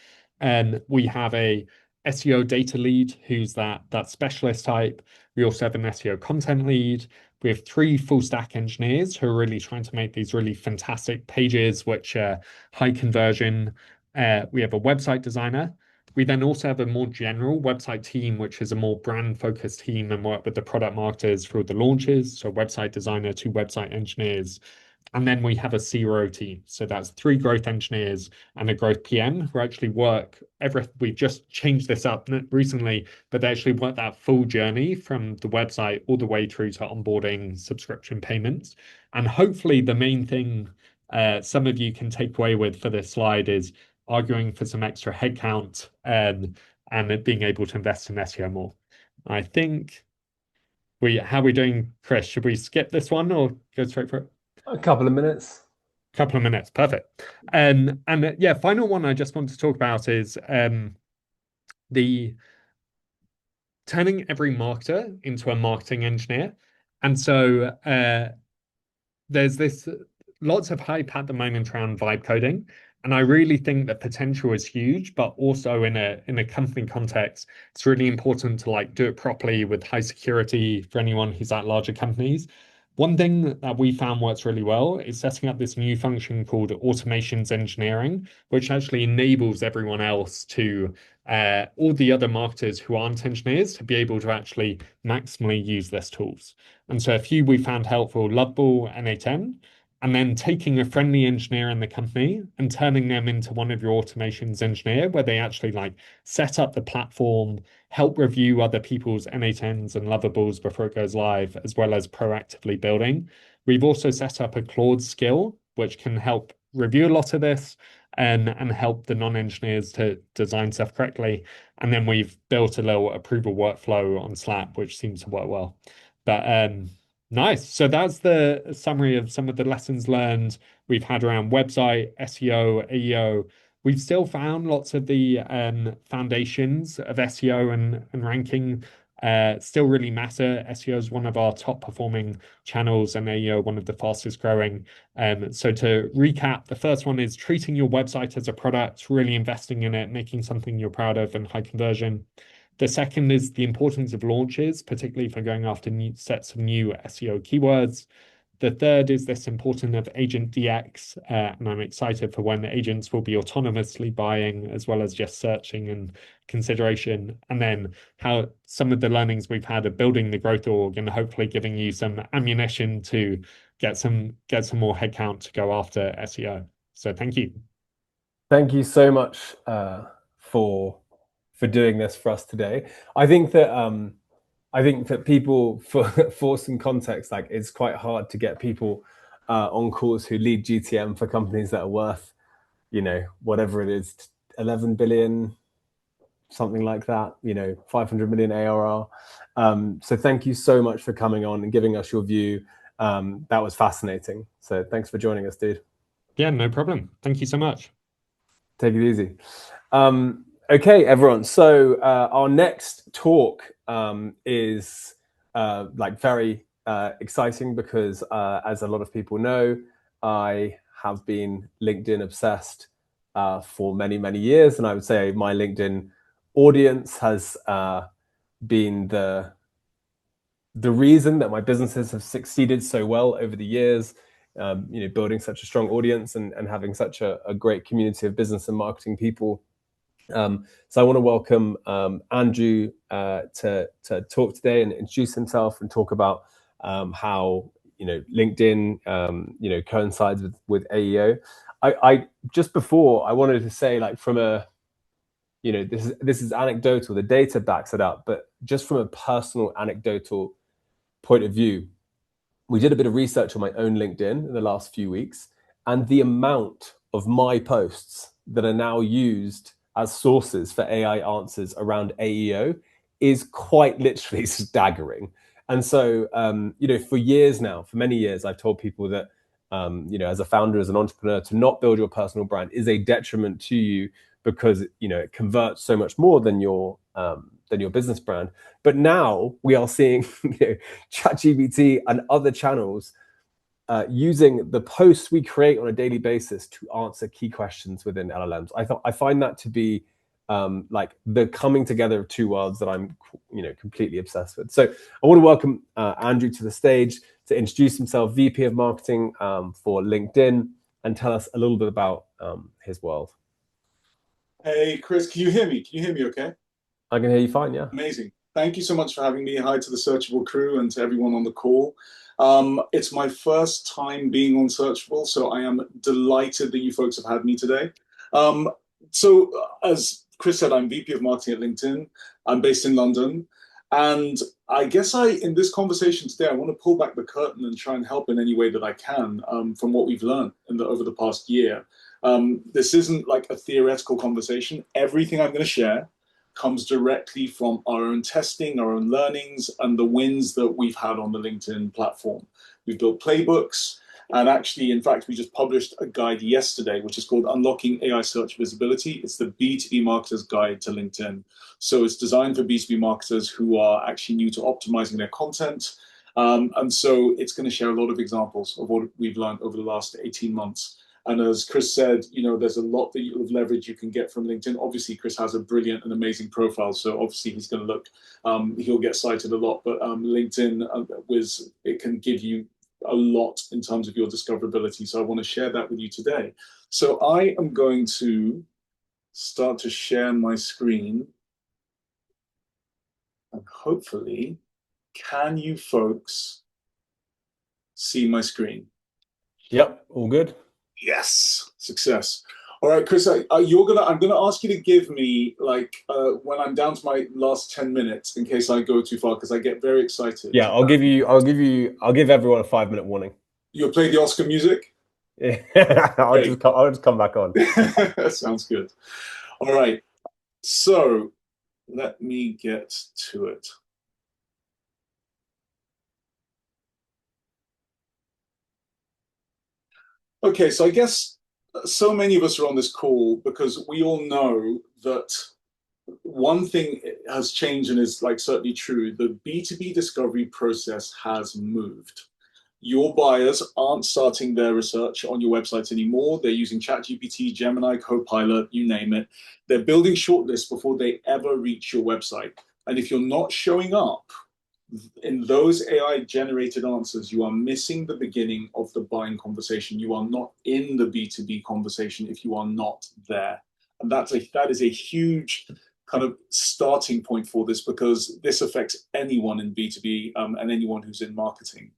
we have a SEO data lead who's that specialist type. We also have an SEO content lead. We have 3 full stack engineers who are really trying to make these really fantastic pages, which are high conversion. We have a website designer. We then also have a more general website team, which is a more brand focused team and work with the product marketers for the launches. So website designer, 2 website engineers. And then we have a CRO team. So that's 3 growth engineers and a growth PM who actually work we've just changed this up recently, but they actually work that full journey from the website all the way through to onboarding, subscription payments. And hopefully the main thing some of you can take away with for this slide is arguing for some extra headcount and being able to invest in SEO more. I think how are we doing, Chris? Should we skip this one or go straight for it? A couple of minutes. Couple of minutes, perfect. And yeah, final one I just want to talk about is the turning every marketer into a marketing engineer. And so there's this lots of hype at the moment around vibe coding. And I really think the potential is huge, but also in a company context, it's really important to like do it properly with high security for anyone who's at larger companies. One thing that we found works really well is setting up this new function called automations engineering, which actually enables everyone else to, all the other marketers who aren't engineers, to be able to actually maximally use this tools. And so a few we found helpful: Lovable, N8N, and then taking a friendly engineer in the company and turning them into one of your automations engineer, where they actually like set up the platform, help review other people's N8Ns and Lovables before it goes live, as well as proactively building. We've also set up a Claude skill, which can help review a lot of this and help the non-engineers to design stuff correctly. And then we've built a little approval workflow on Slack, which seems to work well. But nice. So that's the summary of some of the lessons learned we've had around website, SEO, AEO. We've still found lots of the foundations of SEO and ranking still really matter. SEO is one of our top performing channels and AEO one of the fastest growing. So to recap, the first one is treating your website as a product, really investing in it, making something you're proud of and high conversion. The second is the importance of launches, particularly for going after new sets of new SEO keywords. The third is this importance of agent DX, and I'm excited for when the agents will be autonomously buying as well as just searching and consideration. And then how some of the learnings we've had of building the growth org and hopefully giving you some ammunition to get some more headcount to go after SEO. So thank you. Thank you so much for doing this for us today. I think that people, for some context, like it's quite hard to get people on calls who lead GTM for companies that are worth, whatever it is, 11 billion, something like that, 500 million ARR. So thank you so much for coming on and giving us your view. That was fascinating. So thanks for joining us, dude. Yeah, no problem. Thank you so much. Take it easy. Okay, everyone. So our next talk is very exciting because, as a lot of people know, I have been LinkedIn obsessed for many, many years, and I would say my LinkedIn audience has been the reason that my businesses have succeeded so well over the years. Building such a strong audience and having such a great community of business and marketing people. So I want to welcome Andrew to talk today and introduce himself and talk about how LinkedIn coincides with AEO. I just before I wanted to say, like, from a, this is anecdotal, the data backs it up, but just from a personal anecdotal point of view, we did a bit of research on my own LinkedIn in the last few weeks, and the amount of my posts that are now used as sources for AI answers around AEO is quite literally staggering. And so, for years now, for many years, I've told people that, as a founder, as an entrepreneur, to not build your personal brand is a detriment to you, because, it converts so much more than your business brand. But now we are seeing ChatGPT and other channels using the posts we create on a daily basis to answer key questions within LLMs. I find that to be like the coming together of two worlds that I'm completely obsessed with. So I want to welcome Andrew to the stage to introduce himself, VP of Marketing for LinkedIn, and tell us a little bit about his world. Hey, Chris, can you hear me? Can you hear me okay? I can hear you fine, yeah. Amazing. Thank you so much for having me. Hi to the Searchable crew and to everyone on the call. It's my first time being on Searchable, so I am delighted that you folks have had me today. As Chris said, I'm VP of Marketing at LinkedIn. I'm based in London. And I guess in this conversation today, I want to pull back the curtain and try and help in any way that I can from what we've learned over the past year. This isn't like a theoretical conversation. Everything I'm going to share comes directly from our own testing, our own learnings, and the wins that we've had on the LinkedIn platform. We've built playbooks, and actually, in fact, we just published a guide yesterday, which is called Unlocking AI Search Visibility. It's the B2B Marketer's Guide to LinkedIn. So it's designed for B2B marketers who are actually new to optimizing their content. And so it's going to share a lot of examples of what we've learned over the last 18 months. And as Chris said, there's a lot of leverage you can get from LinkedIn. Obviously, Chris has a brilliant and amazing profile, so obviously he's going to look, he'll get cited a lot. But LinkedIn, it can give you a lot in terms of your discoverability. So I want to share that with you today. So I am going to start to share my screen. And hopefully, can you folks see my screen? Yep, all good. Yes, success. All right, Chris, I'm gonna ask you to give me when I'm down to my last 10 minutes in case I go too far, because I get very excited. Yeah, I'll give everyone a 5-minute warning. You'll play the Oscar music? Yeah. I'll just come back on. Sounds good. All right. So let me get to it. Okay, so I guess so many of us are on this call because we all know that one thing has changed and is certainly true. The B2B discovery process has moved. Your buyers aren't starting their research on your website anymore. They're using ChatGPT, Gemini, Copilot, you name it. They're building shortlists before they ever reach your website. And if you're not showing up in those AI-generated answers, you are missing the beginning of the buying conversation. You are not in the B2B conversation if you are not there. And that is a huge kind of starting point for this, because this affects anyone in B2B and anyone who's in marketing.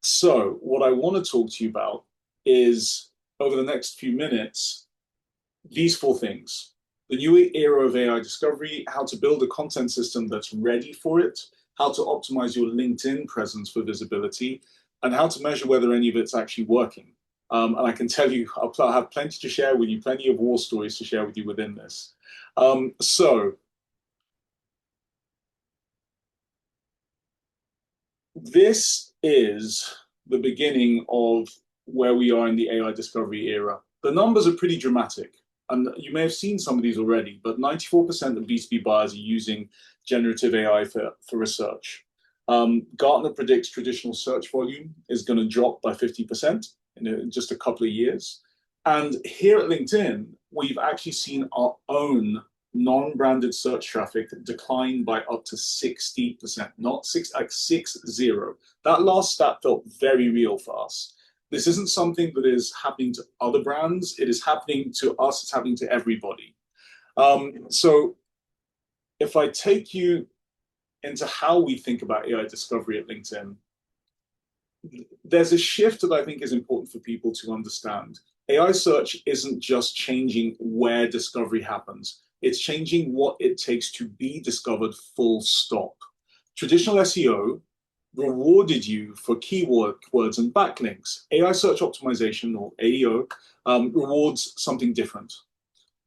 So what I want to talk to you about is, over the next few minutes, these 4 things. The new era of AI discovery, how to build a content system that's ready for it, how to optimize your LinkedIn presence for visibility, and how to measure whether any of it's actually working. And I can tell you, I'll have plenty to share with you, plenty of war stories to share with you within this. So this is the beginning of where we are in the AI discovery era. The numbers are pretty dramatic. And you may have seen some of these already, but 94% of B2B buyers are using generative AI for research. Gartner predicts traditional search volume is going to drop by 50% in just a couple of years. And here at LinkedIn, we've actually seen our own non-branded search traffic decline by up to 60%, not 60. That last stat felt very real for us. This isn't something that is happening to other brands. It is happening to us. It's happening to everybody. So if I take you into how we think about AI discovery at LinkedIn, there's a shift that I think is important for people to understand. AI search isn't just changing where discovery happens. It's changing what it takes to be discovered, full stop. Traditional SEO rewarded you for keywords and backlinks. AI search optimization, or AEO, rewards something different.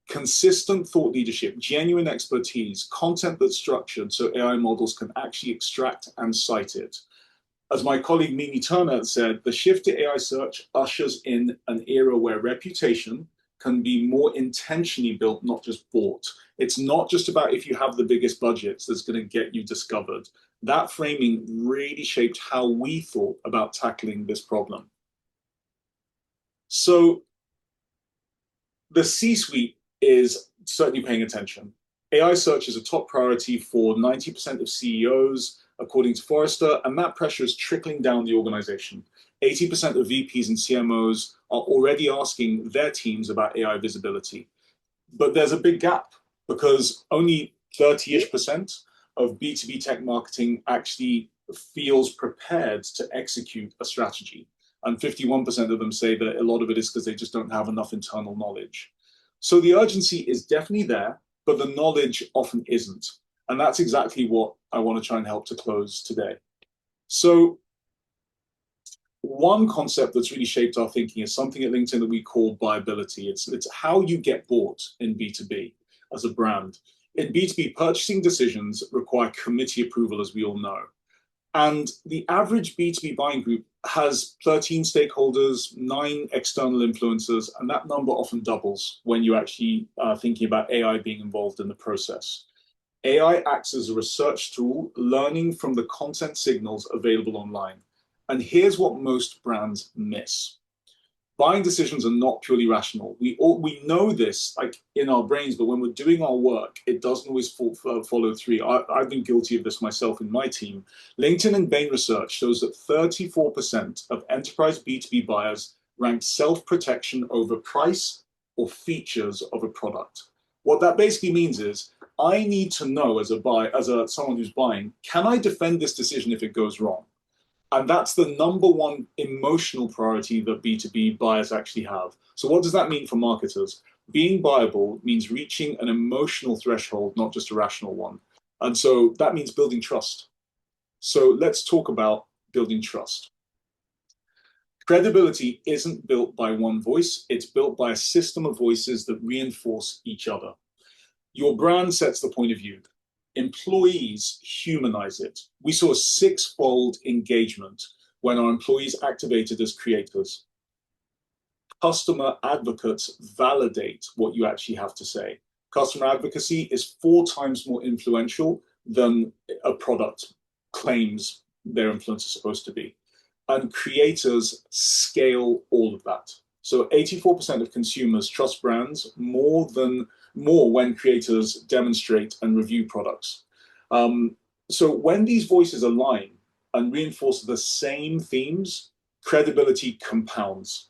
Consistent thought leadership, genuine expertise, content that's structured so AI models can actually extract and cite it. As my colleague Mimi Turner said, the shift to AI search ushers in an era where reputation can be more intentionally built, not just bought. It's not just about if you have the biggest budgets that's going to get you discovered. That framing really shaped how we thought about tackling this problem. So the C-suite is certainly paying attention. AI search is a top priority for 90% of CEOs, according to Forrester, and that pressure is trickling down the organization. 80% of VPs and CMOs are already asking their teams about AI visibility. But there's a big gap because only 30-ish% of B2B tech marketing actually feels prepared to execute a strategy. And 51% of them say that a lot of it is because they just don't have enough internal knowledge. So the urgency is definitely there, but the knowledge often isn't. And that's exactly what I want to try and help to close today. So one concept that's really shaped our thinking is something at LinkedIn that we call buyability. It's how you get bought in B2B as a brand. In B2B, purchasing decisions require committee approval, as we all know. And the average B2B buying group has 13 stakeholders, 9 external influencers, and that number often doubles when you're actually thinking about AI being involved in the process. AI acts as a research tool, learning from the content signals available online. And here's what most brands miss. Buying decisions are not purely rational. We know this like in our brains, but when we're doing our work, it doesn't always follow through. I've been guilty of this myself in my team. LinkedIn and Bain research shows that 34% of enterprise B2B buyers rank self-protection over price or features of a product. What that basically means is I need to know as someone who's buying, can I defend this decision if it goes wrong? And that's the number one emotional priority that B2B buyers actually have. So what does that mean for marketers? Being buyable means reaching an emotional threshold, not just a rational one. And so that means building trust. So let's talk about building trust. Credibility isn't built by one voice. It's built by a system of voices that reinforce each other. Your brand sets the point of view. Employees humanize it. We saw a 6-fold engagement when our employees activated as creators. Customer advocates validate what you actually have to say. Customer advocacy is 4 times more influential than a product claims their influence is supposed to be. And creators scale all of that. So 84% of consumers trust brands more when creators demonstrate and review products. So when these voices align and reinforce the same themes, credibility compounds.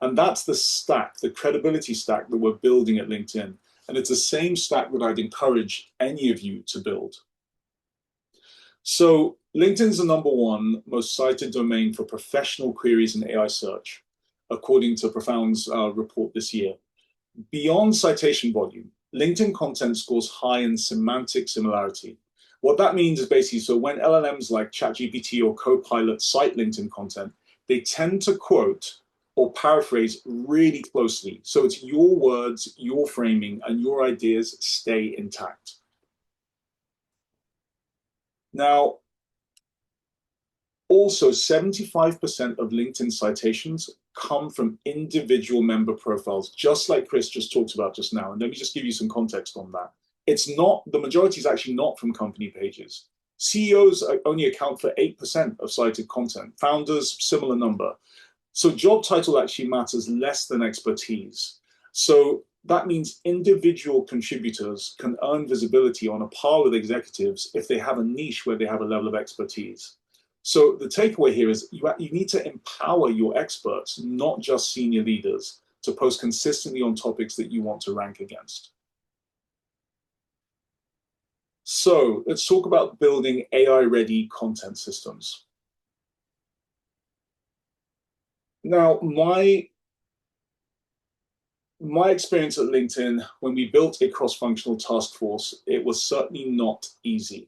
And that's the stack, the credibility stack that we're building at LinkedIn. And it's the same stack that I'd encourage any of you to build. So LinkedIn's the #1 most cited domain for professional queries in AI search, according to Profound's report this year. Beyond citation volume, LinkedIn content scores high in semantic similarity. What that means is basically, so when LLMs like ChatGPT or Copilot cite LinkedIn content, they tend to quote or paraphrase really closely. So it's your words, your framing, and your ideas stay intact. Now, also 75% of LinkedIn citations come from individual member profiles, just like Chris just talked about just now. And let me just give you some context on that. It's not, the majority is actually not from company pages. CEOs only account for 8% of cited content. Founders, similar number. So job title actually matters less than expertise. So that means individual contributors can earn visibility on a par with executives if they have a niche where they have a level of expertise. So the takeaway here is you need to empower your experts, not just senior leaders, to post consistently on topics that you want to rank against. So let's talk about building AI-ready content systems. Now, my experience at LinkedIn, when we built a cross-functional task force, it was certainly not easy.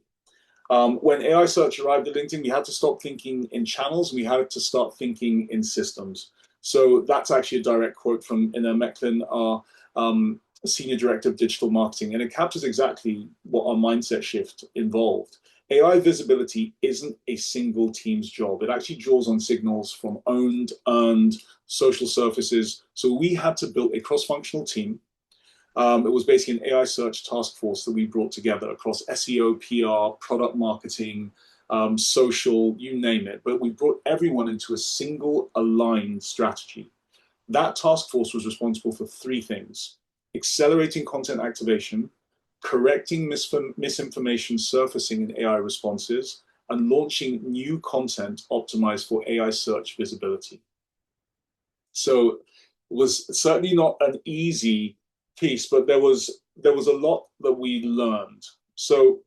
When AI search arrived at LinkedIn, we had to stop thinking in channels and we had to start thinking in systems. So that's actually a direct quote from Ina Mecklin, our Senior Director of Digital Marketing, and it captures exactly what our mindset shift involved. AI visibility isn't a single team's job. It actually draws on signals from owned, earned, social surfaces. So we had to build a cross-functional team. It was basically an AI search task force that we brought together across SEO, PR, product marketing, social, you name it. But we brought everyone into a single aligned strategy. That task force was responsible for three things: accelerating content activation, correcting misinformation surfacing in AI responses, and launching new content optimized for AI search visibility. So it was certainly not an easy piece, but there was a lot that we learned. So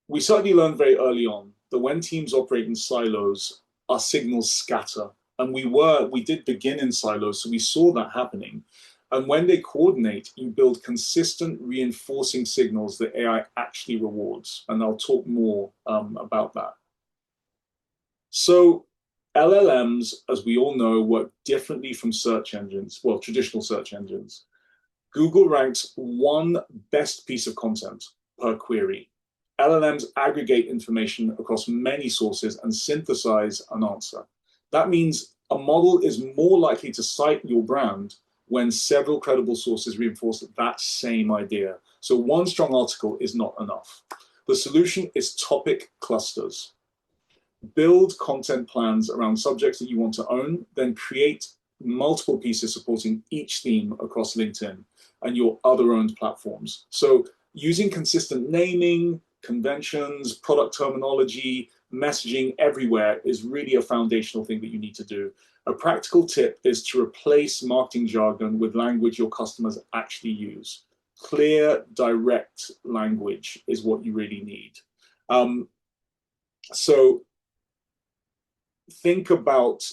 we certainly learned very early on that when teams operate in silos, our signals scatter. And we did begin in silos, so we saw that happening. And when they coordinate, you build consistent reinforcing signals that AI actually rewards. And I'll talk more about that. So LLMs, as we all know, work differently from search engines, well, traditional search engines. Google ranks one best piece of content per query. LLMs aggregate information across many sources and synthesize an answer. That means a model is more likely to cite your brand when several credible sources reinforce that same idea. So one strong article is not enough. The solution is topic clusters. Build content plans around subjects that you want to own, then create multiple pieces supporting each theme across LinkedIn and your other owned platforms. So using consistent naming, conventions, product terminology, messaging everywhere is really a foundational thing that you need to do. A practical tip is to replace marketing jargon with language your customers actually use. Clear, direct language is what you really need. So think about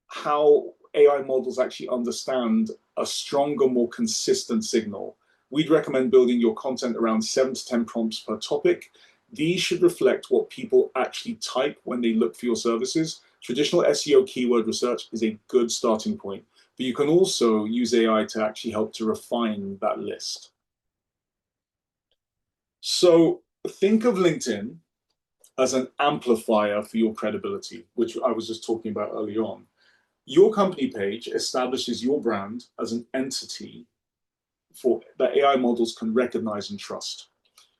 how AI models actually understand a stronger, more consistent signal. We'd recommend building your content around 7 to 10 prompts per topic. These should reflect what people actually type when they look for your services. Traditional SEO keyword research is a good starting point, but you can also use AI to actually help to refine that list. So think of LinkedIn as an amplifier for your credibility, which I was just talking about earlier on. Your company page establishes your brand as an entity that AI models can recognize and trust.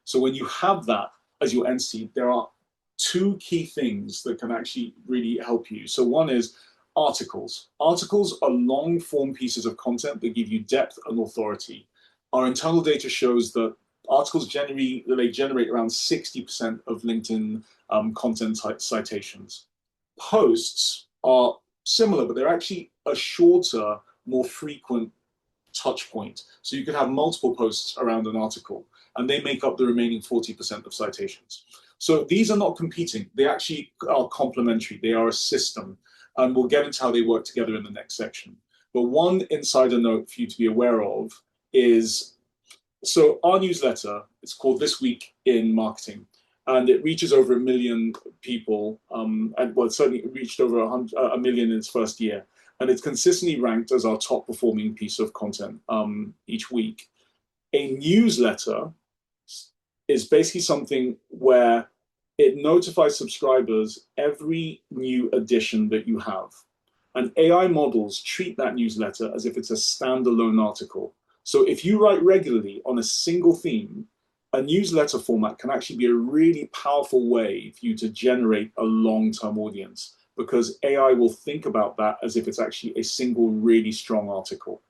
So when you have that as your entity, there are two key things that can actually really help you. So one is articles. Articles are long form pieces of content that give you depth and authority. Our internal data shows that articles generate around 60% of LinkedIn content citations. Posts are similar, but they're actually a shorter, more frequent touch point. So you could have multiple posts around an article, and they make up the remaining 40% of citations. So these are not competing. They actually are complementary. They are a system. And we'll get into how they work together in the next section. But one insider note for you to be aware of is, so our newsletter, it's called This Week in Marketing, and it reaches over 1 million people, and well, it certainly reached over 1 million in its first year. And it's consistently ranked as our top performing piece of content each week. A newsletter is basically something where it notifies subscribers every new edition that you have. And AI models treat that newsletter as if it's a standalone article. So if you write regularly on a single theme, a newsletter format can actually be a really powerful way for you to generate a long-term audience, because AI will think about that as if it's actually a single really strong article.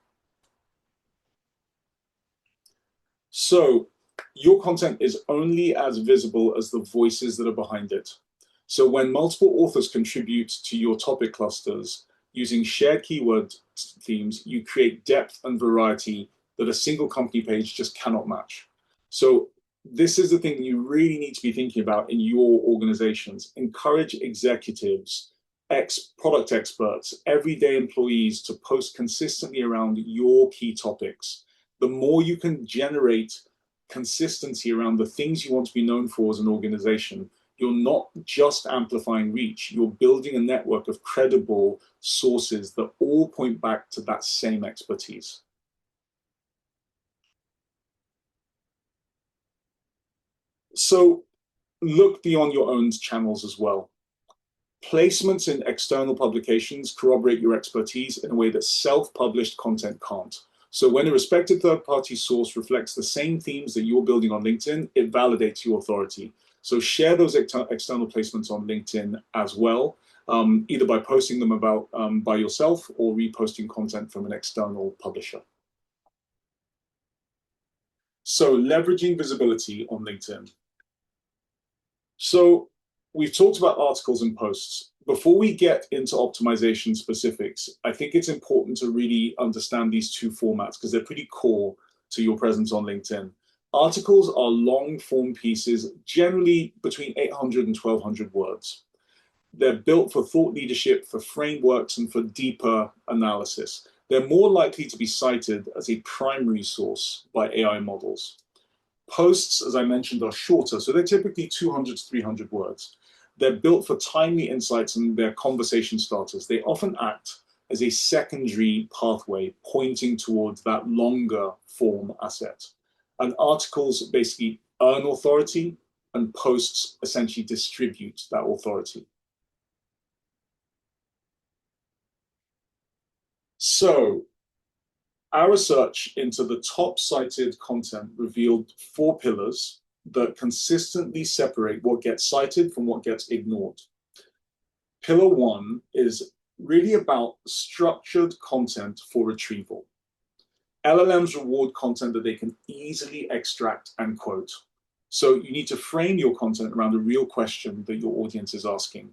So your content is only as visible as the voices that are behind it. So when multiple authors contribute to your topic clusters using shared keyword themes, you create depth and variety that a single company page just cannot match. So this is the thing you really need to be thinking about in your organizations. Encourage executives product experts, everyday employees to post consistently around your key topics. The more you can generate consistency around the things you want to be known for as an organization, you're not just amplifying reach, you're building a network of credible sources that all point back to that same expertise. So look beyond your own channels as well. Placements in external publications corroborate your expertise in a way that self-published content can't. So when a respected third-party source reflects the same themes that you're building on LinkedIn, it validates your authority. So share those external placements on LinkedIn as well, either by posting them by yourself or reposting content from an external publisher. So leveraging visibility on LinkedIn. So we've talked about articles and posts. Before we get into optimization specifics, I think it's important to really understand these two formats because they're pretty core to your presence on LinkedIn. Articles are long form pieces, generally between 800 and 1200 words. They're built for thought leadership, for frameworks, and for deeper analysis. They're more likely to be cited as a primary source by AI models. Posts, as I mentioned, are shorter, so they're typically 200 to 300 words. They're built for timely insights and they're conversation starters. They often act as a secondary pathway pointing towards that longer form asset. And articles basically earn authority and posts essentially distribute that authority. So our research into the top cited content revealed 4 pillars that consistently separate what gets cited from what gets ignored. Pillar 1 is really about structured content for retrieval. LLMs reward content that they can easily extract and quote. So you need to frame your content around a real question that your audience is asking.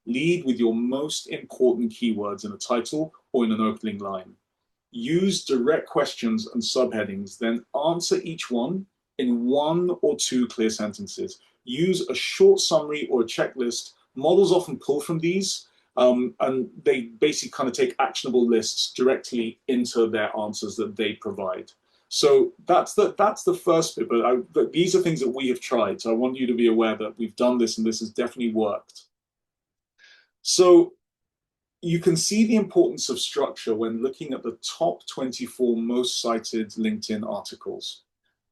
Lead with your most important keywords in a title or in an opening line. Use direct questions and subheadings, then answer each one in 1 or 2 clear sentences. Use a short summary or a checklist. Models often pull from these, and they basically kind of take actionable lists directly into their answers that they provide. So that's the first bit, but these are things that we have tried. So I want you to be aware that we've done this and this has definitely worked. So you can see the importance of structure when looking at the top 24 most cited LinkedIn articles.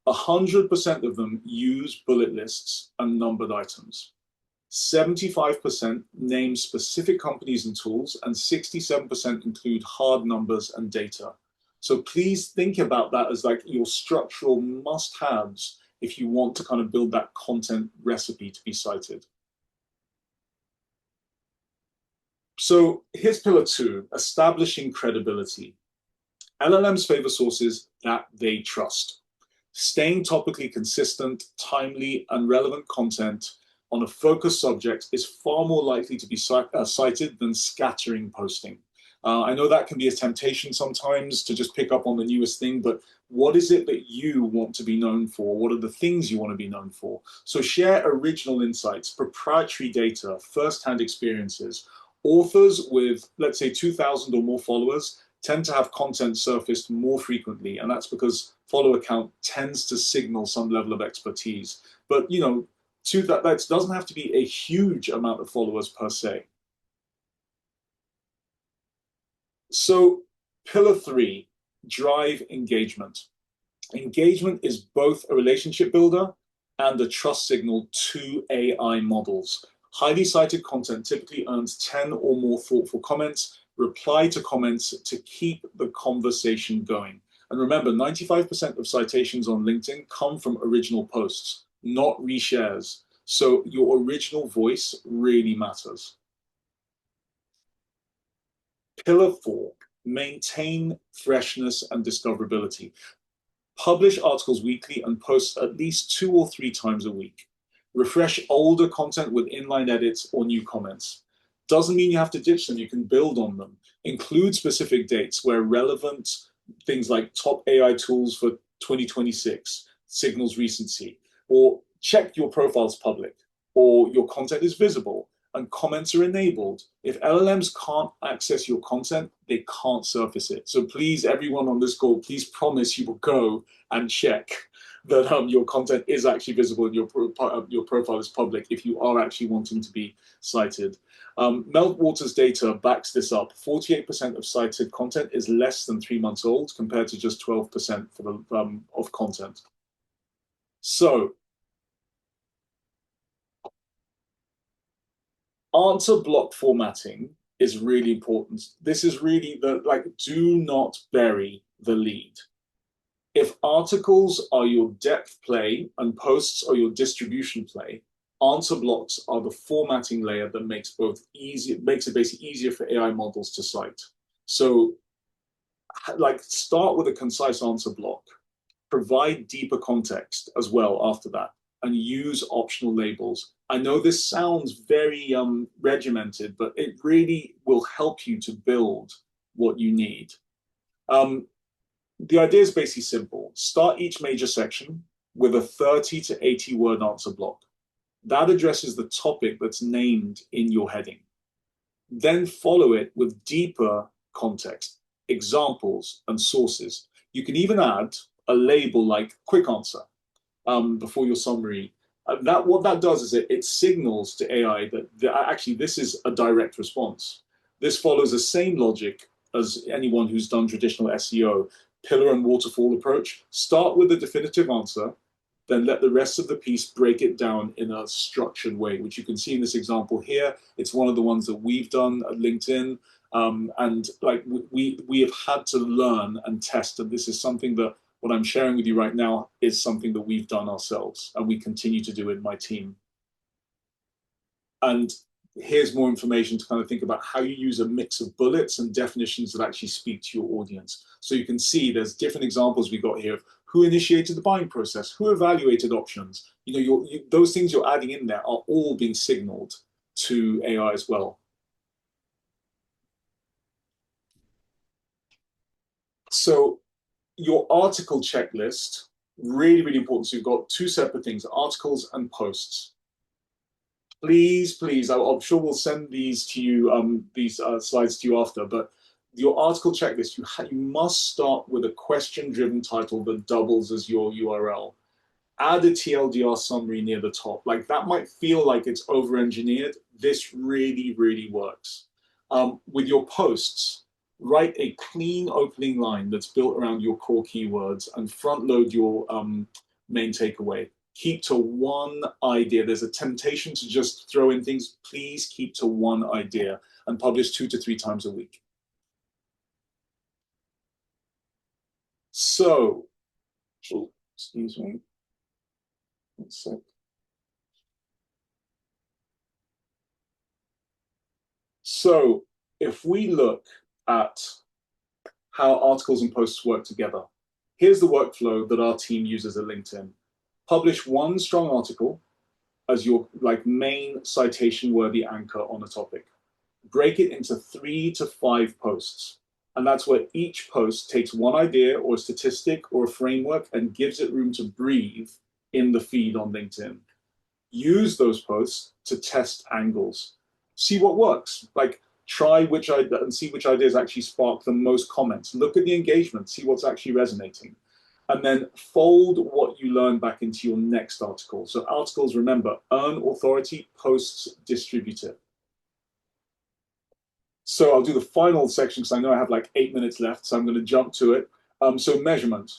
100% of them use bullet lists and numbered items. 75% name specific companies and tools, and 67% include hard numbers and data. So please think about that as like your structural must-haves if you want to kind of build that content recipe to be cited. So here's pillar 2, establishing credibility. LLMs favor sources that they trust. Staying topically consistent, timely, and relevant content on a focused subject is far more likely to be cited than scattering posting. I know that can be a temptation sometimes to just pick up on the newest thing, but what is it that you want to be known for? What are the things you want to be known for? So share original insights, proprietary data, first-hand experiences. Authors with, let's say, 2,000 or more followers tend to have content surfaced more frequently, and that's because follower count tends to signal some level of expertise. But, you know, that doesn't have to be a huge amount of followers per se. So pillar 3, drive engagement. Engagement is both a relationship builder and a trust signal to AI models. Highly cited content typically earns 10 or more thoughtful comments. Reply to comments to keep the conversation going. And remember, 95% of citations on LinkedIn come from original posts, not reshares. So your original voice really matters. Pillar 4, maintain freshness and discoverability. Publish articles weekly and post at least 2 or 3 times a week. Refresh older content with inline edits or new comments. Doesn't mean you have to ditch them, you can build on them. Include specific dates where relevant things like top AI tools for 2026 signals recency, or check your profile's public, or your content is visible. and comments are enabled, if LLMs can't access your content, they can't surface it. So please, everyone on this call, please promise you will go and check that your content is actually visible and your profile is public if you are actually wanting to be cited. Meltwater's data backs this up. 48% of cited content is less than 3 months old compared to just 12% for the, of content. So, answer block formatting is really important. This is really do not bury the lead. If articles are your depth play and posts are your distribution play, answer blocks are the formatting layer that makes it basically easier for AI models to cite. So, start with a concise answer block, provide deeper context as well after that, and use optional labels. I know this sounds very regimented, but it really will help you to build what you need. The idea is basically simple. Start each major section with a 30 to 80 word answer block. That addresses the topic that's named in your heading. Then follow it with deeper context, examples, and sources. You can even add a label like quick answer before your summary. What that does is it signals to AI that actually this is a direct response. This follows the same logic as anyone who's done traditional SEO, pillar and waterfall approach. Start with a definitive answer, then let the rest of the piece break it down in a structured way, which you can see in this example here. It's one of the ones that we've done at LinkedIn. And we have had to learn and test, and this is something that what I'm sharing with you right now is something that we've done ourselves and we continue to do in my team. And here's more information to kind of think about how you use a mix of bullets and definitions that actually speak to your audience. So you can see there's different examples we got here of who initiated the buying process, who evaluated options. Those things you're adding in there are all being signaled to AI as well. So your article checklist, really, really important. So you've got two separate things, articles and posts. Please, I'm sure we'll send these to you, these slides to you after, but your article checklist, you must start with a question-driven title that doubles as your URL. Add a TLDR summary near the top. That might feel like it's over-engineered. This really, really works. With your posts, write a clean opening line that's built around your core keywords and front load your main takeaway. Keep to one idea. There's a temptation to just throw in things. Please keep to one idea and publish 2 to 3 times a week. So, excuse me. One sec. So, if we look at how articles and posts work together, here's the workflow that our team uses at LinkedIn. Publish one strong article as your main citation-worthy anchor on a topic. Break it into 3 to 5 posts. And that's where each post takes one idea or a statistic or a framework and gives it room to breathe in the feed on LinkedIn. Use those posts to test angles. See what works. Try which idea and see which ideas actually spark the most comments. Look at the engagement, see what's actually resonating. And then fold what you learn back into your next article. So articles, remember, earn authority, posts, distribute it. So I'll do the final section because I know I have 8 minutes left, so I'm going to jump to it. So measurement.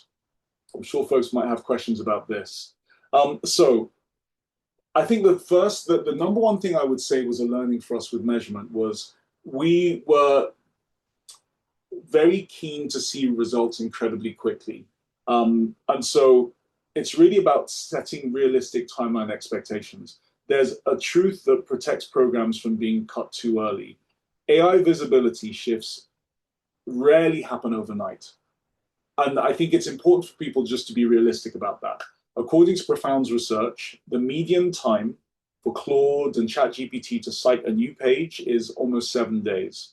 I'm sure folks might have questions about this. So I think the number one thing I would say was a learning for us with measurement was we were very keen to see results incredibly quickly. And so it's really about setting realistic timeline expectations. There's a truth that protects programs from being cut too early. AI visibility shifts rarely happen overnight. And I think it's important for people just to be realistic about that. According to Profound's research, the median time for Claude and ChatGPT to cite a new page is almost 7 days.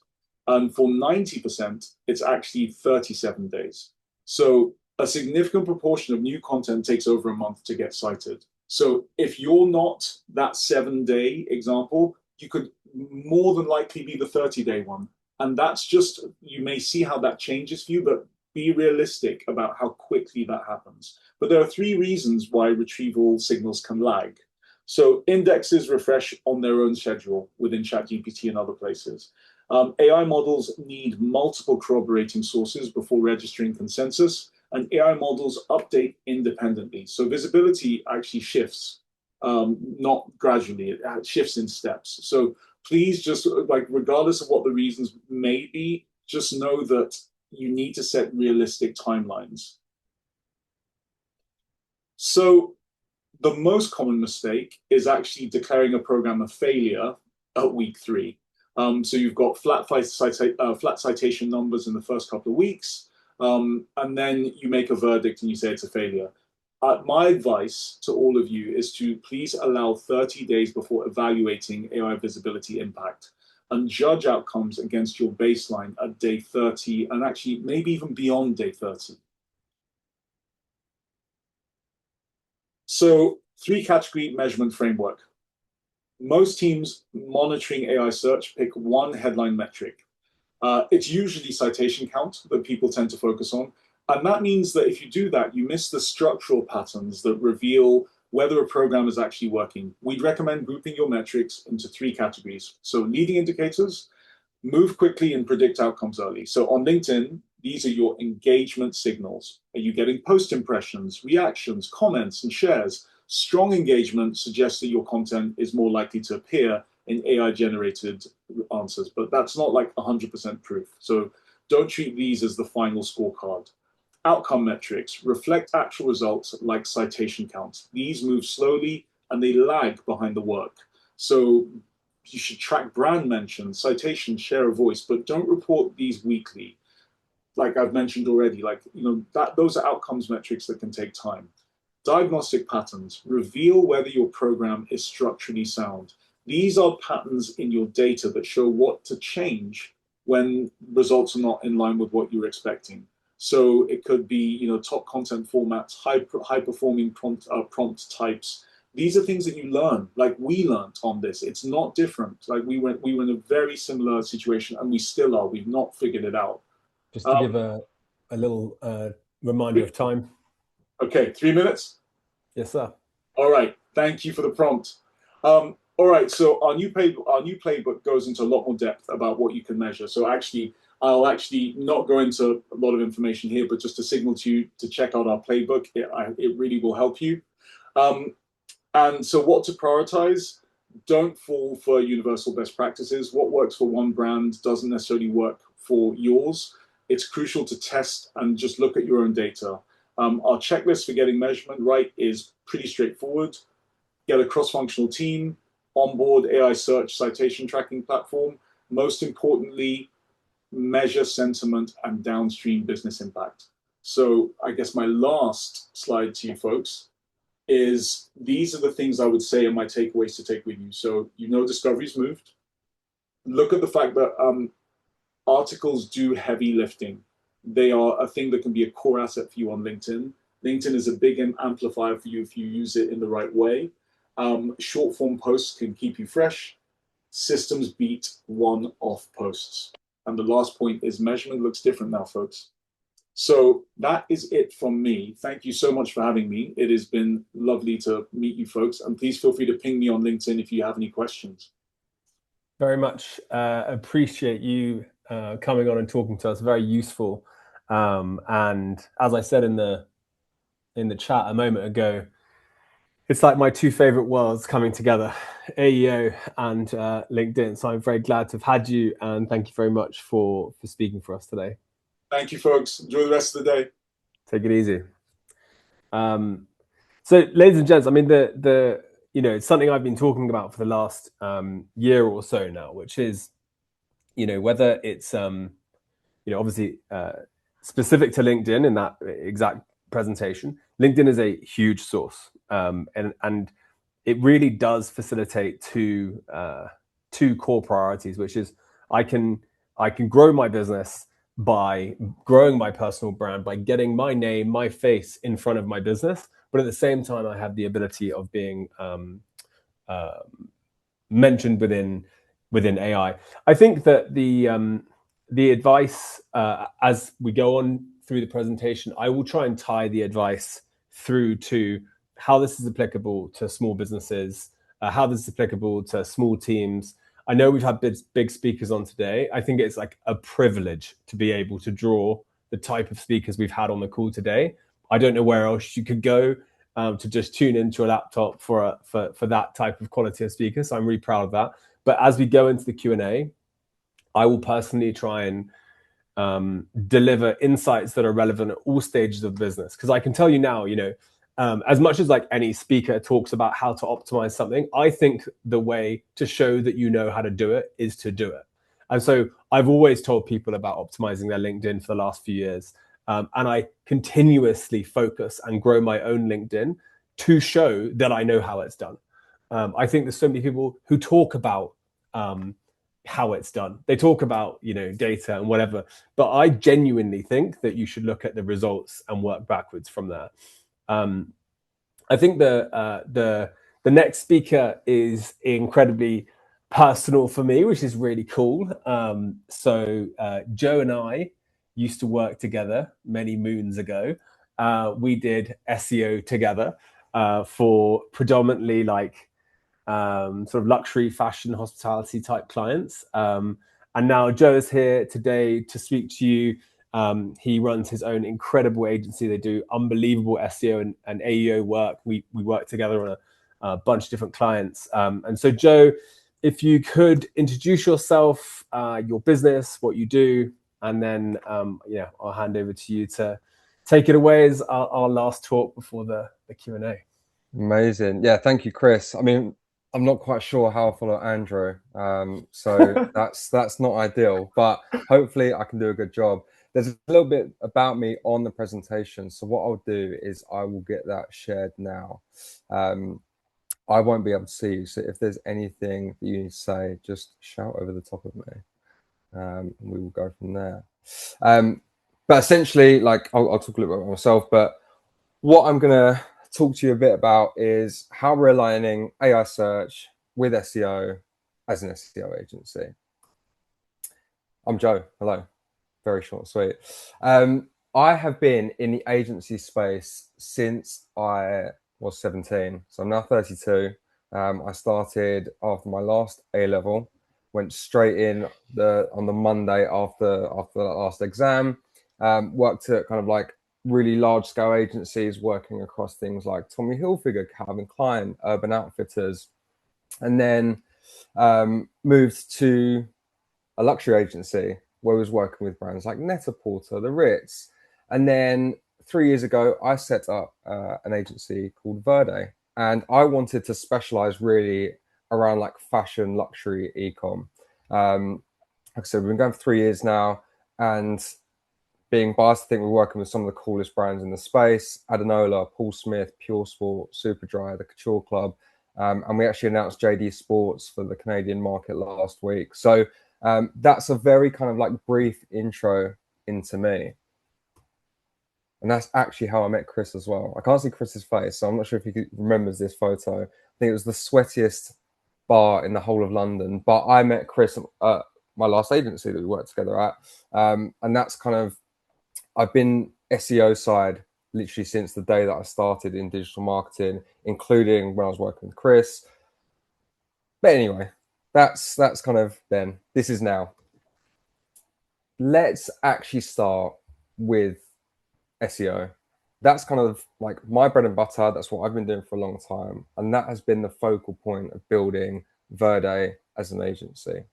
And for 90%, it's actually 37 days. So a significant proportion of new content takes over a month to get cited. So if you're not that 7-day example, you could more than likely be the 30-day one. And that's just, you may see how that changes for you, but be realistic about how quickly that happens. But there are 3 reasons why retrieval signals can lag. So indexes refresh on their own schedule within ChatGPT and other places. AI models need multiple corroborating sources before registering consensus, and AI models update independently. So visibility actually shifts, not gradually, it shifts in steps. So please just, like, regardless of what the reasons may be, just know that you need to set realistic timelines. So the most common mistake is actually declaring a program a failure at week 3. So you've got flat citation numbers in the first couple of weeks, and then you make a verdict and you say it's a failure. My advice to all of you is to please allow 30 days before evaluating AI visibility impact and judge outcomes against your baseline at day 30 and actually maybe even beyond day 30. So 3-category measurement framework. Most teams monitoring AI search pick one headline metric. It's usually citation count that people tend to focus on. And that means that if you do that, you miss the structural patterns that reveal whether a program is actually working. We'd recommend grouping your metrics into 3 categories. So leading indicators, move quickly and predict outcomes early. So on LinkedIn, these are your engagement signals. Are you getting post impressions, reactions, comments, and shares? Strong engagement suggests that your content is more likely to appear in AI-generated answers, but that's not like 100% proof. So don't treat these as the final scorecard. Outcome metrics reflect actual results like citation counts. These move slowly and they lag behind the work. So you should track brand mentions, citations, share of voice, but don't report these weekly. Like I've mentioned already, like, those are outcomes metrics that can take time. Diagnostic patterns reveal whether your program is structurally sound. These are patterns in your data that show what to change when results are not in line with what you're expecting. So it could be, top content formats, high performing prompt types. These are things that you learn, like we learned on this. It's not different. Like we were in a very similar situation, and we still are. We've not figured it out. Just to give a little reminder of time. Okay, 3 minutes. Yes, sir. All right. Thank you for the prompt. All right. So our new playbook goes into a lot more depth about what you can measure. So I'll not go into a lot of information here, but just to signal to you to check out our playbook. It really will help you. And so what to prioritize? Don't fall for universal best practices. What works for one brand doesn't necessarily work for yours. It's crucial to test and just look at your own data. Our checklist for getting measurement right is pretty straightforward. Get a cross-functional team, onboard AI search citation tracking platform. Most importantly, measure sentiment and downstream business impact. So I guess my last slide to you folks is these are the things I would say are my takeaways to take with you. So discovery's moved. Look at the fact that articles do heavy lifting. They are a thing that can be a core asset for you on LinkedIn. LinkedIn is a big amplifier for you if you use it in the right way. Short form posts can keep you fresh. Systems beat one-off posts. And the last point is measurement looks different now, folks. So that is it from me. Thank you so much for having me. It has been lovely to meet you folks. And please feel free to ping me on LinkedIn if you have any questions. Very much appreciate you coming on and talking to us. Very useful. And as I said in the chat a moment ago, it's like my 2 favorite worlds coming together, AEO and LinkedIn. So I'm very glad to have had you, and thank you very much for speaking for us today. Thank you, folks. Enjoy the rest of the day. Take it easy. So, ladies and gents, I mean, it's something I've been talking about for the last year or so now, which is, whether it's, obviously specific to LinkedIn in that exact presentation. LinkedIn is a huge source, and it really does facilitate two core priorities, which is I can grow my business by growing my personal brand, by getting my name, my face in front of my business, but at the same time, I have the ability of being mentioned within AI. I think that the advice, as we go on through the presentation, I will try and tie the advice through to how this is applicable to small businesses, how this is applicable to small teams. I know we've had big speakers on today. I think it's like a privilege to be able to draw the type of speakers we've had on the call today. I don't know where else you could go to just tune into a laptop for that type of quality of speaker. So I'm really proud of that. But as we go into the Q&A, I will personally try and deliver insights that are relevant at all stages of the business. Because I can tell you now, as much as like any speaker talks about how to optimize something, I think the way to show that you know how to do it is to do it. And so I've always told people about optimizing their LinkedIn for the last few years. And I continuously focus and grow my own LinkedIn to show that I know how it's done. I think there's so many people who talk about how it's done. They talk about, data and whatever, but I genuinely think that you should look at the results and work backwards from there. I think the next speaker is incredibly personal for me, which is really cool. So Joe and I used to work together many moons ago. We did SEO together for predominantly sort of luxury, fashion, hospitality type clients. And now Joe is here today to speak to you. He runs his own incredible agency. They do unbelievable SEO and AEO work. We work together on a bunch of different clients. And so Joe, if you could introduce yourself, your business, what you do, and then I'll hand over to you to take it away as our last talk before the Q&A. Amazing. Yeah, thank you, Chris. I mean, I'm not quite sure how I follow Andrew, so that's not ideal, but hopefully I can do a good job. There's a little bit about me on the presentation, so what I'll do is I will get that shared now. I won't be able to see you, so if there's anything that you need to say, just shout over the top of me, and we will go from there. But essentially, I'll talk a little bit about myself, but what I'm going to talk to you a bit about is how we're aligning AI search with SEO as an SEO agency. I'm Joe. Hello. Very short and sweet. I have been in the agency space since I was 17. So I'm now 32. I started after my last A-level, went straight in on the Monday after that last exam, worked at kind of like really large scale agencies working across things like Tommy Hilfiger, Calvin Klein, Urban Outfitters, and then moved to a luxury agency where I was working with brands like Net-a-Porter, the Ritz. And then 3 years ago, I set up an agency called Verde, and I wanted to specialize really around like fashion, luxury, e-com. Like I said, we've been going for 3 years now, and being biased, I think we're working with some of the coolest brands in the space: Adenola, Paul Smith, Pure Sport, Superdry, the Couture Club. And we actually announced JD Sports for the Canadian market last week. So that's a very kind of like brief intro into me. And that's actually how I met Chris as well. I can't see Chris's face, so I'm not sure if he remembers this photo. I think it was the sweatiest bar in the whole of London. But I met Chris at my last agency that we worked together at. And that's kind of, I've been SEO side literally since the day that I started in digital marketing, including when I was working with Chris. But anyway, that's kind of then. This is now. Let's actually start with SEO. That's kind of like my bread and butter. That's what I've been doing for a long time. And that has been the focal point of building Verde as an agency.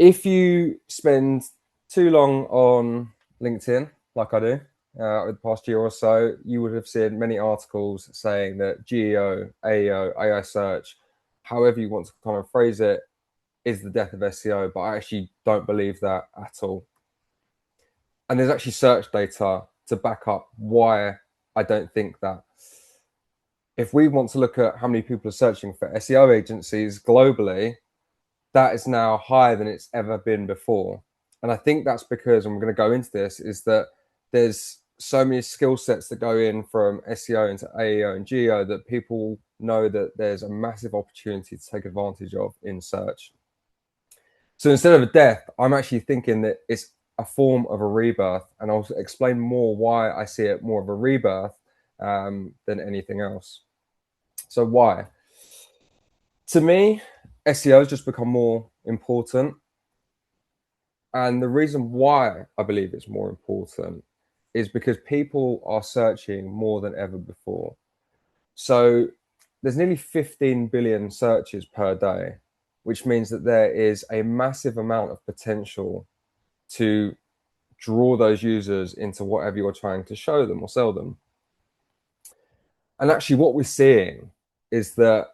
If you spend too long on LinkedIn, like I do, over the past year or so, you would have seen many articles saying that GEO, AEO, AI search, however you want to kind of phrase it, is the death of SEO. But I actually don't believe that at all. And there's actually search data to back up why I don't think that. If we want to look at how many people are searching for SEO agencies globally, that is now higher than it's ever been before. And I think that's because, and we're going to go into this, is that there's so many skill sets that go in from SEO into AEO and GEO that people know that there's a massive opportunity to take advantage of in search. So instead of a death, I'm actually thinking that it's a form of a rebirth, and I'll explain more why I see it more of a rebirth than anything else. So why? To me, SEO has just become more important. And the reason why I believe it's more important is because people are searching more than ever before. So there's nearly 15 billion searches per day, which means that there is a massive amount of potential to draw those users into whatever you're trying to show them or sell them. And actually what we're seeing is that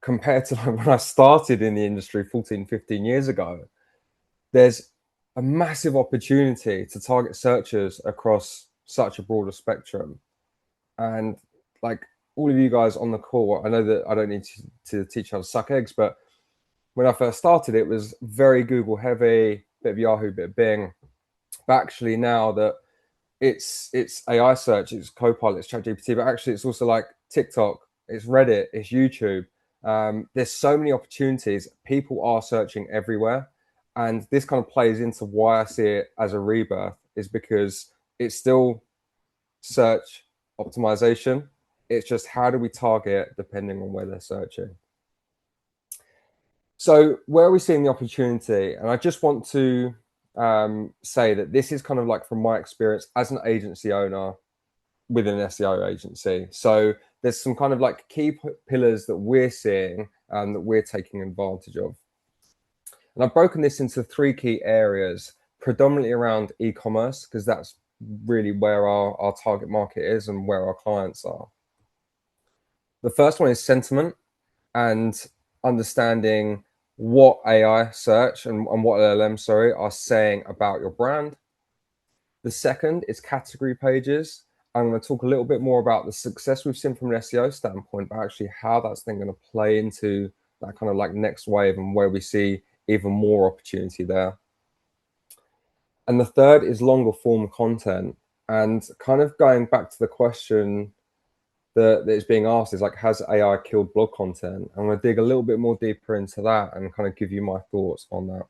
compared to when I started in the industry 14, 15 years ago, there's a massive opportunity to target searchers across such a broader spectrum. And like all of you guys on the call, I know that I don't need to teach how to suck eggs, but when I first started, it was very Google heavy, bit of Yahoo, bit of Bing. But actually now that it's AI search, it's Copilot, it's ChatGPT, but actually it's also like TikTok, it's Reddit, it's YouTube. There's so many opportunities. People are searching everywhere. And this kind of plays into why I see it as a rebirth, is because it's still search optimization. It's just how do we target depending on where they're searching. So where are we seeing the opportunity? And I just want to say that this is kind of like from my experience as an agency owner within an SEO agency. So there's some kind of like key pillars that we're seeing that we're taking advantage of. And I've broken this into 3 key areas, predominantly around e-commerce, because that's really where our target market is and where our clients are. The first one is sentiment and understanding what AI search and what LLM, are saying about your brand. The second is category pages. I'm going to talk a little bit more about the success we've seen from an SEO standpoint, but actually how that's then going to play into that kind of like next wave and where we see even more opportunity there. And the third is longer form content, and kind of going back to the question that is being asked is like, has AI killed blog content? I'm going to dig a little bit more deeper into that and kind of give you my thoughts on that.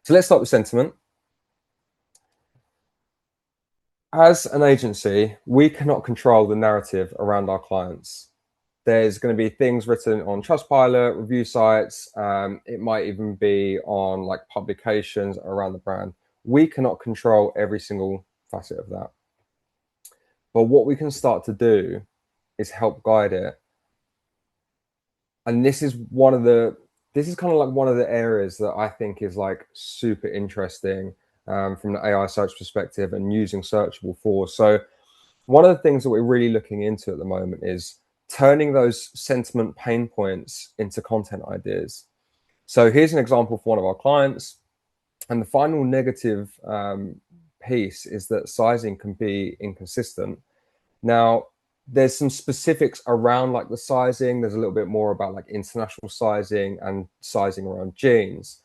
So let's start with sentiment. As an agency, we cannot control the narrative around our clients. There's going to be things written on Trustpilot, review sites. It might even be on like publications around the brand. We cannot control every single facet of that. But what we can start to do is help guide it. And this is kind of like one of the areas that I think is like super interesting from the AI search perspective and using Searchable for. So one of the things that we're really looking into at the moment is turning those sentiment pain points into content ideas. So here's an example for one of our clients. And the final negative piece is that sizing can be inconsistent. Now, there's some specifics around like the sizing. There's a little bit more about like international sizing and sizing around jeans.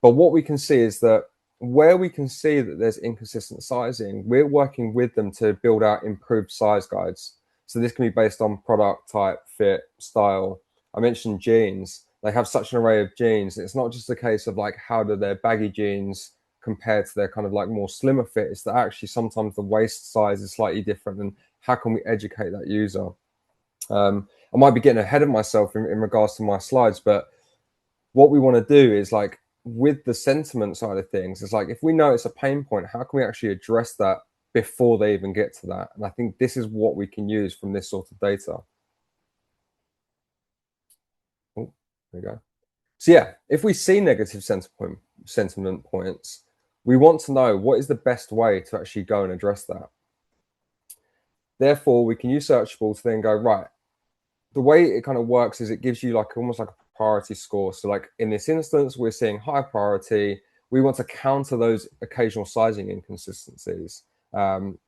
But what we can see is that where we can see that there's inconsistent sizing, we're working with them to build out improved size guides. So this can be based on product type, fit, style. I mentioned jeans. They have such an array of jeans. It's not just a case of like, how do their baggy jeans compare to their kind of like more slimmer fit? It's that actually sometimes the waist size is slightly different, and how can we educate that user? I might be getting ahead of myself in regards to my slides, but what we want to do is like with the sentiment side of things, it's like if we know it's a pain point, how can we actually address that before they even get to that? And I think this is what we can use from this sort of data. Oh, there we go. So yeah, if we see negative sentiment points, we want to know what is the best way to actually go and address that. Therefore, we can use Searchable to then go, right, the way it kind of works is it gives you like almost like a priority score. So like in this instance, we're seeing high priority. We want to counter those occasional sizing inconsistencies.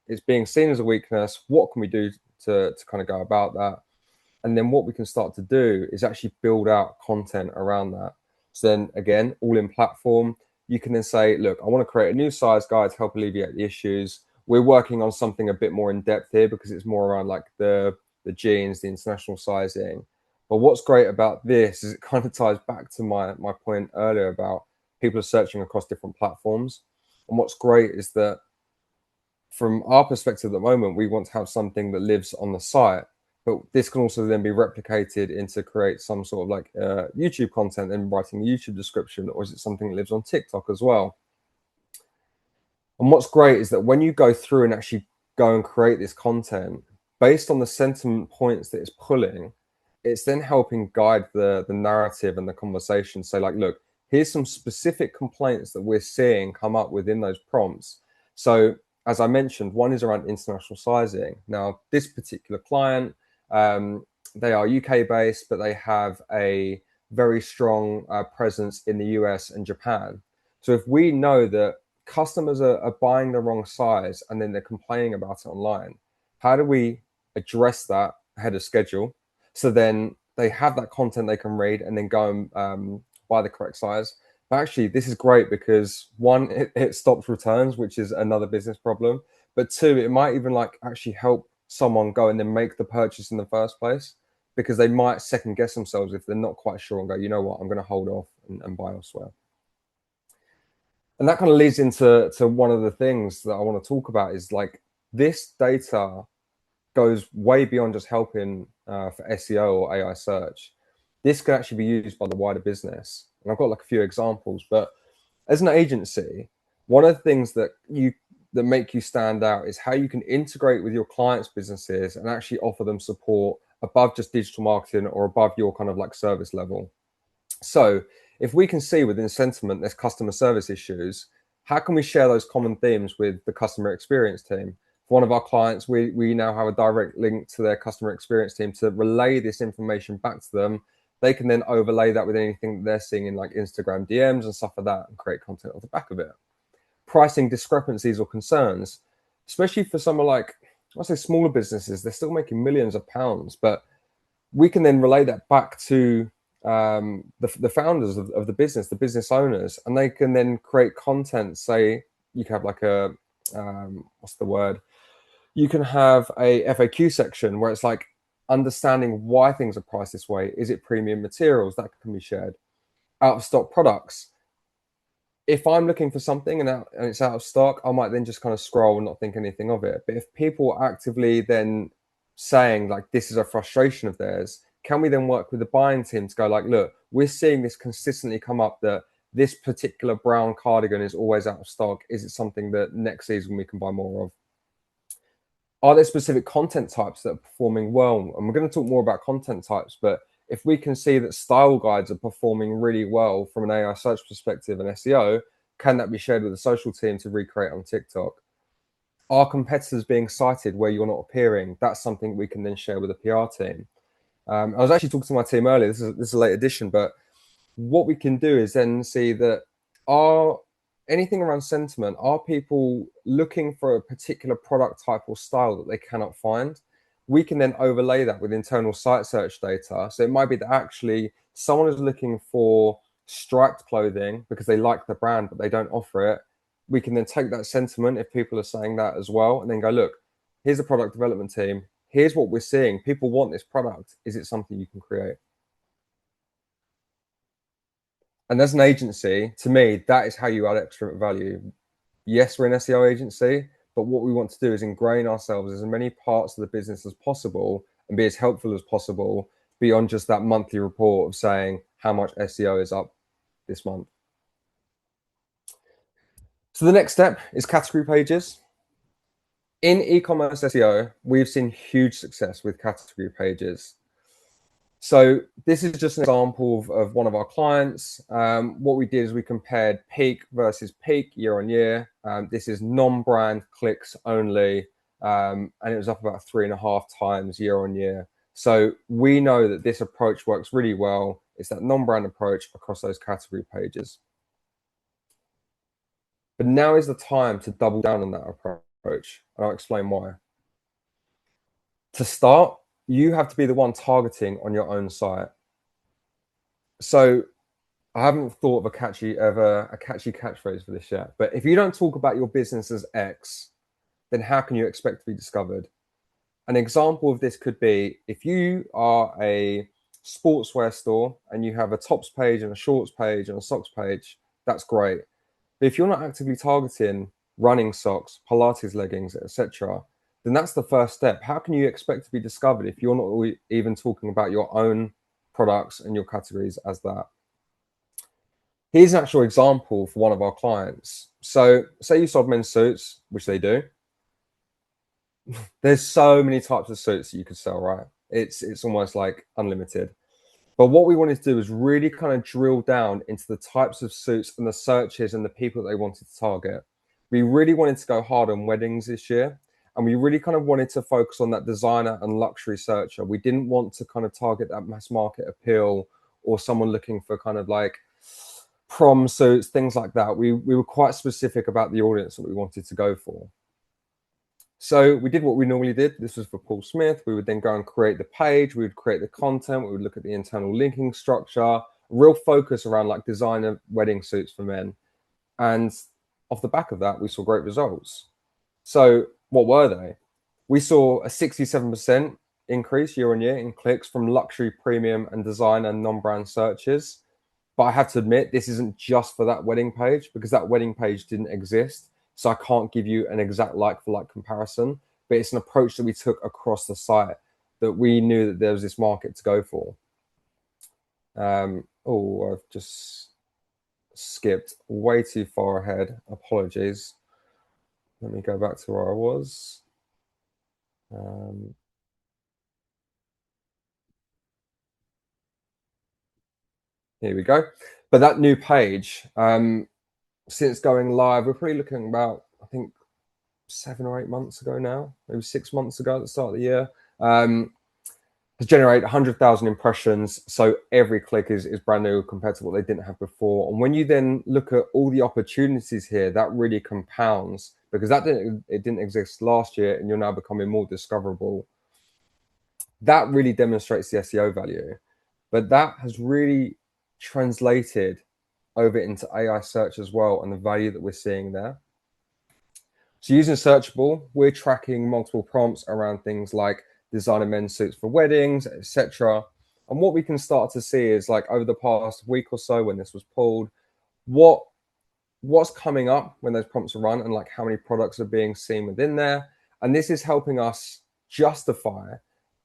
It's being seen as a weakness. What can we do to kind of go about that? And then what we can start to do is actually build out content around that. So then again, all in platform, you can then say, look, I want to create a new size guide to help alleviate the issues. We're working on something a bit more in depth here because it's more around like the the genes, the international sizing. But what's great about this is it kind of ties back to my point earlier about people are searching across different platforms. And what's great is that from our perspective at the moment, we want to have something that lives on the site, but this can also then be replicated into create some sort of like YouTube content and writing a YouTube description, or is it something that lives on TikTok as well? And what's great is that when you go through and actually go and create this content based on the sentiment points that it's pulling, it's then helping guide the narrative and the conversation. So like, look, here's some specific complaints that we're seeing come up within those prompts. So as I mentioned, one is around international sizing. Now, this particular client, they are UK based, but they have a very strong presence in the US and Japan. So if we know that customers are buying the wrong size and then they're complaining about it online, how do we address that ahead of schedule? So then they have that content they can read and then go and buy the correct size. But actually, this is great because one, it stops returns, which is another business problem. But two, it might even like actually help someone go and then make the purchase in the first place, because they might second guess themselves if they're not quite sure and go, you know what, I'm going to hold off and buy elsewhere. And that kind of leads into one of the things that I want to talk about is like this data goes way beyond just helping for SEO or AI search. This can actually be used by the wider business. And I've got like a few examples, but as an agency, one of the things that make you stand out is how you can integrate with your clients' businesses and actually offer them support above just digital marketing or above your kind of like service level. So if we can see within sentiment there's customer service issues, how can we share those common themes with the customer experience team? For one of our clients, we now have a direct link to their customer experience team to relay this information back to them. They can then overlay that with anything that they're seeing in like Instagram DMs and stuff like that and create content off the back of it. Pricing discrepancies or concerns, especially for someone like, I say smaller businesses, they're still making millions of pounds, but we can then relay that back to the founders of the business owners, and they can then create content. Say you can have like a, what's the word? You can have a FAQ section where it's like understanding why things are priced this way. Is it premium materials? That can be shared. Out of stock products. If I'm looking for something and it's out of stock, I might then just kind of scroll and not think anything of it. But if people are actively then saying like, this is a frustration of theirs, can we then work with the buying team to go like, look, we're seeing this consistently come up that this particular brown cardigan is always out of stock. Is it something that next season we can buy more of? Are there specific content types that are performing well? And we're going to talk more about content types, but if we can see that style guides are performing really well from an AI search perspective and SEO, can that be shared with the social team to recreate on TikTok? Are competitors being cited where you're not appearing? That's something we can then share with the PR team. I was actually talking to my team earlier. This is a late edition, but what we can do is then see that anything around sentiment, are people looking for a particular product type or style that they cannot find? We can then overlay that with internal site search data. So it might be that actually someone is looking for striped clothing because they like the brand, but they don't offer it. We can then take that sentiment if people are saying that as well, and then go, look, here's the product development team. Here's what we're seeing. People want this product. Is it something you can create? And as an agency, to me, that is how you add extra value. Yes, we're an SEO agency, but what we want to do is ingrain ourselves as many parts of the business as possible and be as helpful as possible beyond just that monthly report of saying how much SEO is up this month. So the next step is category pages. In e-commerce SEO, we've seen huge success with category pages. So this is just an example of one of our clients. What we did is we compared peak versus peak year on year. This is non-brand clicks only, and it was up about 3.5 times year on year. So we know that this approach works really well. It's that non-brand approach across those category pages. But now is the time to double down on that approach, and I'll explain why. To start, you have to be the one targeting on your own site. So I haven't thought of a catchy catchphrase for this yet, but if you don't talk about your business as X, then how can you expect to be discovered? an example of this could be if you are a sportswear store and you have a tops page and a shorts page and a socks page, that's great. But if you're not actively targeting running socks, Pilates leggings, etc., then that's the first step. How can you expect to be discovered if you're not even talking about your own products and your categories as that? Here's an actual example for one of our clients. So say you sold men's suits, which they do. There's so many types of suits that you could sell, right? It's almost like unlimited. But what we wanted to do is really kind of drill down into the types of suits and the searches and the people that they wanted to target. We really wanted to go hard on weddings this year. And we really kind of wanted to focus on that designer and luxury searcher. We didn't want to kind of target that mass market appeal or someone looking for kind of like prom suits, things like that. We were quite specific about the audience that we wanted to go for. So we did what we normally did. This was for Paul Smith. We would then go and create the page. We would create the content. We would look at the internal linking structure, real focus around like designer wedding suits for men. And off the back of that, we saw great results. So what were they? We saw a 67% increase year on year in clicks from luxury, premium, and designer non-brand searches. But I have to admit, this isn't just for that wedding page because that wedding page didn't exist. So I can't give you an exact like-for-like comparison, but it's an approach that we took across the site that we knew that there was this market to go for. Oh, I've just skipped way too far ahead. Apologies. Let me go back to where I was. Here we go. But that new page, since going live, we're probably looking about, I think, 7 or 8 months ago now, maybe 6 months ago at the start of the year, has generated 100,000 impressions. So every click is brand new compared to what they didn't have before. And when you then look at all the opportunities here, that really compounds because it didn't exist last year and you're now becoming more discoverable. That really demonstrates the SEO value. But that has really translated over into AI search as well and the value that we're seeing there. So using Searchable, we're tracking multiple prompts around things like designer men's suits for weddings, etc. And what we can start to see is like over the past week or so when this was pulled, what's coming up when those prompts are run and like how many products are being seen within there. And this is helping us justify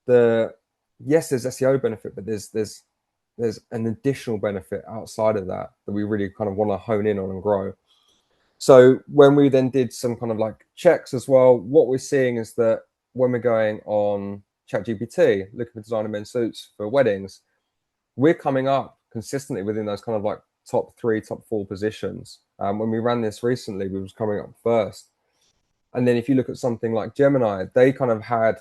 yes, there's SEO benefit, but there's an additional benefit outside of that we really kind of want to hone in on and grow. So when we then did some kind of like checks as well, what we're seeing is that when we're going on ChatGPT, looking for designer men's suits for weddings, we're coming up consistently within those kind of like top 3, top 4 positions. When we ran this recently, we was coming up first. And then if you look at something like Gemini, they kind of had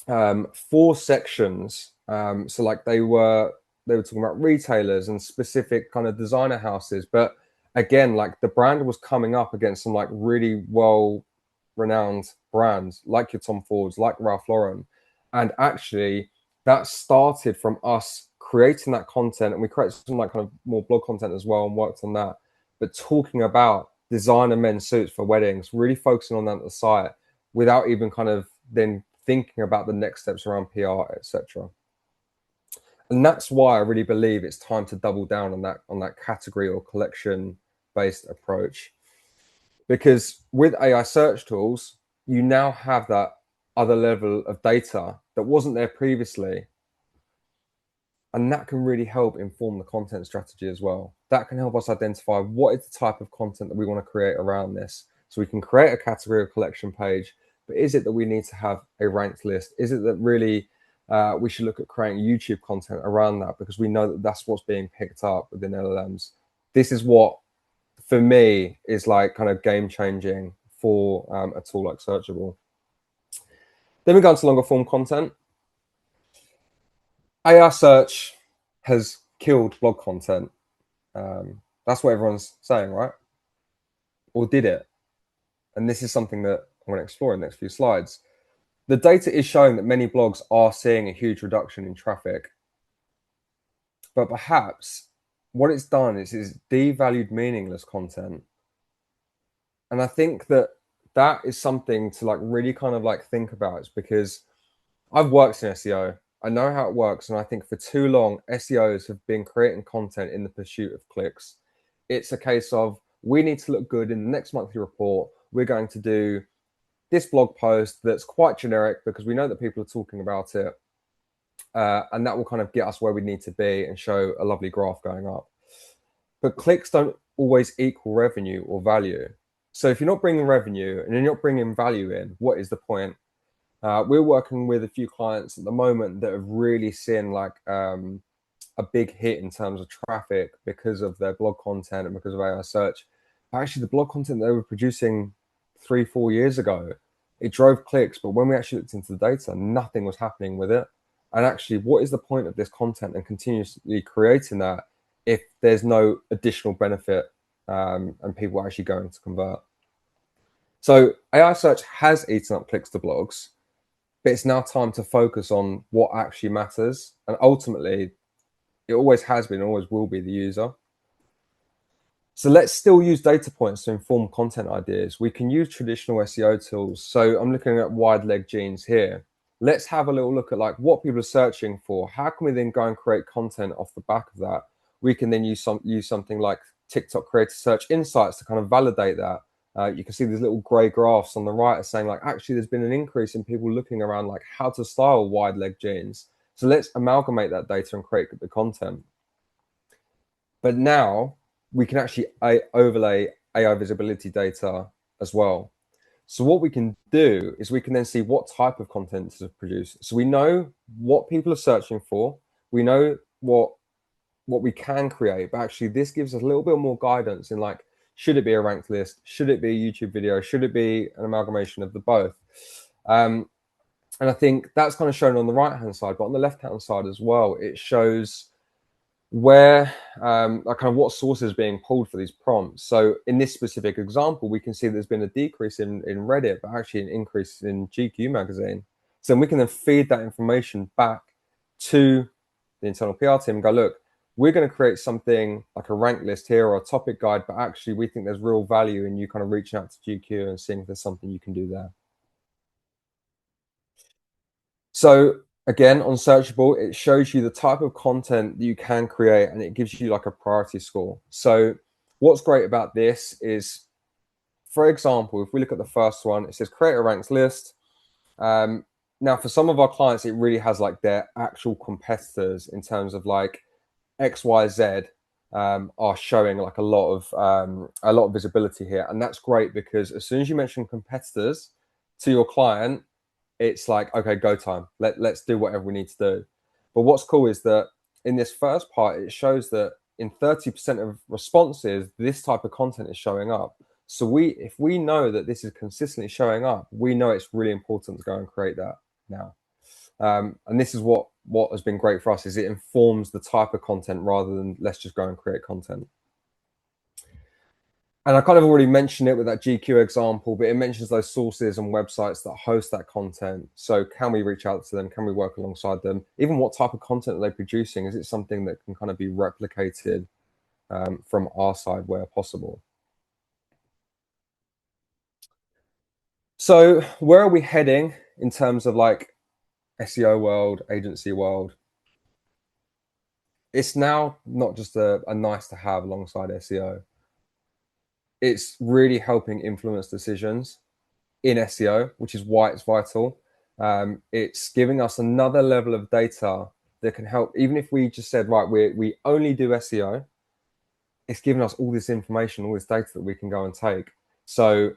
4 sections. So like they were talking about retailers and specific kind of designer houses, but again, like the brand was coming up against some like really well-renowned brands like your Tom Fords, like Ralph Lauren. And actually that started from us creating that content, and we created some like kind of more blog content as well and worked on that. But talking about designer men's suits for weddings, really focusing on that at the site without even kind of then thinking about the next steps around PR, etc. And that's why I really believe it's time to double down on that category or collection based approach, because with AI search tools, you now have that other level of data that wasn't there previously. And that can really help inform the content strategy as well. That can help us identify what is the type of content that we want to create around this. So we can create a category or collection page, but is it that we need to have a ranked list? Is it that really we should look at creating YouTube content around that, because we know that that's what's being picked up within LLMs. This is what, for me, is like kind of game changing for a tool like Searchable. Then we go into longer form content. AI search has killed blog content. That's what everyone's saying, right? Or did it? And this is something that I'm going to explore in the next few slides. The data is showing that many blogs are seeing a huge reduction in traffic. But perhaps what it's done is devalued meaningless content. And I think that is something to like really kind of like think about, because I've worked in SEO. I know how it works. And I think for too long, SEOs have been creating content in the pursuit of clicks. It's a case of, we need to look good in the next monthly report. We're going to do this blog post that's quite generic because we know that people are talking about it. And that will kind of get us where we need to be and show a lovely graph going up. But clicks don't always equal revenue or value. So if you're not bringing revenue and you're not bringing value in, what is the point? We're working with a few clients at the moment that have really seen like a big hit in terms of traffic because of their blog content and because of AI search. Actually, the blog content they were producing 3-4 years ago, it drove clicks, but when we actually looked into the data, nothing was happening with it. And actually, what is the point of this content and continuously creating that if there's no additional benefit and people are actually going to convert? So AI search has eaten up clicks to blogs, but it's now time to focus on what actually matters. And ultimately, it always has been, always will be the user. So let's still use data points to inform content ideas. We can use traditional SEO tools. So I'm looking at wide leg jeans here. Let's have a little look at like what people are searching for. How can we then go and create content off the back of that? We can then use something like TikTok Creator Search Insights to kind of validate that. You can see these little gray graphs on the right are saying like, actually, there's been an increase in people looking around like how to style wide leg jeans. So let's amalgamate that data and create the content. But now we can actually overlay AI visibility data as well. So what we can do is we can then see what type of content to produce. So we know what people are searching for. We know what we can create, but actually this gives us a little bit more guidance in like, should it be a ranked list? Should it be a YouTube video? Should it be an amalgamation of the both? And I think that's kind of shown on the right-hand side, but on the left-hand side as well, it shows where like kind of what sources are being pulled for these prompts. So in this specific example, we can see there's been a decrease in Reddit, but actually an increase in GQ magazine. So we can then feed that information back to the internal PR team and go, look, we're going to create something like a rank list here or a topic guide, but actually we think there's real value in you kind of reaching out to GQ and seeing if there's something you can do there. So again, on Searchable, it shows you the type of content that you can create and it gives you like a priority score. So what's great about this is, for example, if we look at the first one, it says create a ranked list. Now, for some of our clients, it really has like their actual competitors in terms of like XYZ are showing like a lot of visibility here. And that's great because as soon as you mention competitors to your client, it's like, okay, go time. Let's do whatever we need to do. But what's cool is that in this first part, it shows that in 30% of responses, this type of content is showing up. So if we know that this is consistently showing up, we know it's really important to go and create that now. And this is what has been great for us, is it informs the type of content rather than let's just go and create content. And I kind of already mentioned it with that GQ example, but it mentions those sources and websites that host that content. So can we reach out to them? Can we work alongside them? Even what type of content are they producing? Is it something that can kind of be replicated from our side where possible? So where are we heading in terms of like SEO world, agency world? It's now not just a nice to have alongside SEO. It's really helping influence decisions in SEO, which is why it's vital. It's giving us another level of data that can help. Even if we just said, right, we only do SEO, it's giving us all this information, all this data that we can go and take. So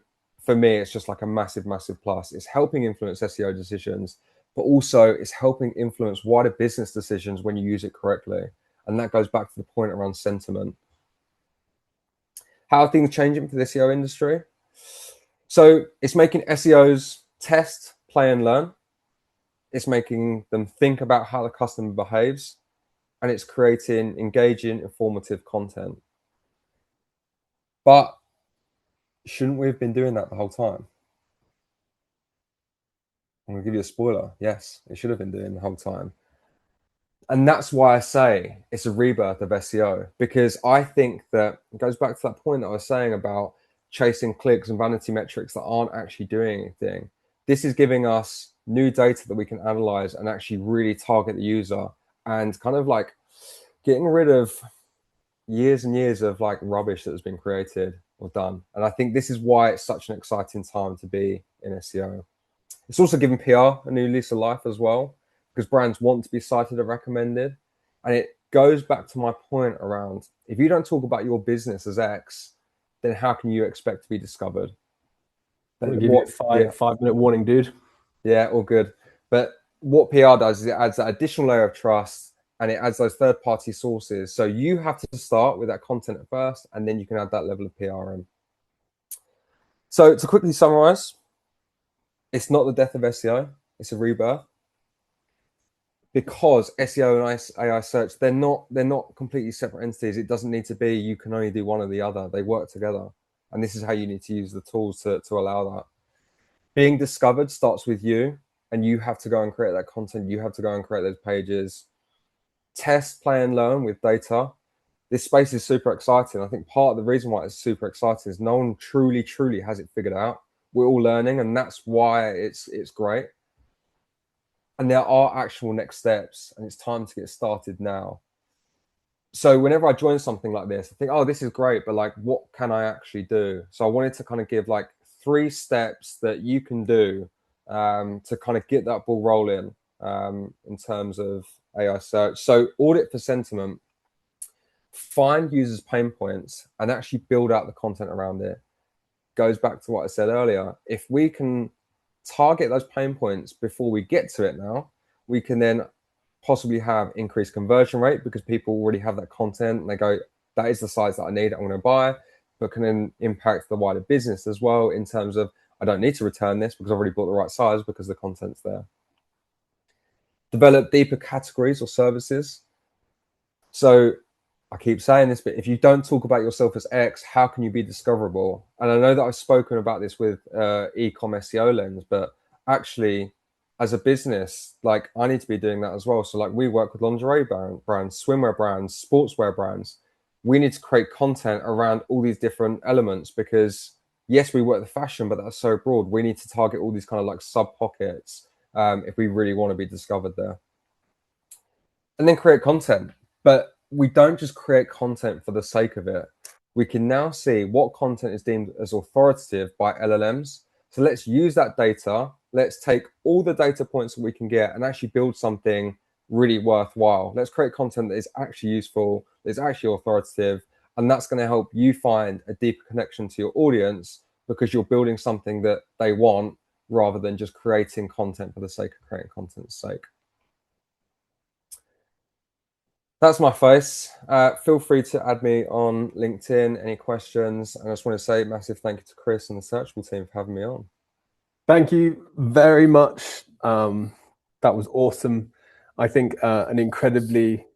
for me, it's just like a massive, massive plus. It's helping influence SEO decisions, but also it's helping influence wider business decisions when you use it correctly. And that goes back to the point around sentiment. How are things changing for the SEO industry? So it's making SEOs test, play, and learn. It's making them think about how the customer behaves, and it's creating engaging, informative content. But shouldn't we have been doing that the whole time? I'm going to give you a spoiler. Yes, it should have been doing the whole time. And that's why I say it's a rebirth of SEO, because I think that it goes back to that point that I was saying about chasing clicks and vanity metrics that aren't actually doing anything. This is giving us new data that we can analyze and actually really target the user, and kind of like getting rid of years and years of like rubbish that has been created or done. And I think this is why it's such an exciting time to be in SEO. It's also giving PR a new lease of life as well, because brands want to be cited and recommended. And it goes back to my point around, if you don't talk about your business as X, then how can you expect to be discovered? I'll give you a 5-minute warning, dude. Yeah, all good. But what PR does is it adds that additional layer of trust, and it adds those third-party sources. So you have to start with that content at first, and then you can add that level of PR in. So to quickly summarize, it's not the death of SEO, it's a rebirth. Because SEO and AI search, they're not completely separate entities. It doesn't need to be you can only do one or the other. They work together. And this is how you need to use the tools to allow that. Being discovered starts with you, and you have to go and create that content. You have to go and create those pages. Test, play, and learn with data. This space is super exciting. I think part of the reason why it's super exciting is no one truly has it figured out. We're all learning, and that's why it's great. And there are actual next steps, and it's time to get started now. So whenever I join something like this, I think, oh, this is great, but like, what can I actually do? So I wanted to kind of give like 3 steps that you can do to kind of get that ball rolling in terms of AI search. So audit for sentiment, find users' pain points, and actually build out the content around it. Goes back to what I said earlier. If we can target those pain points before we get to it now, we can then possibly have increased conversion rate, because people already have that content and they go, that is the size that I need, I'm going to buy. But can then impact the wider business as well, in terms of, I don't need to return this because I've already bought the right size because the content's there. Develop deeper categories or services. So I keep saying this, but if you don't talk about yourself as X, how can you be discoverable? And I know that I've spoken about this with e-com SEO lens, but actually as a business, like I need to be doing that as well. So like we work with lingerie brands, swimwear brands, sportswear brands. We need to create content around all these different elements, because yes, we work with fashion, but that's so broad. We need to target all these kind of like sub pockets if we really want to be discovered there. And then create content. But we don't just create content for the sake of it. We can now see what content is deemed as authoritative by LLMs. So let's use that data. Let's take all the data points that we can get and actually build something really worthwhile. Let's create content that is actually useful, that is actually authoritative, and that's going to help you find a deeper connection to your audience, because you're building something that they want rather than just creating content for the sake of creating content's sake. That's my face. Feel free to add me on LinkedIn, any questions. And I just want to say a massive thank you to Chris and the Searchable team for having me on. Thank you very much. That was awesome. I think an incredibly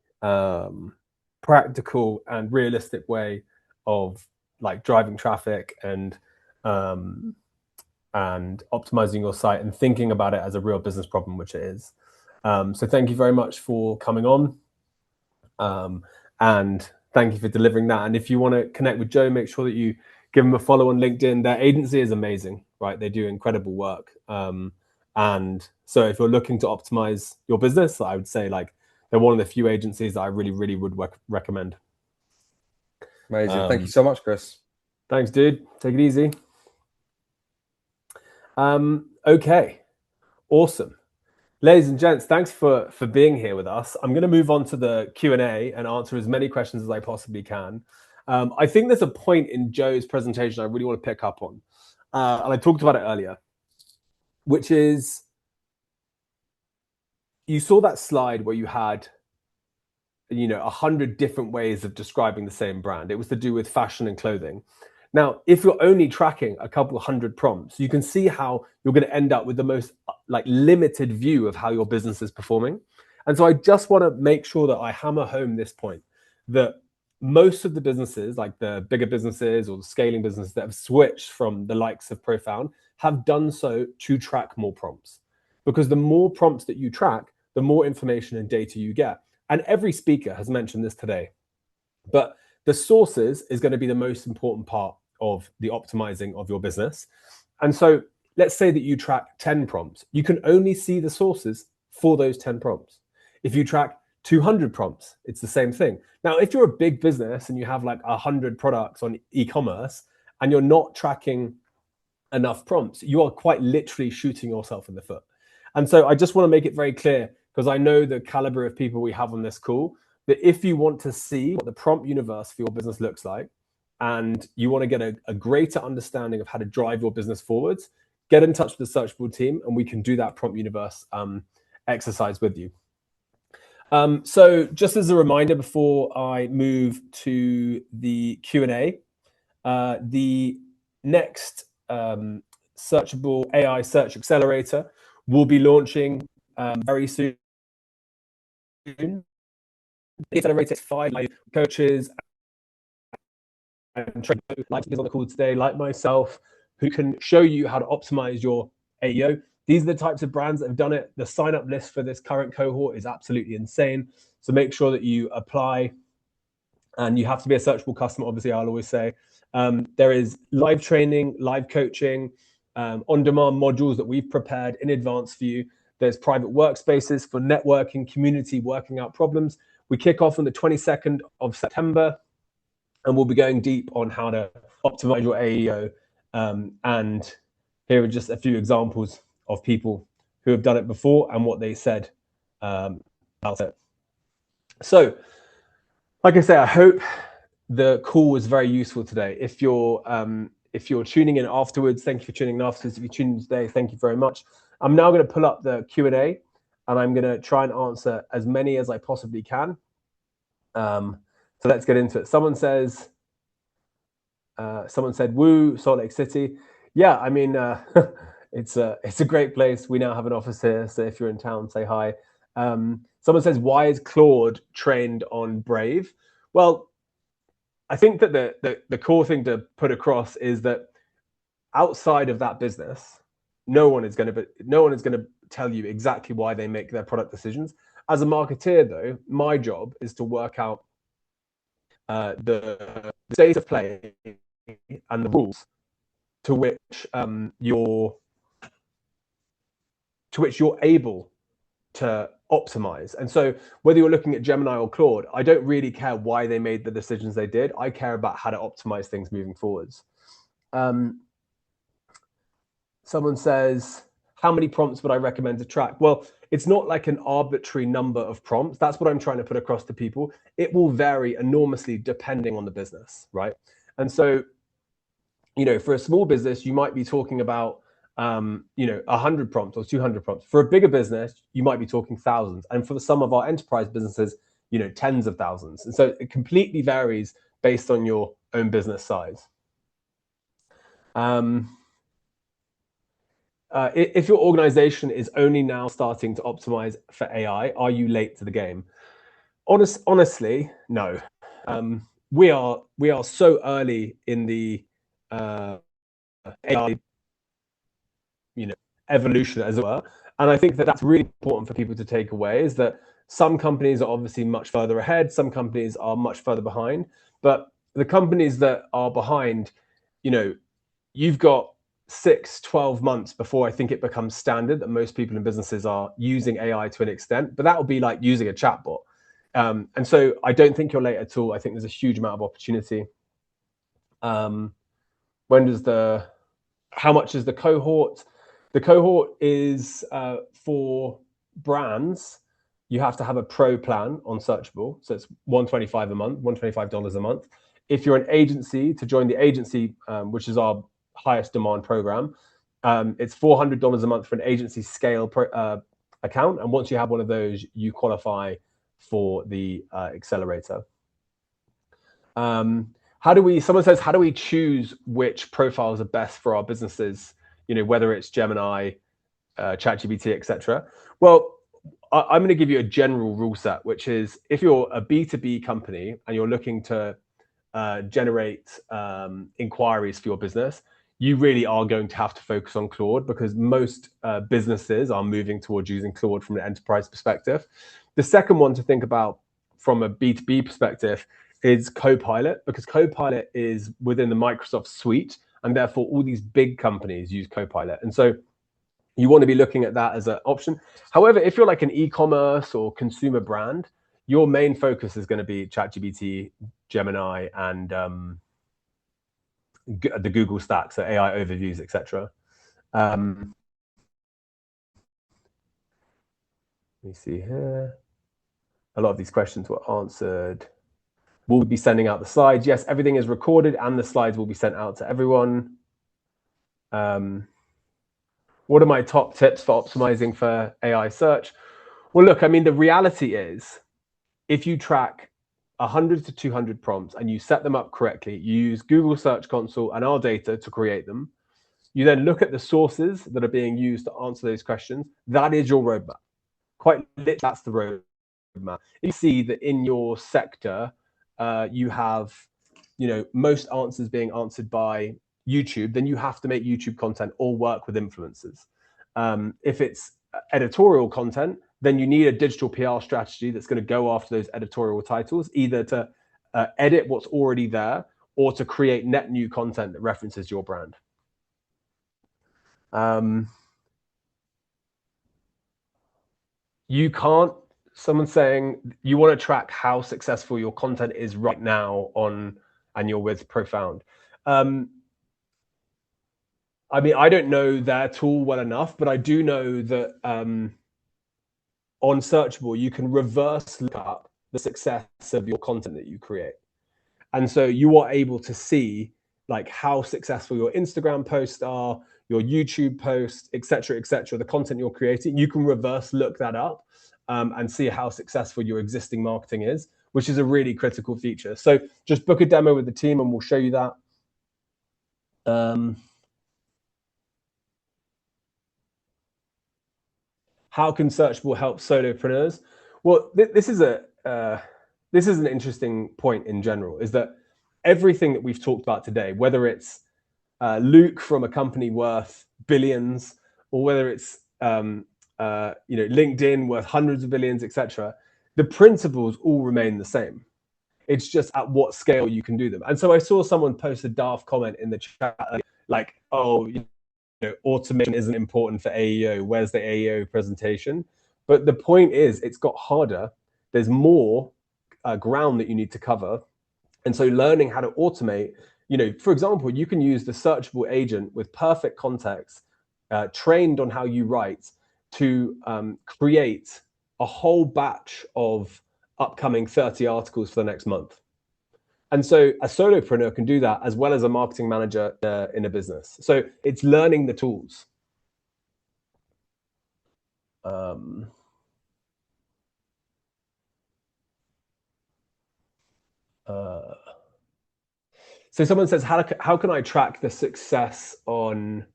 practical and realistic way of like driving traffic and optimizing your site and thinking about it as a real business problem, which it is. So thank you very much for coming on. And thank you for delivering that. And if you want to connect with Joe, make sure that you give them a follow on LinkedIn. Their agency is amazing, right? They do incredible work. And so if you're looking to optimize your business, I would say like they're one of the few agencies that I really would recommend. Amazing. Thank you so much, Chris. Thanks, dude. Take it easy. Okay, awesome. Ladies and gents, thanks for being here with us. I'm going to move on to the Q&A and answer as many questions as I possibly can. I think there's a point in Joe's presentation I really want to pick up on. And I talked about it earlier, which is you saw that slide where you had, 100 different ways of describing the same brand. It was to do with fashion and clothing. Now, if you're only tracking a couple of 100 prompts, you can see how you're going to end up with the most limited view of how your business is performing. And so I just want to make sure that I hammer home this point, that most of the businesses, like the bigger businesses or the scaling businesses that have switched from the likes of Profound, have done so to track more prompts. Because the more prompts that you track, the more information and data you get. And every speaker has mentioned this today. But the sources is going to be the most important part of the optimizing of your business. And so let's say that you track 10 prompts. You can only see the sources for those 10 prompts. If you track 200 prompts, it's the same thing. Now, if you're a big business and you have like 100 products on e-commerce and you're not tracking enough prompts, you are quite literally shooting yourself in the foot. And so I just want to make it very clear, because I know the caliber of people we have on this call, that if you want to see what the prompt universe for your business looks like, and you want to get a greater understanding of how to drive your business forwards, get in touch with the Searchable team and we can do that prompt universe exercise with you. So just as a reminder, before I move to the Q&A, the next Searchable AI Search Accelerator will be launching very soon. The Accelerator is 5 live coaches and trainers like on the call today, like myself, who can show you how to optimize your AEO. These are the types of brands that have done it. The sign-up list for this current cohort is absolutely insane. So make sure that you apply, and you have to be a Searchable customer, obviously, I'll always say. There is live training, live coaching, on-demand modules that we've prepared in advance for you. There's private workspaces for networking, community, working out problems. We kick off on the 22nd of September, and we'll be going deep on how to optimize your AEO. And here are just a few examples of people who have done it before and what they said about it. So, like I say, I hope the call was very useful today. If you're tuning in afterwards, thank you for tuning in afterwards. If you're tuning in today, thank you very much. I'm now going to pull up the Q&A, and I'm going to try and answer as many as I possibly can. So let's get into it. Someone said, "Woo, Salt Lake City." Yeah, I mean, it's a great place. We now have an office here, so if you're in town, say hi. Someone says, "Why is Claude trained on Brave?" Well, I think that the core thing to put across is that outside of that business, no one is going to tell you exactly why they make their product decisions. As a marketeer, though, my job is to work out the state of play and the rules to which you're able to optimize. And so whether you're looking at Gemini or Claude, I don't really care why they made the decisions they did. I care about how to optimize things moving forwards. Someone says, how many prompts would I recommend to track? Well, it's not like an arbitrary number of prompts. That's what I'm trying to put across to people. It will vary enormously depending on the business, right? And so, for a small business, you might be talking about 100 prompts or 200 prompts. For a bigger business, you might be talking thousands. And for some of our enterprise businesses, tens of thousands. And so it completely varies based on your own business size. If your organization is only now starting to optimize for AI, are you late to the game? Honestly, no. We are so early in the AI evolution, as it were. And I think that that's really important for people to take away, is that some companies are obviously much further ahead, some companies are much further behind. But the companies that are behind, you've got 6-12 months before I think it becomes standard that most people in businesses are using AI to an extent, but that will be like using a chatbot. And so I don't think you're late at all. I think there's a huge amount of opportunity. How much is the cohort? The cohort is for brands. You have to have a pro plan on Searchable. So it's $125 a month, $125 a month. If you're an agency, to join the agency, which is our highest demand program, it's $400 a month for an agency scale account. And once you have one of those, you qualify for the accelerator. Someone says, how do we choose which profiles are best for our businesses? Whether it's Gemini, ChatGPT, etc. Well, I'm going to give you a general rule set, which is if you're a B2B company and you're looking to generate inquiries for your business, you really are going to have to focus on Claude, because most businesses are moving towards using Claude from an enterprise perspective. The second one to think about from a B2B perspective is Copilot, because Copilot is within the Microsoft suite, and therefore all these big companies use Copilot. And so you want to be looking at that as an option. However, if you're like an e-commerce or consumer brand, your main focus is going to be ChatGPT, Gemini, and the Google stack, so AI overviews, etc. Let me see here. A lot of these questions were answered. Will we be sending out the slides? Yes, everything is recorded and the slides will be sent out to everyone. What are my top tips for optimizing for AI search? Well, look, I mean, the reality is if you track 100 to 200 prompts and you set them up correctly, you use Google Search Console and our data to create them. You then look at the sources that are being used to answer those questions. That is your roadmap. Quite literally, that's the roadmap. You see that in your sector, you have, most answers being answered by YouTube, then you have to make YouTube content or work with influencers. If it's editorial content, then you need a digital PR strategy that's going to go after those editorial titles, either to edit what's already there or to create net new content that references your brand. You can't, someone's saying you want to track how successful your content is right now on, and you're with Profound. I mean, I don't know their tool well enough, but I do know that on Searchable, you can reverse look up the success of your content that you create. And so you are able to see like how successful your Instagram posts are, your YouTube posts, et cetera, the content you're creating. You can reverse look that up and see how successful your existing marketing is, which is a really critical feature. So just book a demo with the team and we'll show you that. How can Searchable help solopreneurs? Well, this is an interesting point in general, is that everything that we've talked about today, whether it's Luke from a company worth billions, or whether it's LinkedIn worth hundreds of billions, etc., the principles all remain the same. It's just at what scale you can do them. And so I saw someone post a daft comment in the chat, like, oh, automation isn't important for AEO. Where's the AEO presentation? But the point is, it's got harder. There's more ground that you need to cover. And so learning how to automate, for example, you can use the Searchable agent with perfect context, trained on how you write, to create a whole batch of upcoming 30 articles for the next month. And so a solopreneur can do that as well as a marketing manager in a business. So it's learning the tools. So someone says, how can I track the success on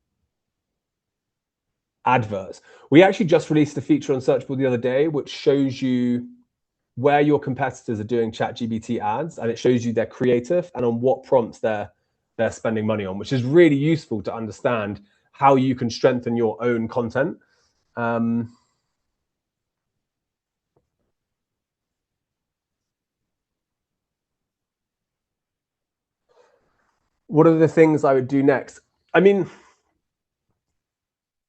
adverts? We actually just released a feature on Searchable the other day, which shows you where your competitors are doing ChatGPT ads, and it shows you their creative and on what prompts they're spending money on, which is really useful to understand how you can strengthen your own content. What are the things I would do next? I mean,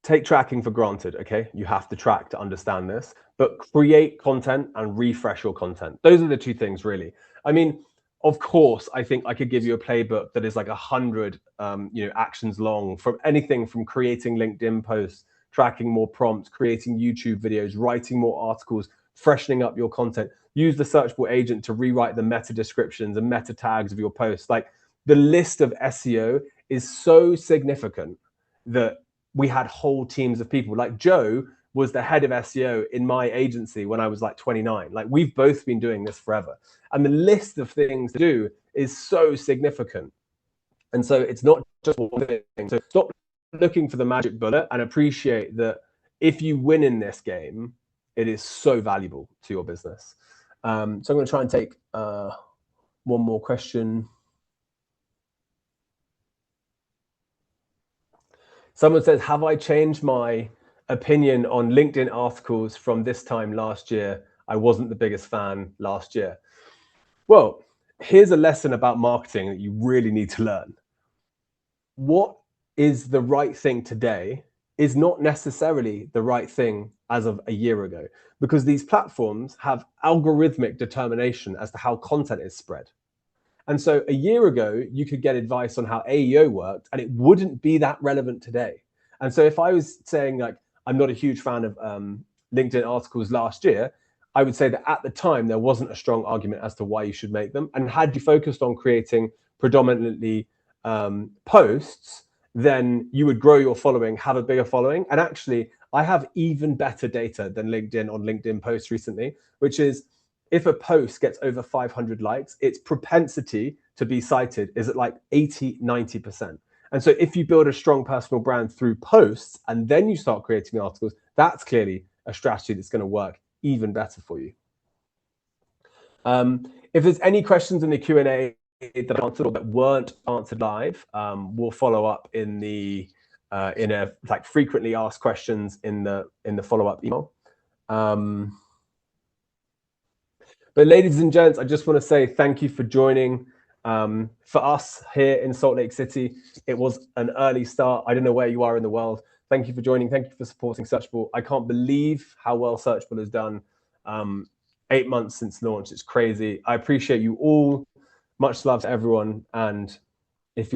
take tracking for granted, okay? You have to track to understand this, but create content and refresh your content. Those are the two things, really. I mean, of course, I think I could give you a playbook that is like 100 actions long, from anything from creating LinkedIn posts, tracking more prompts, creating YouTube videos, writing more articles, freshening up your content. Use the Searchable agent to rewrite the meta descriptions and meta tags of your posts. Like, the list of SEO is so significant that we had whole teams of people. Like Joe was the head of SEO in my agency when I was like 29. Like, we've both been doing this forever. And the list of things to do is so significant. And so it's not just one thing. So stop looking for the magic bullet and appreciate that if you win in this game, it is so valuable to your business. So I'm going to try and take one more question. Someone says, have I changed my opinion on LinkedIn articles from this time last year? I wasn't the biggest fan last year. Well, here's a lesson about marketing that you really need to learn. what is the right thing today is not necessarily the right thing as of a year ago, because these platforms have algorithmic determination as to how content is spread. And so a year ago, you could get advice on how AEO worked, and it wouldn't be that relevant today. And so if I was saying, like, I'm not a huge fan of LinkedIn articles last year, I would say that at the time, there wasn't a strong argument as to why you should make them. And had you focused on creating predominantly posts, then you would grow your following, have a bigger following. And actually, I have even better data than LinkedIn on LinkedIn posts recently, which is if a post gets over 500 likes, its propensity to be cited is at like 80, 90%. And so if you build a strong personal brand through posts and then you start creating articles, that's clearly a strategy that's going to work even better for you. If there's any questions in the Q&A that I answered or that weren't answered live, we'll follow up in the in a like frequently asked questions in the follow-up email. But ladies and gents, I just want to say thank you for joining. For us here in Salt Lake City, it was an early start. I don't know where you are in the world. Thank you for joining. Thank you for supporting Searchable. I can't believe how well Searchable has done. 8 months since launch. It's crazy. I appreciate you all. Much love to everyone. And if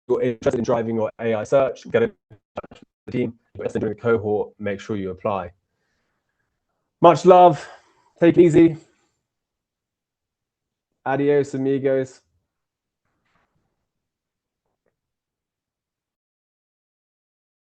you're interested in driving your AI search, get in touch with the team. If you're interested in doing a cohort, make sure you apply. Much love. Take it easy. Adios, amigos.